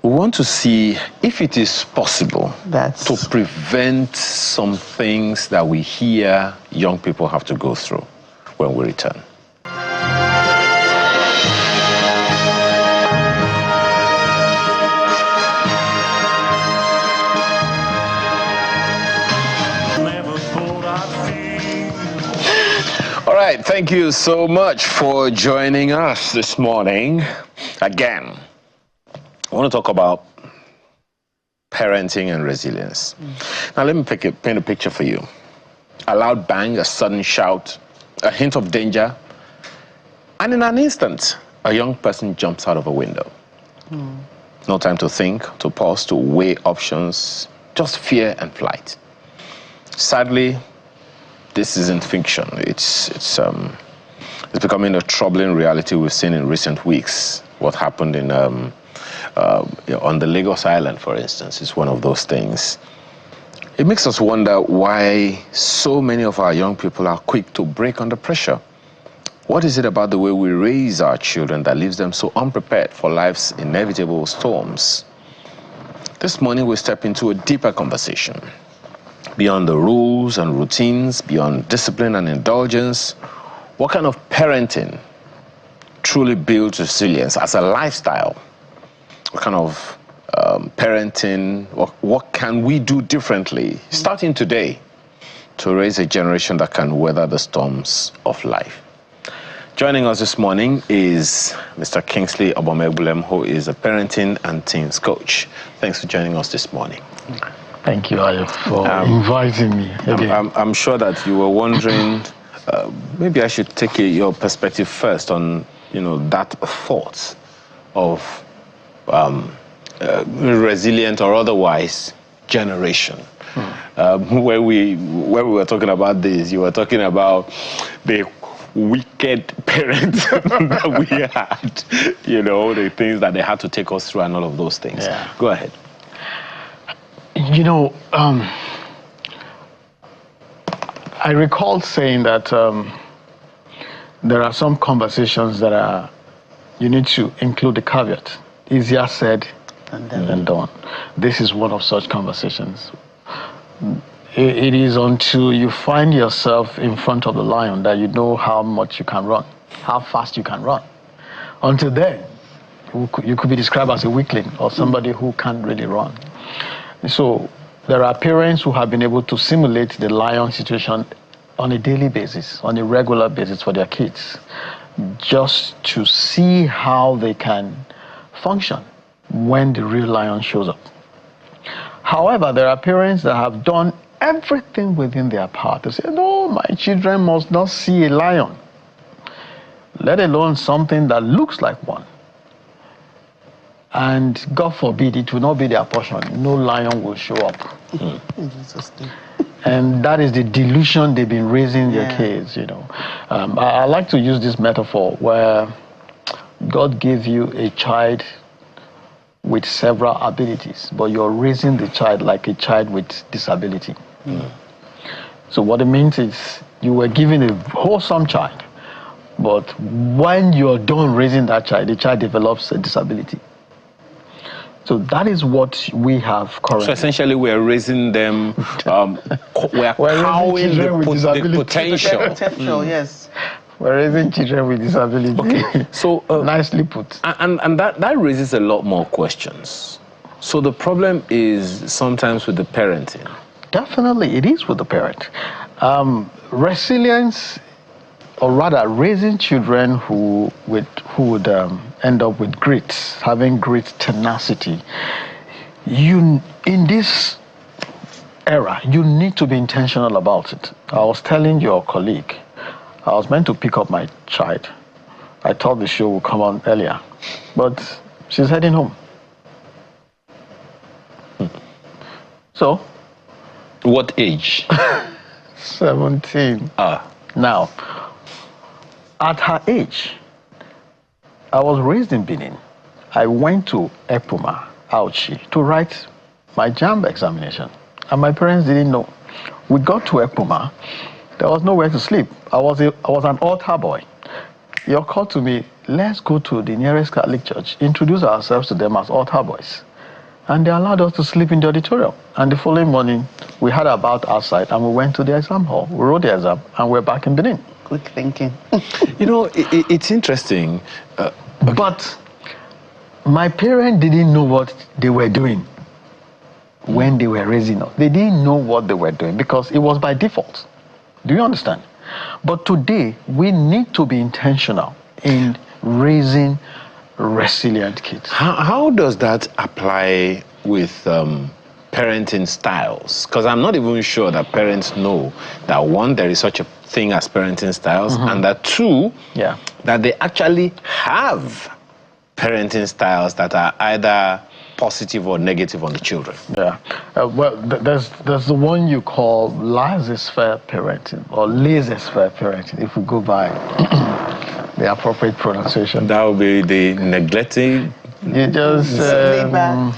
Speaker 2: we want to see if it is possible to prevent some things that we hear young people have to go through when we return. All right, thank you so much for joining us this morning. Again, I want to talk about parenting and resilience. Now, let me paint a picture for you. A loud bang, a sudden shout, a hint of danger, and in an instant, a young person jumps out of a window. No time to think, to pause, to weigh options, just fear and flight. Sadly, this isn't fiction. It's becoming a troubling reality we've seen in recent weeks. What happened in on the Lagos Island, for instance, is one of those things. It makes us wonder why so many of our young people are quick to break under pressure. What is it about the way we raise our children that leaves them so unprepared for life's inevitable storms? This morning we step into a deeper conversation. Beyond the rules and routines, beyond discipline and indulgence, what kind of parenting truly builds resilience as a lifestyle? What kind of parenting, what can we do differently, starting today, to raise a generation that can weather the storms of life? Joining us this morning is Mr. Kingsley Obomegbulem, who is a parenting and teens coach. Thanks for joining us this morning.
Speaker 11: Thank you, Ayo, for inviting me again.
Speaker 2: I'm sure that you were wondering, maybe I should take your perspective first on, that thought of resilient or otherwise generation. When we were talking about this, you were talking about the wicked parents that we had, the things that they had to take us through and all of those things.
Speaker 11: Yeah.
Speaker 2: Go ahead.
Speaker 11: I recall saying that there are some conversations that you need to include the caveat. Easier said than done. This is one of such conversations. It is until you find yourself in front of the lion that you know how much you can run, how fast you can run. Until then, you could be described as a weakling or somebody who can't really run. So there are parents who have been able to simulate the lion situation on a daily basis, on a regular basis for their kids, just to see how they can function when the real lion shows up. However, there are parents that have done everything within their power to say, no, my children must not see a lion, let alone something that looks like one. And God forbid, it will not be their portion. No lion will show up. And that is the delusion they've been raising their kids, I like to use this metaphor where God gave you a child with several abilities, but you're raising the child like a child with disability. So what it means is you were given a wholesome child, but when you're done raising that child, the child develops a disability. So that is what we have currently.
Speaker 2: So essentially, we're raising them, we're cowing the potential.
Speaker 1: Potential, yes.
Speaker 11: We're raising children with disability.
Speaker 2: Okay, so
Speaker 11: nicely put.
Speaker 2: And that raises a lot more questions. So the problem is sometimes with the parenting.
Speaker 11: Definitely, it is with the parent. Resilience, or rather, raising children who would end up with grit, having grit tenacity. In this era, you need to be intentional about it. I was telling your colleague, I was meant to pick up my child. I thought the show would come on earlier, but she's heading home. So,
Speaker 2: what age?
Speaker 11: 17. Now, at her age, I was raised in Benin. I went to Epuma, Auchi, to write my JAMB examination. And my parents didn't know. We got to Epuma, there was nowhere to sleep. I was an altar boy. He called to me, let's go to the nearest Catholic church, introduce ourselves to them as altar boys. And they allowed us to sleep in the auditorium. And the following morning, we had our bath outside and we went to the exam hall. We wrote the exam and we're back in Benin.
Speaker 1: Quick thinking.
Speaker 2: You know, it's interesting.
Speaker 11: But my parents didn't know what they were doing when they were raising us. They didn't know what they were doing because it was by default. Do you understand? But today, we need to be intentional in raising resilient kids.
Speaker 2: How does that apply with parenting styles? Because I'm not even sure that parents know that, one, there is such a thing as parenting styles, and that, two, that they actually have parenting styles that are either positive or negative on the children.
Speaker 11: Yeah. Well, there's the one you call laissez-faire parenting or laissez-faire parenting, if we go by the appropriate pronunciation.
Speaker 2: That would be the neglecting.
Speaker 11: You just
Speaker 1: laissez-faire.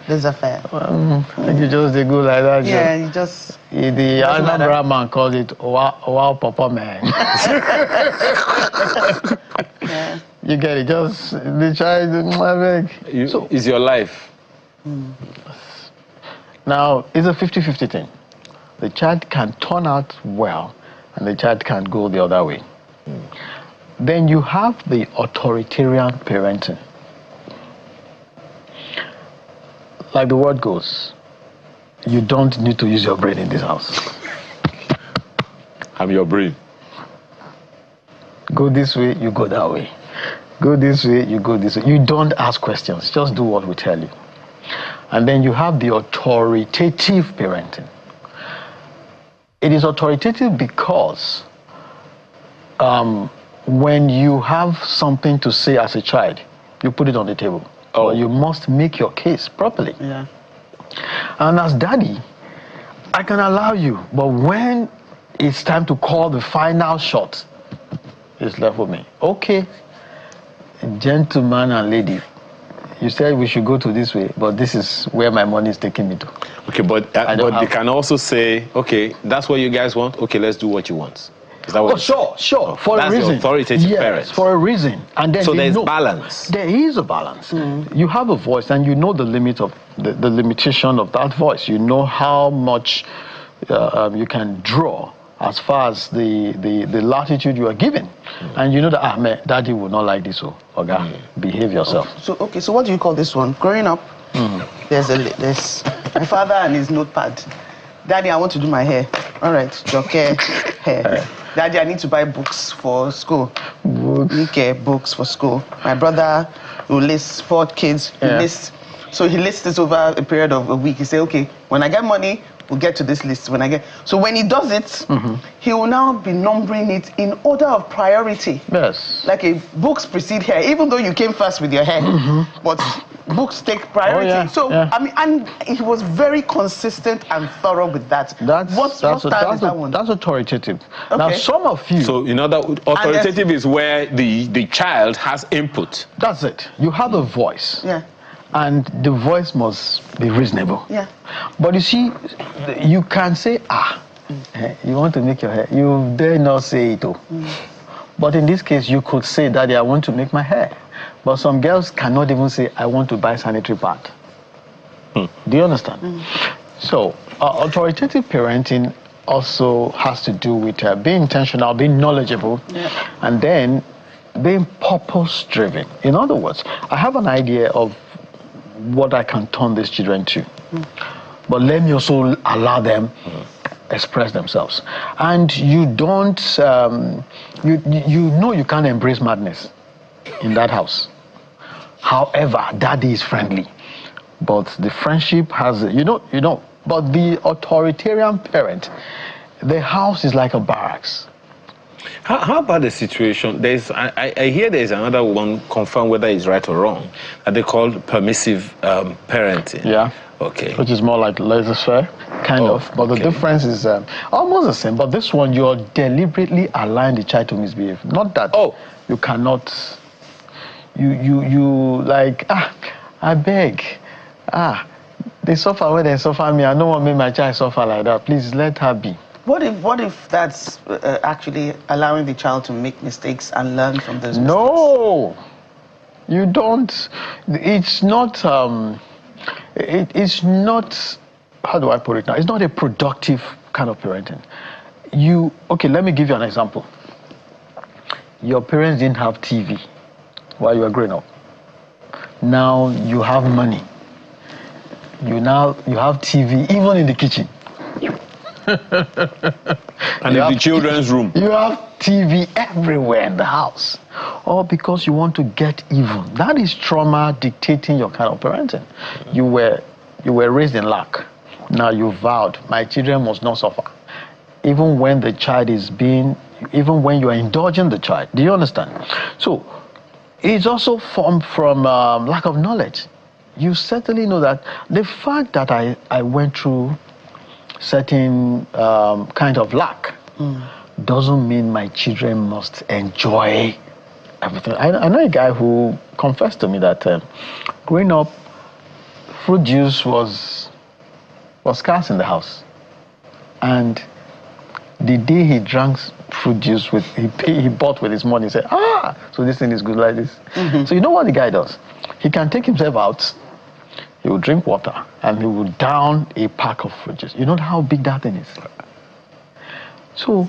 Speaker 11: You just go like that.
Speaker 1: Yeah, you just.
Speaker 11: The Anambra man calls it wow papa man.
Speaker 1: Yeah.
Speaker 11: You get it. Just the child.
Speaker 2: So is your life.
Speaker 11: Now it's a 50-50 thing. The child can turn out well, and the child can go the other way. Then you have the authoritarian parenting. Like the word goes, you don't need to use your brain in this house.
Speaker 2: I'm your brain.
Speaker 11: Go this way, you go that way. Go this way, you go this way. You don't ask questions, just do what we tell you. And then you have the authoritative parenting. It is authoritative because when you have something to say as a child, you put it on the table. Or you must make your case properly.
Speaker 1: Yeah.
Speaker 11: And as daddy, I can allow you, but when it's time to call the final shot, it's left with me. Okay, gentleman and lady, you said we should go to this way, but this is where my money is taking me to.
Speaker 2: Okay, but they can also say, okay, that's what you guys want. Okay, let's do what you want. Is that what
Speaker 11: sure. For a reason.
Speaker 2: That's authoritative parents.
Speaker 11: For a reason. And then
Speaker 2: so there's balance.
Speaker 11: There is a balance. You have a voice, and you know the limit of the limitation of that voice. You know how much you can draw as far as the latitude you are given. And you know that, man, daddy will not like this, so behave yourself.
Speaker 1: Okay, so what do you call this one? Growing up, there's my father and his notepad. Daddy, I want to do my hair. All right, jockey, hair. Daddy, I need to buy books for school. Books for school. My brother will list 4 kids. So he lists this over a period of a week. He say, okay, when I get money, we'll get to this list. So when he does it, he will now be numbering it in order of priority.
Speaker 11: Yes.
Speaker 1: Like books precede hair, even though you came first with your hair, but books take priority. I mean, and he was very consistent and thorough with that. That's
Speaker 11: authoritative. Okay. Now, some of you.
Speaker 2: So, authoritative is where the child has input.
Speaker 11: That's it. You have a voice.
Speaker 1: Yeah.
Speaker 11: And the voice must be reasonable.
Speaker 1: Yeah.
Speaker 11: But you see, you can say, you want to make your hair. You dare not say it. But in this case, you could say, Daddy, I want to make my hair. But some girls cannot even say, I want to buy sanitary pad. Do you understand? So, authoritative parenting also has to do with being intentional, being knowledgeable, and then being purpose-driven. In other words, I have an idea of what I can turn these children to, but let me also allow them express themselves. And you don't, you know you can't embrace madness in that house. However, daddy is friendly, but the friendship has, but the authoritarian parent, the house is like a barracks.
Speaker 2: How about the situation? I hear there's another one, confirm whether it's right or wrong, that they call permissive parenting.
Speaker 11: Yeah.
Speaker 2: Okay.
Speaker 11: Which is more like laissez-faire, kind of. But the difference is almost the same. But this one, you're deliberately allowing the child to misbehave. Not that you cannot, you like, I beg, they suffer when they suffer me. I don't want to make my child suffer like that. Please let her be.
Speaker 1: What if that's actually allowing the child to make mistakes and learn from those mistakes?
Speaker 11: No, you don't. It's not. It's not. How do I put it now? It's not a productive kind of parenting. Okay? Let me give you an example. Your parents didn't have TV while you were growing up. Now you have money. You have TV even in the kitchen.
Speaker 2: And in the children's room.
Speaker 11: You have TV everywhere in the house. All because you want to get even. That is trauma dictating your kind of parenting. You were raised in lack. Now you vowed, my children must not suffer. Even when the child even when you are indulging the child. Do you understand? So, it's also formed from lack of knowledge. You certainly know that the fact that I went through certain kind of lack doesn't mean my children must enjoy everything. I know a guy who confessed to me that growing up, fruit juice was scarce in the house, and the day he drank fruit juice he bought with his money, he said, so this thing is good like this. So you know what the guy does? He can take himself out, he will drink water, and he will down a pack of fruit juice. You know how big that thing is? So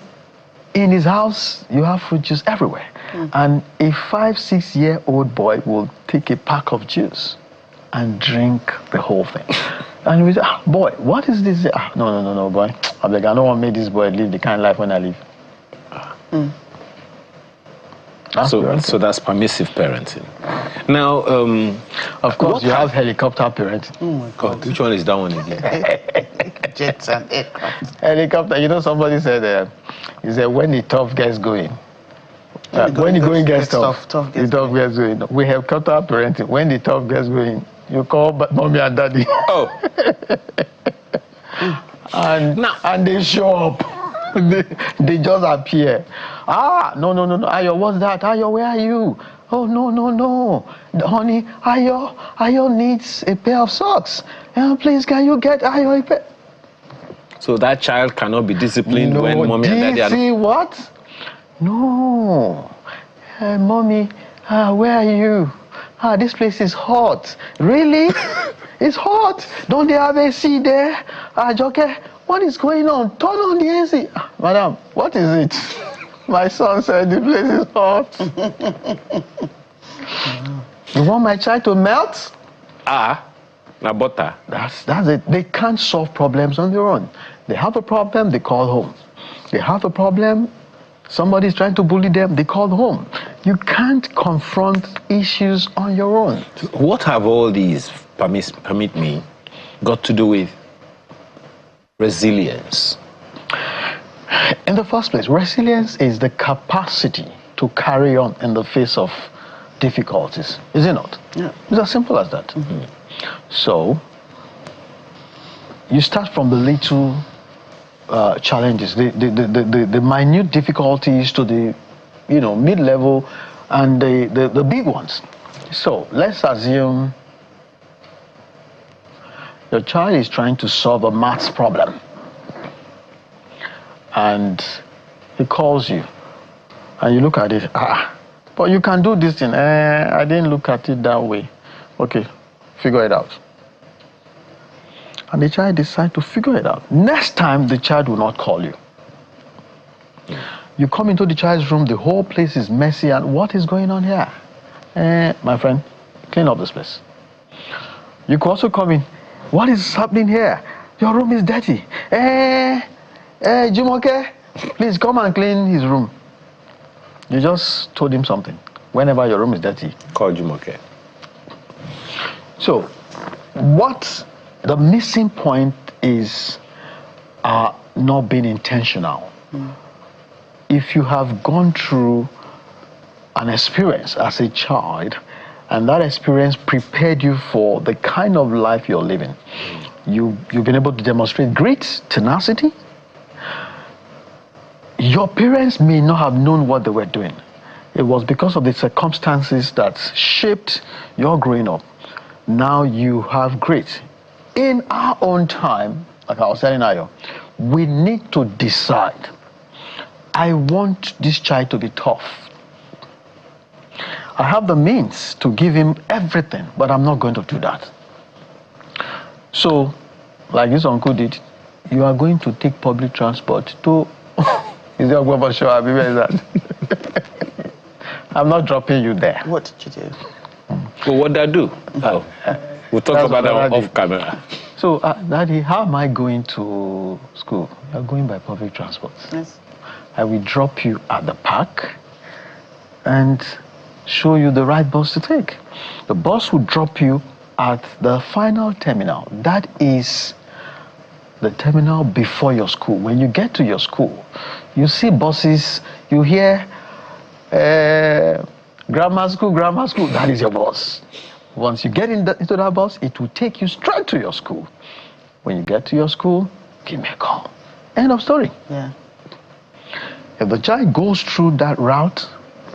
Speaker 11: in his house, you have fruit juice everywhere. And a 5-6-year-old boy will take a pack of juice and drink the whole thing. And we say, boy, what is this? No, boy. I beg, I don't want to make this boy live the kind of life when I live.
Speaker 2: So that's permissive parenting. Now,
Speaker 11: of course, you have helicopter parenting.
Speaker 1: Oh my God.
Speaker 2: Which one is that one again?
Speaker 1: Jets and aircraft.
Speaker 11: Helicopter. You know, somebody said, he said, when the tough gets going, when the going gets tough, the tough gets going. We have helicopter parenting. When the tough gets going, you call mommy and daddy. And they show up. they just appear. No. Ayo, what's that? Ayo, where are you? Oh, no. Honey, Ayo needs a pair of socks. Please, can you get Ayo a pair?
Speaker 2: So that child cannot be disciplined when mommy and daddy are...
Speaker 11: See what? No. Mommy, where are you? This place is hot. Really? It's hot. Don't they have AC there? Joke, what is going on? Turn on the AC. Madam, what is it? My son said the place is hot. You want my child to melt?
Speaker 2: Na butter.
Speaker 11: That's it. They can't solve problems on their own. They have a problem, they call home. They have a problem, somebody's trying to bully them, they call home. You can't confront issues on your own.
Speaker 2: What have all these, permit me, got to do with resilience?
Speaker 11: In the first place, resilience is the capacity to carry on in the face of difficulties, is it not?
Speaker 1: Yeah.
Speaker 11: It's as simple as that. So, you start from the little challenges, the minute difficulties to the mid-level and the big ones. So let's assume your child is trying to solve a maths problem and he calls you and you look at it, but you can do this thing. I didn't look at it that way. Okay, figure it out. And the child decides to figure it out. Next time, the child will not call you. You come into the child's room, the whole place is messy, and what is going on here? My friend, clean up this place. You could also come in. What is happening here? Your room is dirty. Jumoke, please come and clean his room. You just told him something. Whenever your room is dirty,
Speaker 2: call Jumoke.
Speaker 11: So, what the missing point is not being intentional. If you have gone through an experience as a child, and that experience prepared you for the kind of life you're living, you've been able to demonstrate grit, tenacity. Your parents may not have known what they were doing. It was because of the circumstances that shaped your growing up. Now you have grit. In our own time, like I was telling Ayo, we need to decide. I want this child to be tough. I have the means to give him everything, but I'm not going to do that. So, like this uncle did, you are going to take public transport to... Is there a for sure? I'm not dropping you there.
Speaker 1: What did you do?
Speaker 2: Well, what did I do? We'll talk about that off camera.
Speaker 11: So, Daddy, how am I going to school? You're going by public transport.
Speaker 1: Yes.
Speaker 11: I will drop you at the park and show you the right bus to take. The bus will drop you at the final terminal. That is the terminal before your school. When you get to your school, you see buses, you hear grammar school, that is your bus. Once you get into that bus, it will take you straight to your school. When you get to your school, give me a call. End of story.
Speaker 1: Yeah.
Speaker 11: If the child goes through that route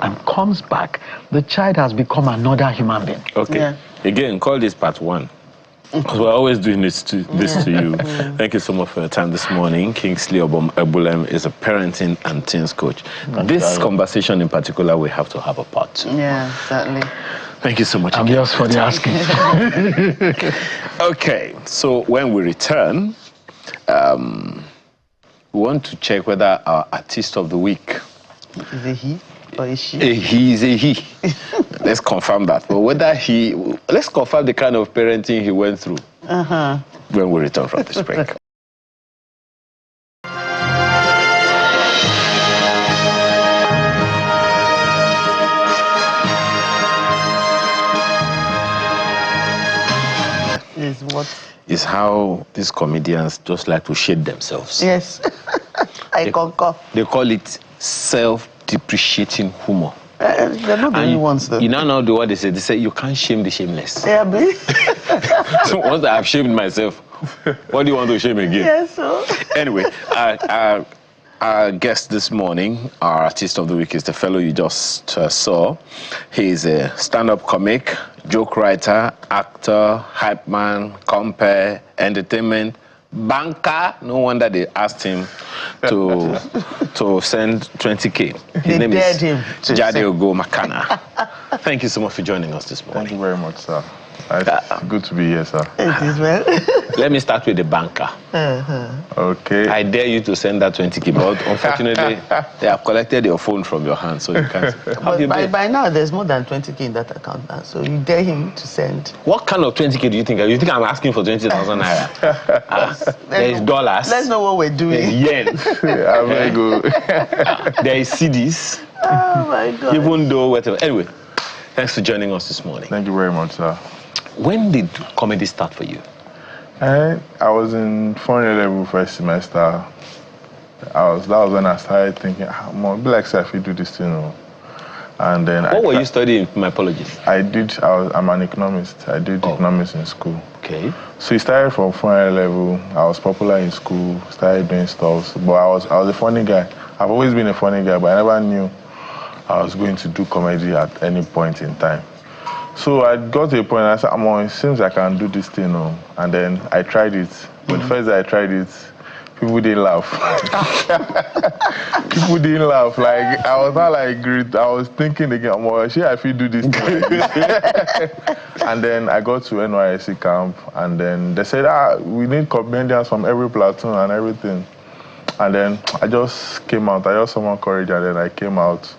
Speaker 11: and comes back, the child has become another human being.
Speaker 2: Okay.
Speaker 1: Yeah.
Speaker 2: Again, call this part 1. Because we're always doing this to you. Thank you so much for your time this morning. Kingsley Ebulem is a parenting and teens coach. This conversation in particular, we have to have a part 2.
Speaker 1: Yeah, certainly.
Speaker 2: Thank you so much.
Speaker 11: I'm yours for the asking.
Speaker 2: Okay, so when we return, we want to check whether our artist of the week
Speaker 1: is a he or is she?
Speaker 2: He is a he. Let's confirm that. But whether let's confirm the kind of parenting he went through when we return from this break. Is how these comedians just like to shade themselves.
Speaker 1: Yes, I concur.
Speaker 2: They call it self-depreciating humor.
Speaker 1: They're not the only ones, though.
Speaker 2: You now know what they say. They say you can't shame the shameless.
Speaker 1: Yeah, but...
Speaker 2: So once I have shamed myself, what do you want to shame again?
Speaker 1: Yes, so...
Speaker 2: Anyway, our guest this morning, our artist of the week, is the fellow you just saw. He's a stand-up comic, joke writer, actor, hype man, compere, entertainment, banker. No wonder they asked him to send 20K. His name is Jade Ogo Makana. Thank you so much for joining us this morning.
Speaker 12: Thank you very much, sir. It's good to be here, sir.
Speaker 1: It is well.
Speaker 2: Let me start with the banker.
Speaker 12: Okay.
Speaker 2: I dare you to send that 20K, but unfortunately, they have collected your phone from your hand, so you can't.
Speaker 1: But by now, there's more than 20K in that account now, so you dare him to send.
Speaker 2: What kind of 20K do you think? You think I'm asking for 20,000 naira? There is dollars.
Speaker 1: Let's know what we're doing.
Speaker 2: There is yen.
Speaker 12: Yeah, very good.
Speaker 2: There is CDs.
Speaker 1: Oh my God.
Speaker 2: Even though whatever. Anyway, thanks for joining us this morning.
Speaker 12: Thank you very much, sir.
Speaker 2: When did comedy start for you?
Speaker 12: I was in foreign level first semester. That was when I started thinking, I'm like, sir, if you do this thing, and then
Speaker 2: what were you studying? My apologies.
Speaker 12: I'm an economist. I did economics in school.
Speaker 2: Okay.
Speaker 12: So it started from foreign level. I was popular in school. Started doing stuff. But I was a funny guy. I've always been a funny guy, but I never knew I was going to do comedy at any point in time. So I got to a point, I said, it seems I can do this thing. And then I tried it. But first I tried it, people didn't laugh. people didn't laugh. Like, I was not like great. I was thinking again, well, shit, I feel do this thing like this. And then I got to NYSC camp, and then they said, we need comedians from every platoon and everything. And then I just came out. I just summoned courage, and then I came out.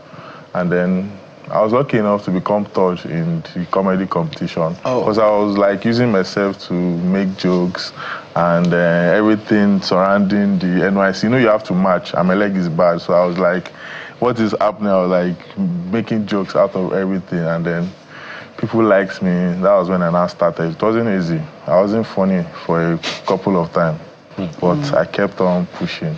Speaker 12: And then I was lucky enough to become third in the comedy competition. Because I was like using myself to make jokes and everything surrounding the NYC. You know, you have to match, and my leg is bad. So I was like, what is happening? I was like making jokes out of everything. And then people liked me. That was when I now started. It wasn't easy. I wasn't funny for a couple of times. But I kept on pushing.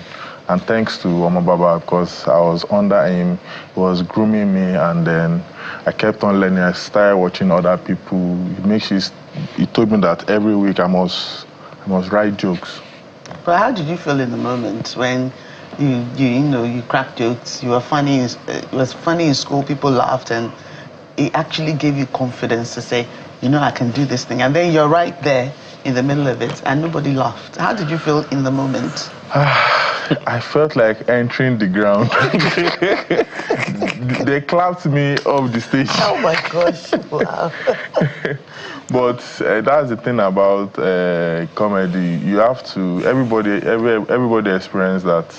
Speaker 12: And thanks to Oma Baba, because I was under him, he was grooming me, and then I kept on learning. I started watching other people. He told me that every week I must write jokes.
Speaker 1: But how did you feel in the moment when you cracked jokes? You were funny. It was funny in school. People laughed, and it actually gave you confidence to say, I can do this thing. And then you're right there in the middle of it, and nobody laughed. How did you feel in the moment?
Speaker 12: I felt like entering the ground. They clapped me off the stage.
Speaker 1: Oh my gosh! Wow.
Speaker 12: But that's the thing about comedy. You have to. Everybody experience that.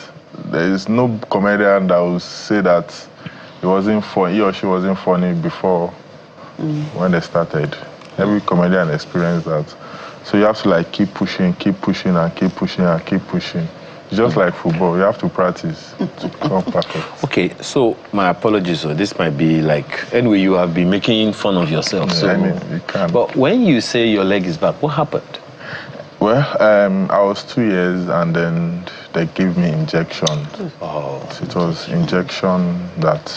Speaker 12: There is no comedian that will say that he or she wasn't funny before when they started. Every comedian experienced that. So you have to like keep pushing, and keep pushing, and keep pushing. It's just like football. You have to practice to become perfect.
Speaker 2: Okay, so my apologies. So this might be like, anyway, you have been making fun of yourself.
Speaker 12: Yeah,
Speaker 2: so
Speaker 12: I mean, you can.
Speaker 2: But when you say your leg is back, what happened?
Speaker 12: Well, I was 2 years, and then they gave me injection.
Speaker 2: Oh.
Speaker 12: So it was injection that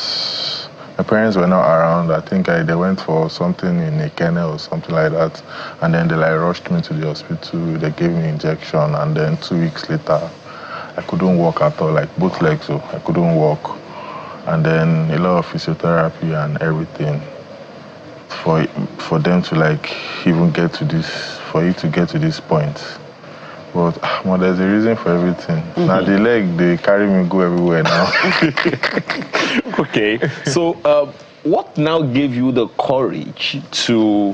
Speaker 12: my parents were not around. I think they went for something in a kennel or something like that, and then they like rushed me to the hospital. They gave me injection, and then 2 weeks later, I couldn't walk at all, like both legs, so I couldn't walk. And then a lot of physiotherapy and everything for them to like even get to this, for you to get to this point. But there's a reason for everything. Now the leg, they carry me go everywhere now.
Speaker 2: Okay, so what now gave you the courage to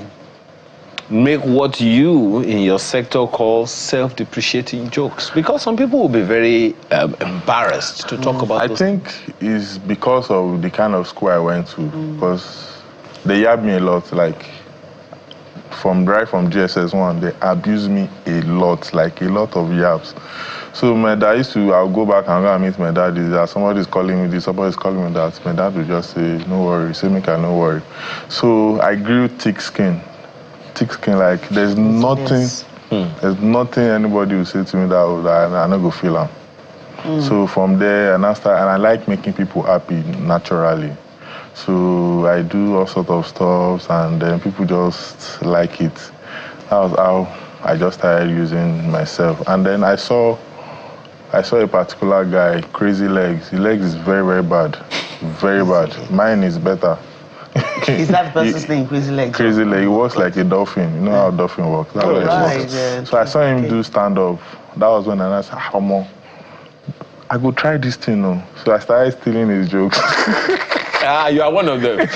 Speaker 2: make what you in your sector call self-depreciating jokes? Because some people will be very embarrassed to talk about those.
Speaker 12: I think it's because of the kind of school I went to, because they yabbed me a lot, like right from GSS1, they abused me a lot, like a lot of yaps. So my dad I'll go back and go and meet my dad. Somebody's calling me this, somebody's calling me that. My dad would just say, no worry, say make I no worry. So I grew thick skin, like there's nothing anybody will say to me that I not go feel them. So from there, and I like making people happy naturally. So I do all sorts of stuff, and then people just like it. That was how I just started using myself. And then I saw a particular guy, Crazy Legs. His legs is very, very bad. Very bad. Mine is better.
Speaker 1: Is that the person's name, Crazy Legs?
Speaker 12: Crazy Legs. He works like a dolphin. You know how a dolphin works? That's what it works.
Speaker 1: Yeah.
Speaker 12: So I saw him do stand-up. That was when I said, I go try this thing now. So I started stealing his jokes.
Speaker 2: You are one of them.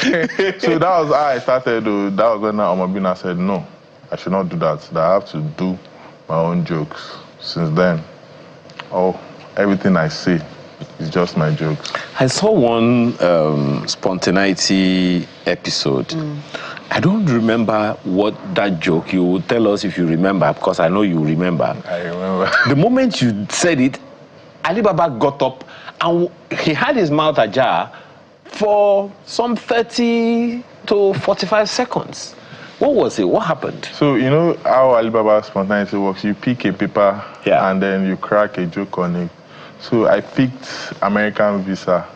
Speaker 12: So that was how I started. That was when Omabina said, no, I should not do that. That I have to do my own jokes. Since then, everything I say is just my jokes.
Speaker 2: I saw one spontaneity episode. I don't remember what that joke. You will tell us if you remember, because I know you remember.
Speaker 12: I remember.
Speaker 2: The moment you said it, Alibaba got up and he had his mouth ajar for some 30 to 45 seconds. What was it? What happened?
Speaker 12: So, you know how Alibaba spontaneity works? You pick a paper and then you crack a joke on it. So I picked American Visa.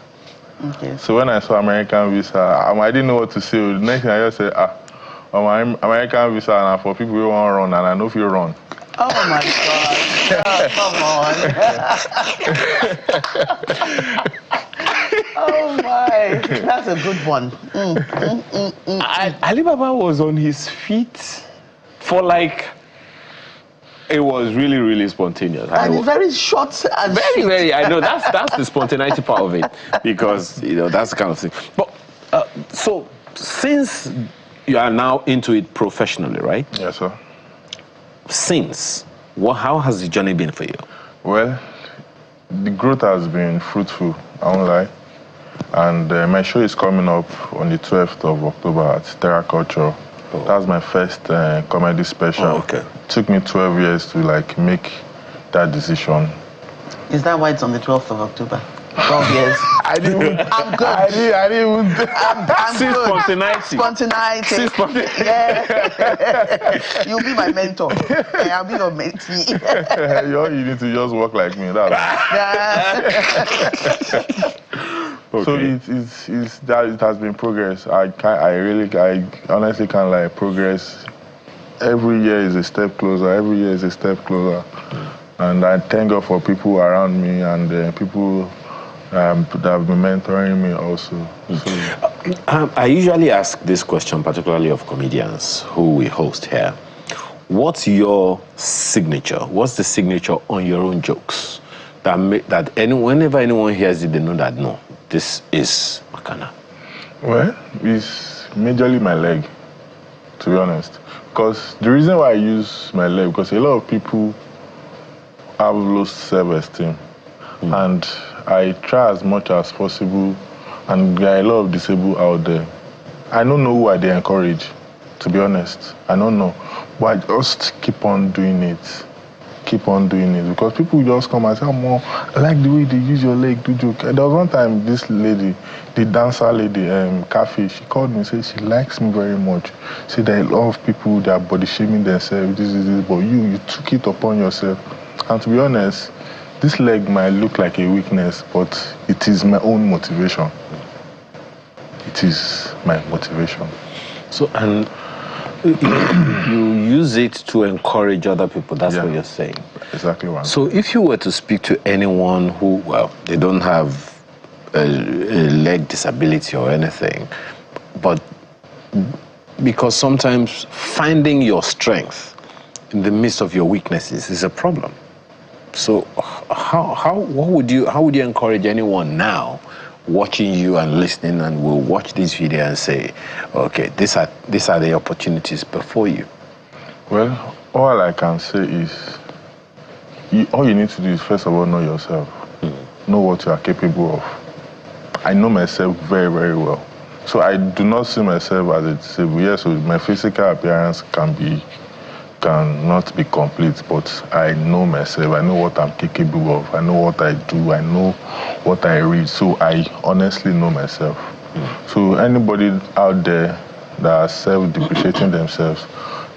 Speaker 1: Okay.
Speaker 12: So when I saw American Visa, I didn't know what to say. The next thing I just said, American Visa and for people who want to run, and I know if you run.
Speaker 1: Oh my God. Come on. Oh my, that's a good one.
Speaker 2: Alibaba was on his feet for like It was really, really spontaneous.
Speaker 1: And very short and
Speaker 2: very,
Speaker 1: sweet.
Speaker 2: very. I know that's the spontaneity part of it, because that's the kind of thing. But so since you are now into it professionally, right?
Speaker 12: Yes, sir.
Speaker 2: Since, how has the journey been for you?
Speaker 12: Well, the growth has been fruitful, I won't lie. And my show is coming up on the 12th of October at Terra Culture. Oh. That's my first comedy special.
Speaker 2: Oh, okay.
Speaker 12: It took me 12 years to make that decision.
Speaker 1: Is that why it's on the 12th of October? 12 years.
Speaker 12: I didn't.
Speaker 1: I'm good.
Speaker 12: I didn't.
Speaker 1: I'm
Speaker 2: See
Speaker 1: good.
Speaker 2: Spontaneity.
Speaker 1: Spontaneity. Yeah. You'll be my mentor. I'll be your mentee.
Speaker 12: You need to just work like me. That's
Speaker 2: okay.
Speaker 12: So it has been progress. I honestly can't lie. Progress. Every year is a step closer. Every year is a step closer. And I thank God for people around me and people that have been mentoring me also. So.
Speaker 2: I usually ask this question, particularly of comedians who we host here. What's your signature? What's the signature on your own jokes whenever anyone hears it, they know that no, this is Makana?
Speaker 12: Well, it's majorly my leg, to be honest. Because the reason why I use my leg, because a lot of people have low self-esteem. And I try as much as possible, and there are a lot of disabled out there. I don't know who they encourage, to be honest. I don't know. But I just keep on doing it. Because people just come and say, "Mom, I like the way they use your leg to joke." And there was one time this lady, the dancer lady, Kathy, she called me and said she likes me very much. She said there are a lot of people that are body shaming themselves, this, but you took it upon yourself. And to be honest, this leg might look like a weakness, but it is my own motivation. It is my motivation.
Speaker 2: So, and you use it to encourage other people, that's what you're saying.
Speaker 12: Exactly right.
Speaker 2: So if you were to speak to anyone who, well, they don't have a leg disability or anything, but because sometimes finding your strength in the midst of your weaknesses is a problem. So how would you encourage anyone now watching you and listening and will watch this video and say, okay, these are the opportunities before you?
Speaker 12: Well, all I can say is all you need to do is first of all know yourself. Know what you are capable of. I know myself very, very well. So I do not see myself as a disabled. Yes, so my physical appearance cannot be complete, but I know myself. I know what I'm capable of. I know what I do. I know what I read. So I honestly know myself. So anybody out there that are self-depreciating themselves,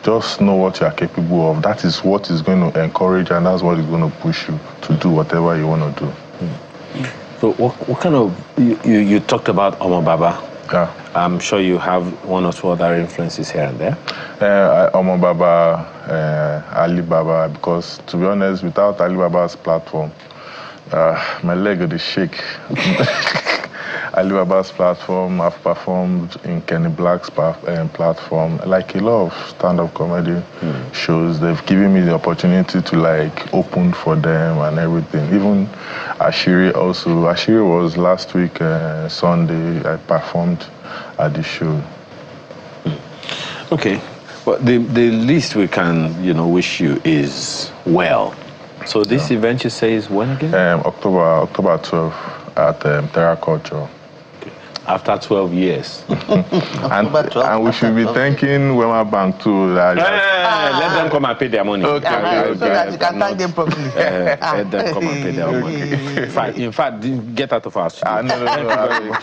Speaker 12: just know what you are capable of. That is what is going to encourage, and that's what is going to push you to do whatever you want to do.
Speaker 2: So what kind of, you talked about Omo Baba.
Speaker 12: Yeah.
Speaker 2: I'm sure you have one or two other influences here and there.
Speaker 12: Omo Baba, Ali Baba, because to be honest, without Ali Baba's platform, my leg would shake. Ali Baba's platform, I've performed in Kenny Black's platform, like a lot of stand-up comedy shows. They've given me the opportunity to open for them and everything. Even Ashiri also. Ashiri was last week, Sunday, I performed at the show.
Speaker 2: Okay, but the least we can, wish you is well. So this event you say is when again?
Speaker 12: October 12th at Terra Culture.
Speaker 2: After 12 years.
Speaker 12: and we should be thanking Wema Bank too.
Speaker 2: Let them come and pay their money.
Speaker 1: Okay. So that you can thank them properly.
Speaker 2: Let them come and pay their money. In fact, get out of our studio.
Speaker 12: No.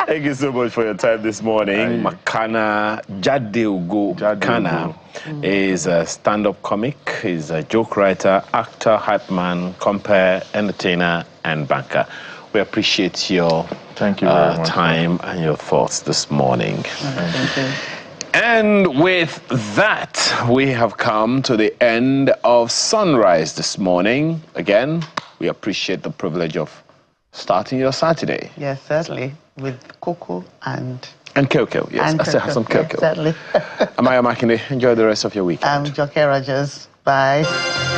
Speaker 2: Thank you so much for your time this morning. Makana Jadeugo Kana is a stand-up comic, he's a joke writer, actor, hype man, compere, entertainer, and banker. We appreciate your
Speaker 12: Thank you very much,
Speaker 2: time and your thoughts this morning.
Speaker 1: Thank you.
Speaker 2: And with that, we have come to the end of Sunrise this morning. Again, we appreciate the privilege of starting your Saturday.
Speaker 1: Yes, certainly. With Coco and
Speaker 2: Koko, yes. I still have some Koko.
Speaker 1: Yes, certainly.
Speaker 2: Amaya Makinde, enjoy the rest of your weekend.
Speaker 1: Joke Rogers. Bye.